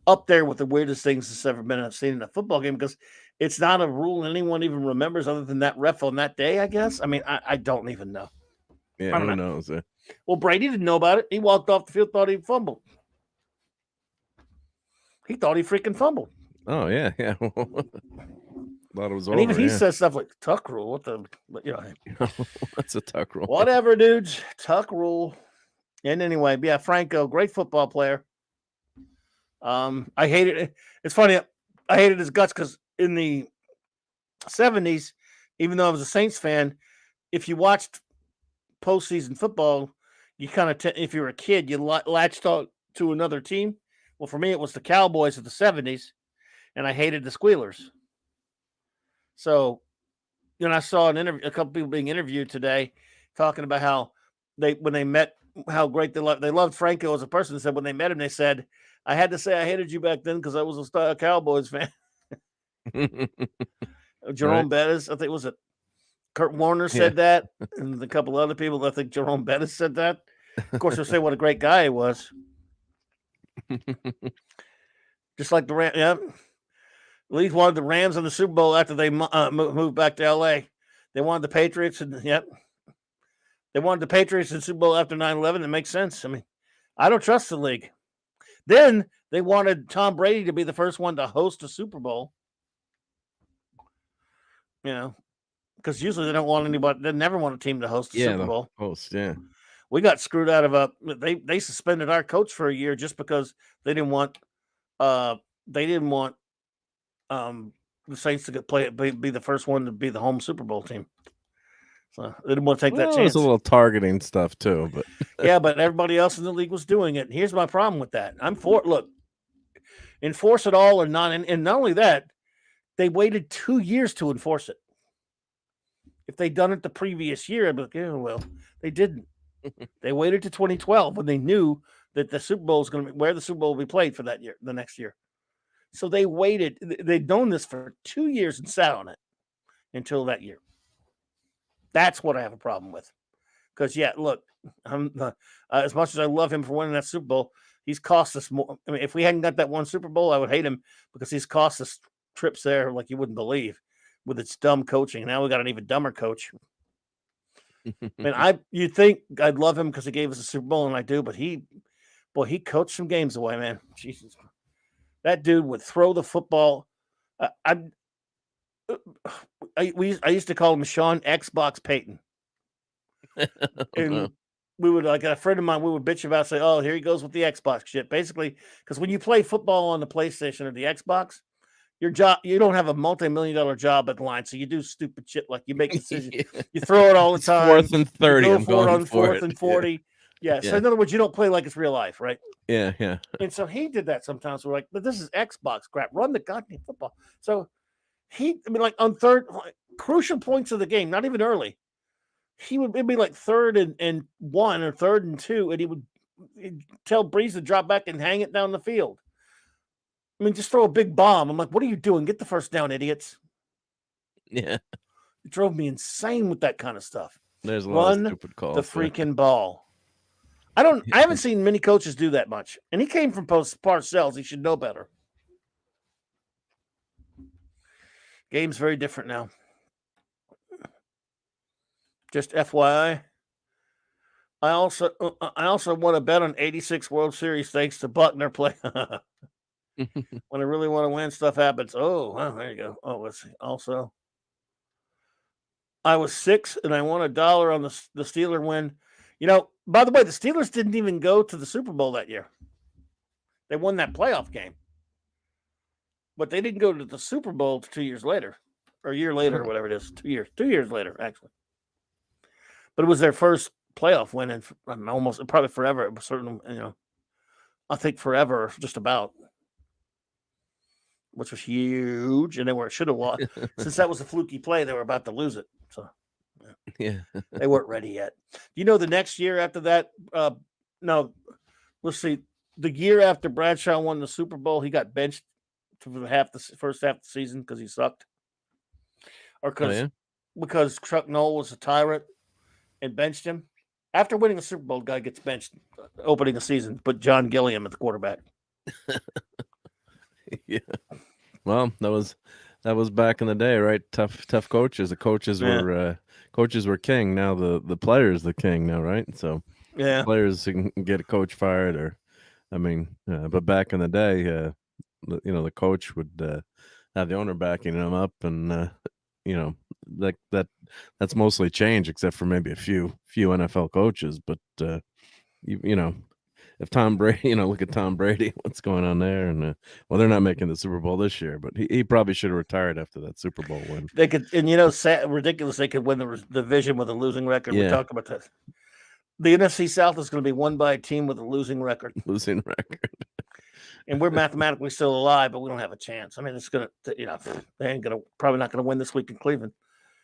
up there with the weirdest things that's ever been I've seen in a football game, because it's not a rule anyone even remembers other than that ref on that day, I guess. I mean, I don't even know. Yeah, who knows? Well, Brady didn't know about it. He walked off the field, thought he fumbled. He thought he freaking fumbled. Oh yeah. Thought it was over. And even he says stuff like tuck rule. What the, that's a tuck rule. Whatever, dudes. Tuck rule. And anyway, yeah, Franco, great football player. I hated it. It's funny. I hated his guts because in the 70s, even though I was a Saints fan, if you watched postseason football, you kind of, if you were a kid, you latched on to another team. Well, for me, it was the Cowboys of the 70s, and I hated the Squealers. So, I saw a couple people being interviewed today talking about how when they met, how great they loved Franco as a person. They said when they met him, they said, I had to say I hated you back then because I was a Cowboys fan. Jerome Bettis, I think was it Kurt Warner said that, and a couple other people. I think Jerome Bettis said that. Of course, they'll say what a great guy he was. Just like the Rams. Yeah. League wanted the Rams in the Super Bowl after they moved back to L.A. They wanted the Patriots, and they wanted the Patriots in the Super Bowl after 9/11. It makes sense. I mean, I don't trust the league. Then they wanted Tom Brady to be the first one to host a Super Bowl. You know, because usually they don't want anybody. They never want a team to host a Super Bowl. Host, yeah. We got screwed out of they suspended our coach for a year just because they didn't want the Saints to be the first one to be the home Super Bowl team. So they didn't want to take that chance. There's a little targeting stuff too, but yeah, but everybody else in the league was doing it. Here's my problem with that. Look, enforce it all or not, and not only that, they waited 2 years to enforce it. If they'd done it the previous year, I'd be like, yeah, well, they didn't. They waited to 2012 when they knew that the Super Bowl is going to be where the Super Bowl will be played for that year, the next year. So they waited. They'd known this for 2 years and sat on it until that year. That's what I have a problem with. Because, look, as much as I love him for winning that Super Bowl, he's cost us more. I mean, if we hadn't got that one Super Bowl, I would hate him because he's cost us trips there like you wouldn't believe with its dumb coaching. Now we got an even dumber coach. And you'd think I'd love him because he gave us a Super Bowl, and I do, but he coached some games away, man. Jesus. That dude would throw the football. I used to call him Sean Xbox Payton. And we would, like a friend of mine, we would bitch about, say, oh, here he goes with the Xbox shit. Basically, because when you play football on the PlayStation or the Xbox, you don't have a multi-million-dollar job at the line, so you do stupid shit like you make decisions. You throw it all the time. 4th and 30. I'm going on 4th and 40. Yeah. So in other words, you don't play like it's real life, right? Yeah. And so he did that sometimes. We're like, but this is Xbox crap. Run the goddamn football. So like on crucial points of the game, not even early, it'd be like 3rd and 1 or 3rd and 2, and he'd tell Breeze to drop back and hang it down the field. I mean, just throw a big bomb. I'm like, what are you doing? Get the first down, idiots. Yeah. It drove me insane with that kind of stuff. There's a lot of stupid calls. The freaking ball. I haven't seen many coaches do that much. And he came from Parcells. He should know better. Game's very different now. Just FYI. I also want to bet on 86 World Series thanks to Buckner play. When I really want to win, stuff happens. Oh, well, there you go. Oh, let's see. Also, I was 6 and I won $1 on the Steeler win. By the way, the Steelers didn't even go to the Super Bowl that year. They won that playoff game. But they didn't go to the Super Bowl 2 years later, or a year later, or whatever it is. 2 years. 2 years later, actually. But it was their first playoff win in probably forever. It was certainly, I think forever, just about. Which was huge, and they should have lost. Since that was a fluky play, they were about to lose it. So, yeah, they weren't ready yet. The next year after that, no, let's see. The year after Bradshaw won the Super Bowl, he got benched for the first half of the season because he sucked, or because Chuck Noll was a tyrant and benched him. After winning a Super Bowl, the guy gets benched opening the season. Put John Gilliam at the quarterback. Yeah. Well, that was back in the day, right? Tough coaches. The coaches were king. Now the players the king now, right? So players can get a coach fired, but back in the day, the coach would have the owner backing him up, and that's mostly changed, except for maybe a few NFL coaches. But if Tom Brady, look at Tom Brady, what's going on there? And they're not making the Super Bowl this year, but he probably should have retired after that Super Bowl win. They could, and ridiculous. They could win the division with a losing record. We talked about that. The NFC South is going to be won by a team with a losing record. And we're mathematically still alive, but we don't have a chance. I mean, it's going to, they ain't probably not going to win this week in Cleveland.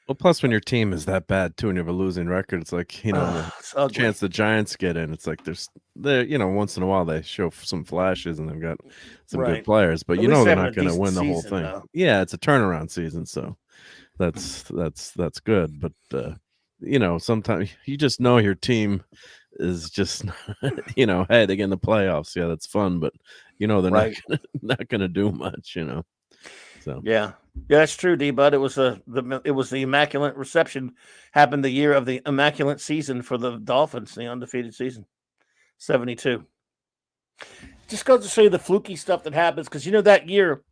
Well, plus when your team is that bad too, and you have a losing record, it's like the chance the Giants get in. It's like they're once in a while they show some flashes and they've got some good players, but they're not going to win the whole thing. Though. Yeah, it's a turnaround season, so that's good. But sometimes you just know your team is just hey, they get in the playoffs. Yeah, that's fun, but they're Right. not gonna do much. So Yeah, that's true, D. Bud. It was the immaculate reception happened the year of the immaculate season for the Dolphins, the undefeated season, 72. Just goes to show you the fluky stuff that happens because that year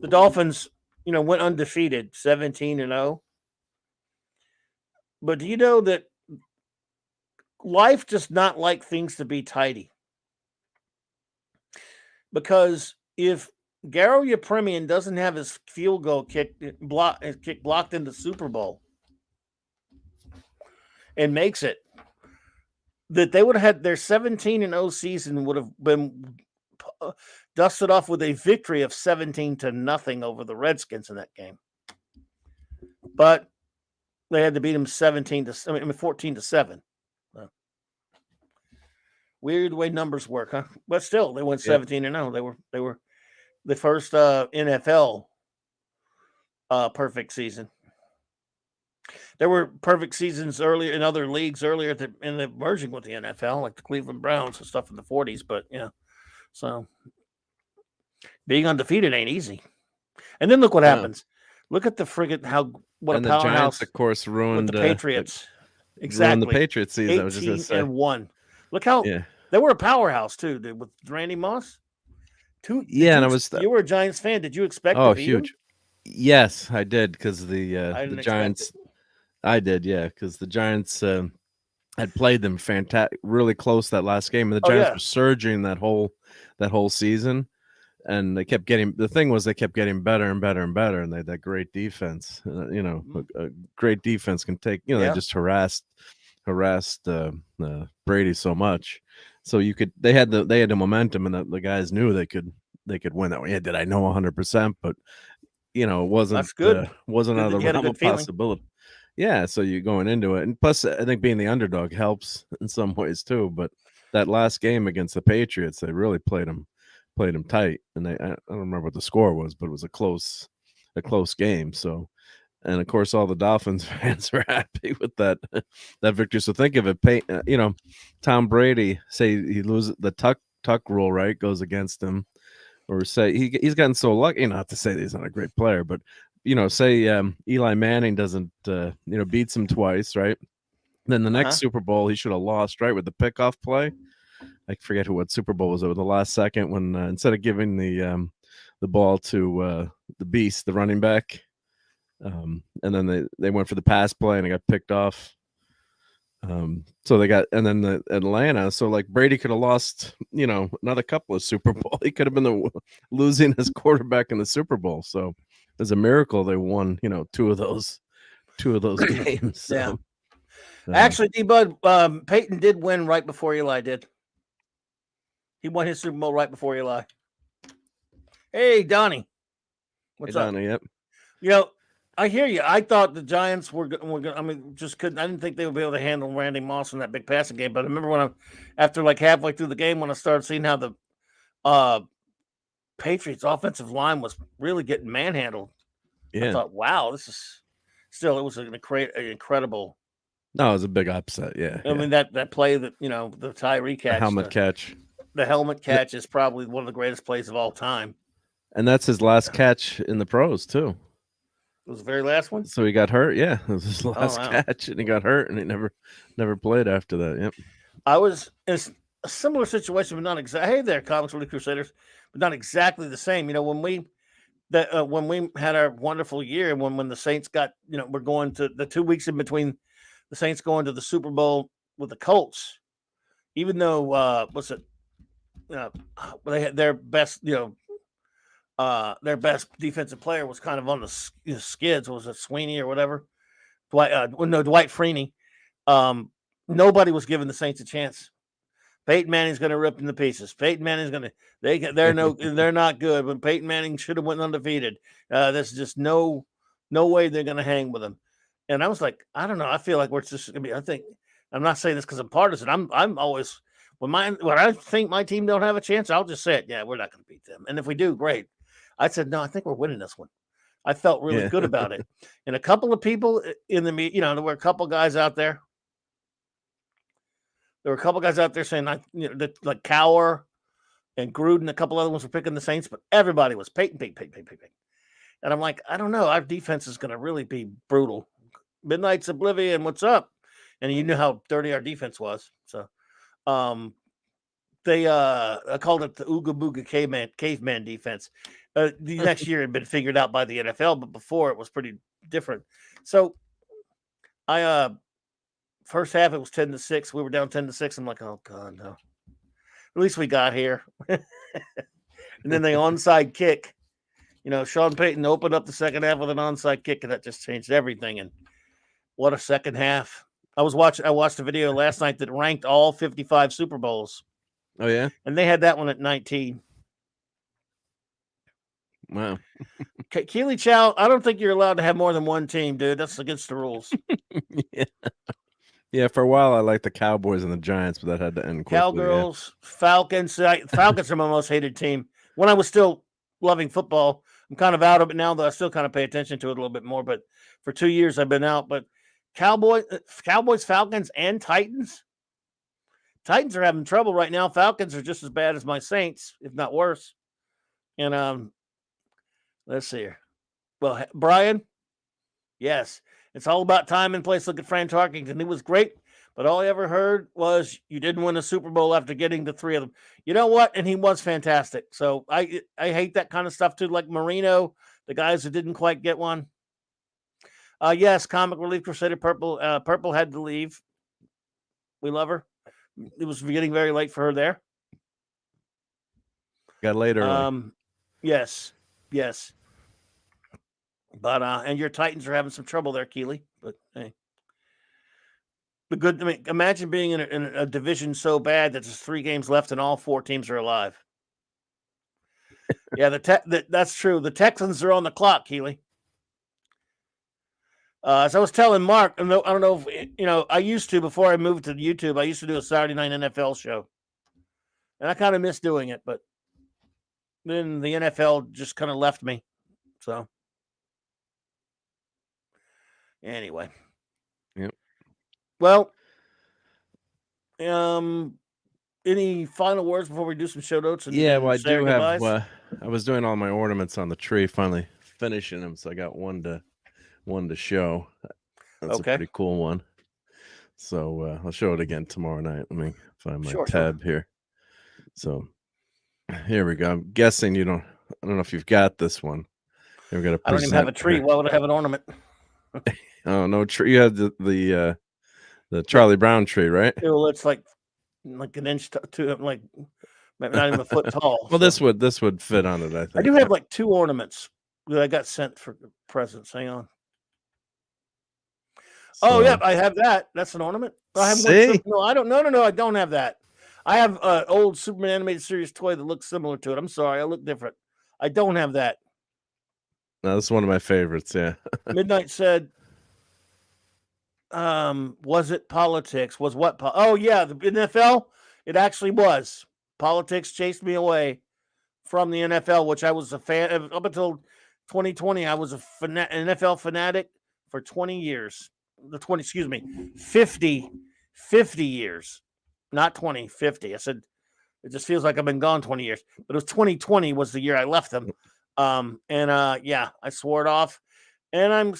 the Dolphins went undefeated, 17-0. But do you know that life does not like things to be tidy? Because if Garo Yepremian doesn't have his field goal kick blocked in the Super Bowl and makes it, that they would have had their 17-0 season would have been dusted off with a victory of 17-0 over the Redskins in that game. But they had to beat them 14-7. Weird way numbers work, huh? But still, they went 17-0. They were the first NFL perfect season. There were perfect seasons earlier in other leagues in the merging with the NFL, like the Cleveland Browns and stuff in the 40s. But so being undefeated ain't easy. And then look what happens. Look at the friggin' what and a the powerhouse! Giants, of course, ruined with the Patriots. Exactly, ruined the Patriots season. I was just gonna say. 18-1. Look how they were a powerhouse too, dude, with Randy Moss. You were a Giants fan. Did you expect? Oh, huge. Yes, I did because the Giants. I did, yeah, because the Giants had played them really close that last game, and the Giants were surging that whole season, and they kept getting. The thing was, they kept getting better and better and better, and they had that great defense. A great defense can take. They just harassed Brady so much, so they had the momentum, and the guys knew they could win that way. Yeah, did I know 100%? But it wasn't. That's good. Wasn't out of the realm of possibility. Yeah, so you're going into it, and plus, I think being the underdog helps in some ways too. But that last game against the Patriots, they really played them tight, and I don't remember what the score was, but it was a close game. So, and of course, all the Dolphins fans are happy with that victory. So think of it, Tom Brady, say he loses the tuck rule, right, goes against him, or say he's gotten so lucky. Not to say that he's not a great player, but say Eli Manning doesn't beats him twice, right? Then the next Super Bowl he should have lost, right, with the pickoff play. I forget what Super Bowl was. It was the last second when instead of giving the ball to the beast, the running back, and then they went for the pass play and it got picked off. So they got, and then the Atlanta. So like Brady could have lost, another couple of Super Bowl. He could have been losing his quarterback in the Super Bowl. So it's a miracle they won, two of those games. So, actually, D-Bud, Peyton did win right before Eli did. He won his Super Bowl right before Eli. Hey, Donnie. What's up? Donnie, yep. I hear you. I thought the Giants were going. I mean, just couldn't. I didn't think they would be able to handle Randy Moss in that big passing game. But I remember after like halfway through the game, when I started seeing how the Patriots' offensive line was really getting manhandled. Yeah. I thought, wow, this is still. It was an incredible. No, it was a big upset. Yeah. I mean that play that the Tyree catch, the helmet catch is probably one of the greatest plays of all time. And that's his last catch in the pros too. It was the very last one. So he got hurt. Yeah, it was his last catch, and he got hurt, and he never played after that. Yep. I was in a similar situation, but not exactly. Hey there, Comics Relief Crusaders, but not exactly the same. When we had our wonderful year, when the Saints got, we're going to the 2 weeks in between the Saints going to the Super Bowl with the Colts, even though they had their best, their best defensive player was kind of on the skids. Was it Sweeney or whatever? Dwight Freeney. Nobody was giving the Saints a chance. Peyton Manning's going to rip them to pieces. Peyton Manning's going to. They're not good. But Peyton Manning should have went undefeated. There's just no way they're going to hang with him. And I was like, I don't know. I feel like we're just going to be. I think I'm not saying this because I'm partisan. I'm always when I think my team don't have a chance, I'll just say it. Yeah, we're not going to beat them. And if we do, great. I said, no, I think we're winning this one. I felt really good about it. And a couple of people in the there were a couple guys out there There were a couple guys out there saying, that like Cower and Gruden, a couple other ones were picking the Saints, but everybody was Peyton. And I'm like, I don't know. Our defense is going to really be brutal. Midnight's Oblivion, what's up? And you knew how dirty our defense was. So I called it the Ooga Booga caveman defense. The next year had been figured out by the NFL, but before it was pretty different. So first half it was 10-6. We were down 10-6. I'm like, oh God, no. At least we got here. And then the onside kick. Sean Payton opened up the second half with an onside kick, and that just changed everything. And what a second half. I watched a video last night that ranked all 55 Super Bowls. Oh, yeah? And they had that one at 19. Wow. Keely Chow, I don't think you're allowed to have more than one team, dude. That's against the rules. Yeah. Yeah, for a while I liked the Cowboys and the Giants, but that had to end quickly. Cowgirls, yeah. Falcons. Falcons are my most hated team. When I was still loving football, I'm kind of out of it now, though I still kind of pay attention to it a little bit more. But for 2 years I've been out. But Cowboys, Falcons, and Titans. Titans are having trouble right now. Falcons are just as bad as my Saints, if not worse. And let's see here. Well, Brian, yes. It's all about time and place. Look at Fran Tarkington. He was great, but all I ever heard was you didn't win a Super Bowl after getting the three of them. You know what? And he was fantastic. So I hate that kind of stuff too, like Marino, the guys who didn't quite get one. Yes, Comic Relief Crusader Purple. Purple had to leave. We love her. It was getting very late for her there. Got later. Yes. But and your Titans are having some trouble there, Keely. But hey, imagine being in a division so bad that there's 3 games left and all 4 teams are alive. Yeah, that's true. The Texans are on the clock, Keely. As I was telling Mark, I don't know if I used to before I moved to YouTube. I used to do a Saturday night NFL show, and I kind of miss doing it. But then the NFL just kind of left me. So. Anyway. Yep. Well, any final words before we do some show notes? Yeah, well, I do have. I was doing all my ornaments on the tree, finally finishing them, so I got one to show. That's a pretty cool one. So I'll show it again tomorrow night. Let me find my tab here. So here we go. I'm guessing you don't. I don't know if you've got this one. I don't even have a tree. Why would I have an ornament? Oh, no tree. You had the Charlie Brown tree, right? Well, it's like an inch to like not even a foot tall. Well, so. this would fit on it, I think. I do have like 2 ornaments that I got sent for presents. Hang on. So, oh yeah, I have that. That's an ornament. I have one. No, I don't. No, I don't have that. I have an old Superman animated series toy that looks similar to it. I'm sorry, I look different. I don't have that. No, this is one of my favorites. Yeah. Midnight said, was it politics? Was what? Oh, yeah. The NFL, it actually was. Politics chased me away from the NFL, which I was a fan of. Up until 2020, I was an NFL fanatic for 20 years. 50 years. Not 20, 50. I said, it just feels like I've been gone 20 years. But it was 2020 was the year I left them. Yeah, I swore it off. And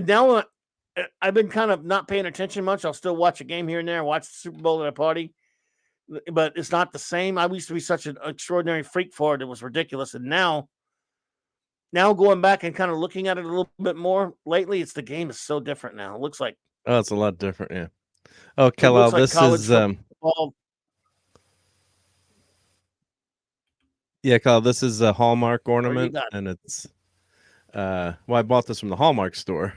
now I've been kind of not paying attention much. I'll still watch a game here and there, watch the Super Bowl at a party, but it's not the same. I used to be such an extraordinary freak for it. It was ridiculous. And now going back and kind of looking at it a little bit more lately, the game is so different now. It looks like. Oh, it's a lot different. Yeah. Oh, Kellel, this is, yeah, Kyle, this is a Hallmark ornament, and it's well, I bought this from the Hallmark store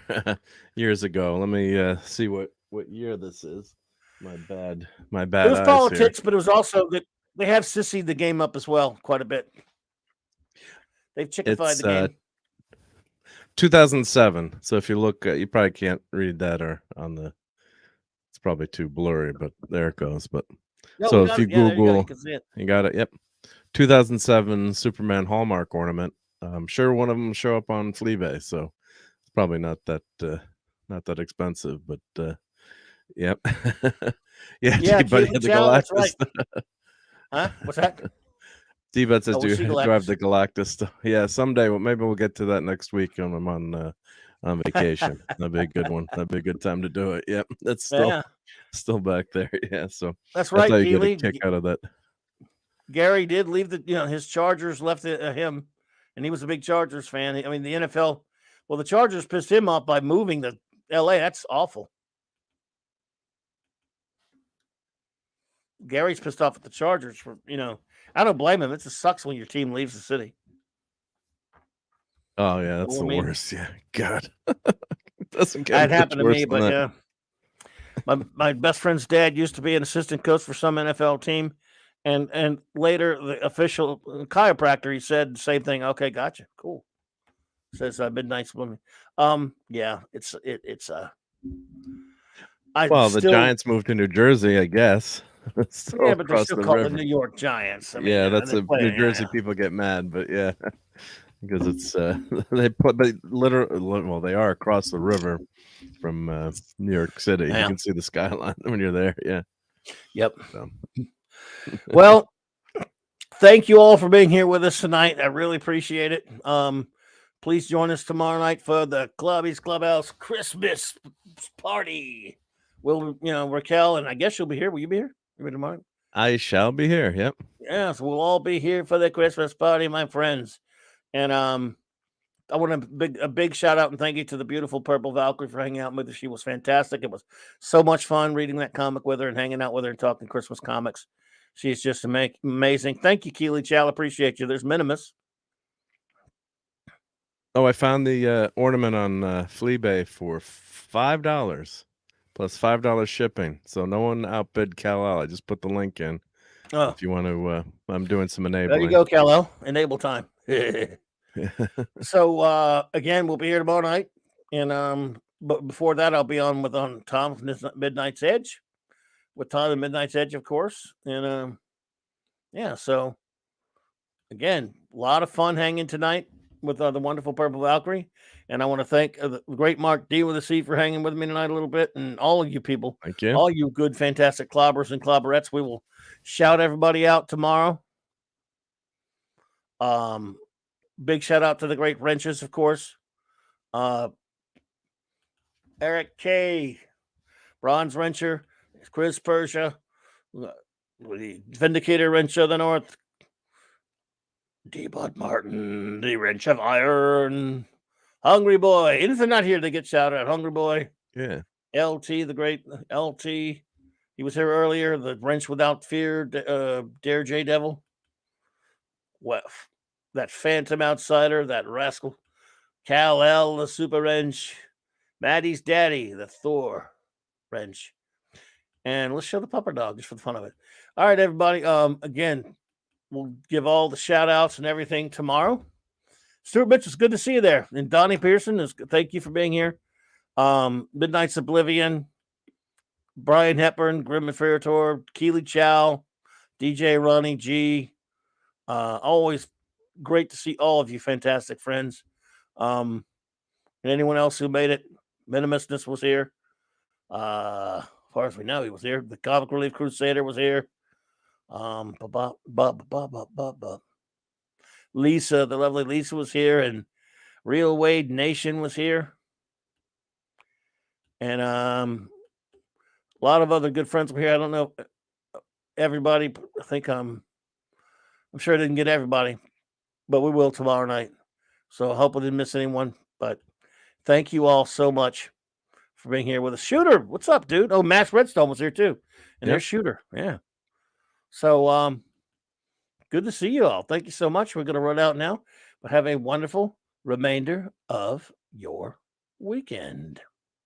years ago. Let me see what year this is. My bad. It was politics, here. But it was also that they have sissied the game up as well quite a bit. They've chickified the game. 2007. So if you look, you probably can't read that or on the. It's probably too blurry, but there it goes. But no, so if you Google, you got it. Yep. 2007 Superman Hallmark ornament. I'm sure one of them will show up on Fleabay, so it's probably not that expensive, but yep. Yeah, Yeah, T-Buddy Keely had the Chow, that's right. Galactus. Huh? What's that? T-Bud says, Oh, "Do we'll see you drive Galactus. the Galactus?" Yeah, someday. Well, maybe we'll get to that next week when I'm on vacation. That'd be a good one. That'd be a good time to do it. Yep, that's Yeah, still back there. Yeah, so that's that's how right, you get a Keely. kick out of that. Gary did leave his Chargers left him, and he was a big Chargers fan. I mean, the NFL, well, the Chargers pissed him off by moving to LA. That's awful. Gary's pissed off at the Chargers for, I don't blame him. It just sucks when your team leaves the city. Oh yeah, that's Well, the I mean, worst. Yeah, God, it doesn't get that much happened to worse me, than but that. yeah. My best friend's dad used to be an assistant coach for some NFL team, and later the official chiropractor, he said the same thing. Okay, gotcha, cool. Says Midnight Swimming. Yeah, Well, the Giants moved to New Jersey, I guess. Yeah, but they're Across still the called the river. New York Giants. I mean, Yeah, that's they play, New Jersey people get mad, but yeah, because it's they literally, well, they are across the river from New York City. Yeah. You can see the skyline when you're there. Yeah. Yep. So. Well, thank you all for being here with us tonight. I really appreciate it. Please join us tomorrow night for the Clubby's Clubhouse Christmas party. Raquel, and I guess you'll be here. Will you be here? You be tomorrow? I shall be here. Yep. Yes, we'll all be here for the Christmas party, my friends. And I want a big shout out and thank you to the beautiful Purple Valkyrie for hanging out with us. She was fantastic. It was so much fun reading that comic with her and hanging out with her and talking Christmas comics. She's just amazing. Thank you, Keely Chow. Appreciate you. There's Minimus. Oh, I found the ornament on Fleabay for $5 plus $5 shipping. So no one outbid Kal-El. I just put the link in. Oh, if you want to, I'm doing some enabling. there you go, Kal-El. Enable time. So again, we'll be here tomorrow night, and but before that, I'll be on Tom's Midnight's Edge with Tom and Midnight's Edge, of course, and yeah. So again, a lot of fun hanging tonight with the wonderful Purple Valkyrie, and I want to thank the great Mark D with a C for hanging with me tonight a little bit, and all of you people, thank you, all you good, fantastic clobbers and clobberettes. We will shout everybody out tomorrow. Big shout out to the great wrenches, of course. Eric K, Bronze Wrencher, Chris Persia, the Vindicator Wrench of the North, D-Bud Martin, the Wrench of Iron, Hungry Boy. Anything not here to get shouted out? Hungry Boy. Yeah. LT, the great LT. He was here earlier. The Wrench Without Fear, Dare J Devil. Well, that Phantom Outsider, that rascal. Kal-El, the Super Wrench. Maddie's Daddy, the Thor Wrench. And let's show the pupper dog just for the fun of it. All right, everybody. Again, we'll give all the shout outs and everything tomorrow. Stuart Mitchell, it's good to see you there. And Donnie Pearson, thank you for being here. Midnight's Oblivion, Brian Hepburn, Grim Inferitor, Keely Chow, DJ Ronnie G. Always great to see all of you fantastic friends. And anyone else who made it. Minimusness was here. As far as we know, he was here. The Comic Relief Crusader was here. Lisa, the lovely Lisa was here, and Real Wade Nation was here. And a lot of other good friends were here. I don't know everybody. I think I'm sure I didn't get everybody, but we will tomorrow night. So I hope I didn't miss anyone. But thank you all so much for being here with us. Shooter, what's up, dude? Oh, Max Redstone was here too. And there's Shooter. Yeah. So good to see you all. Thank you so much. We're going to run out now, but have a wonderful remainder of your weekend.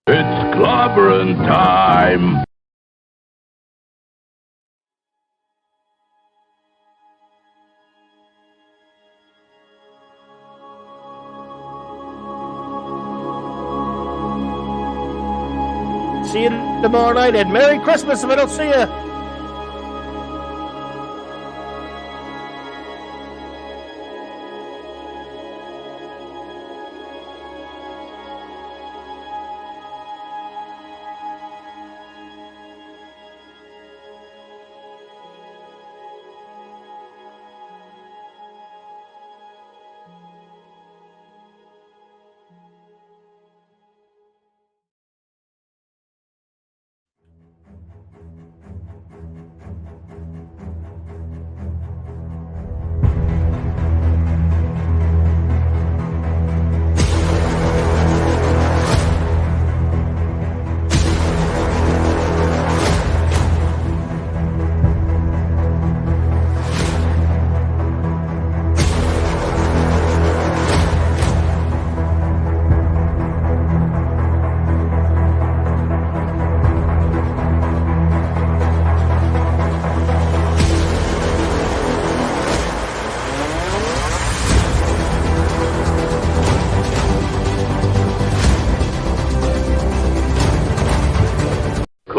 It's clobbering time. See you tomorrow night, and Merry Christmas if I don't see you.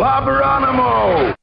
Clobberanimo!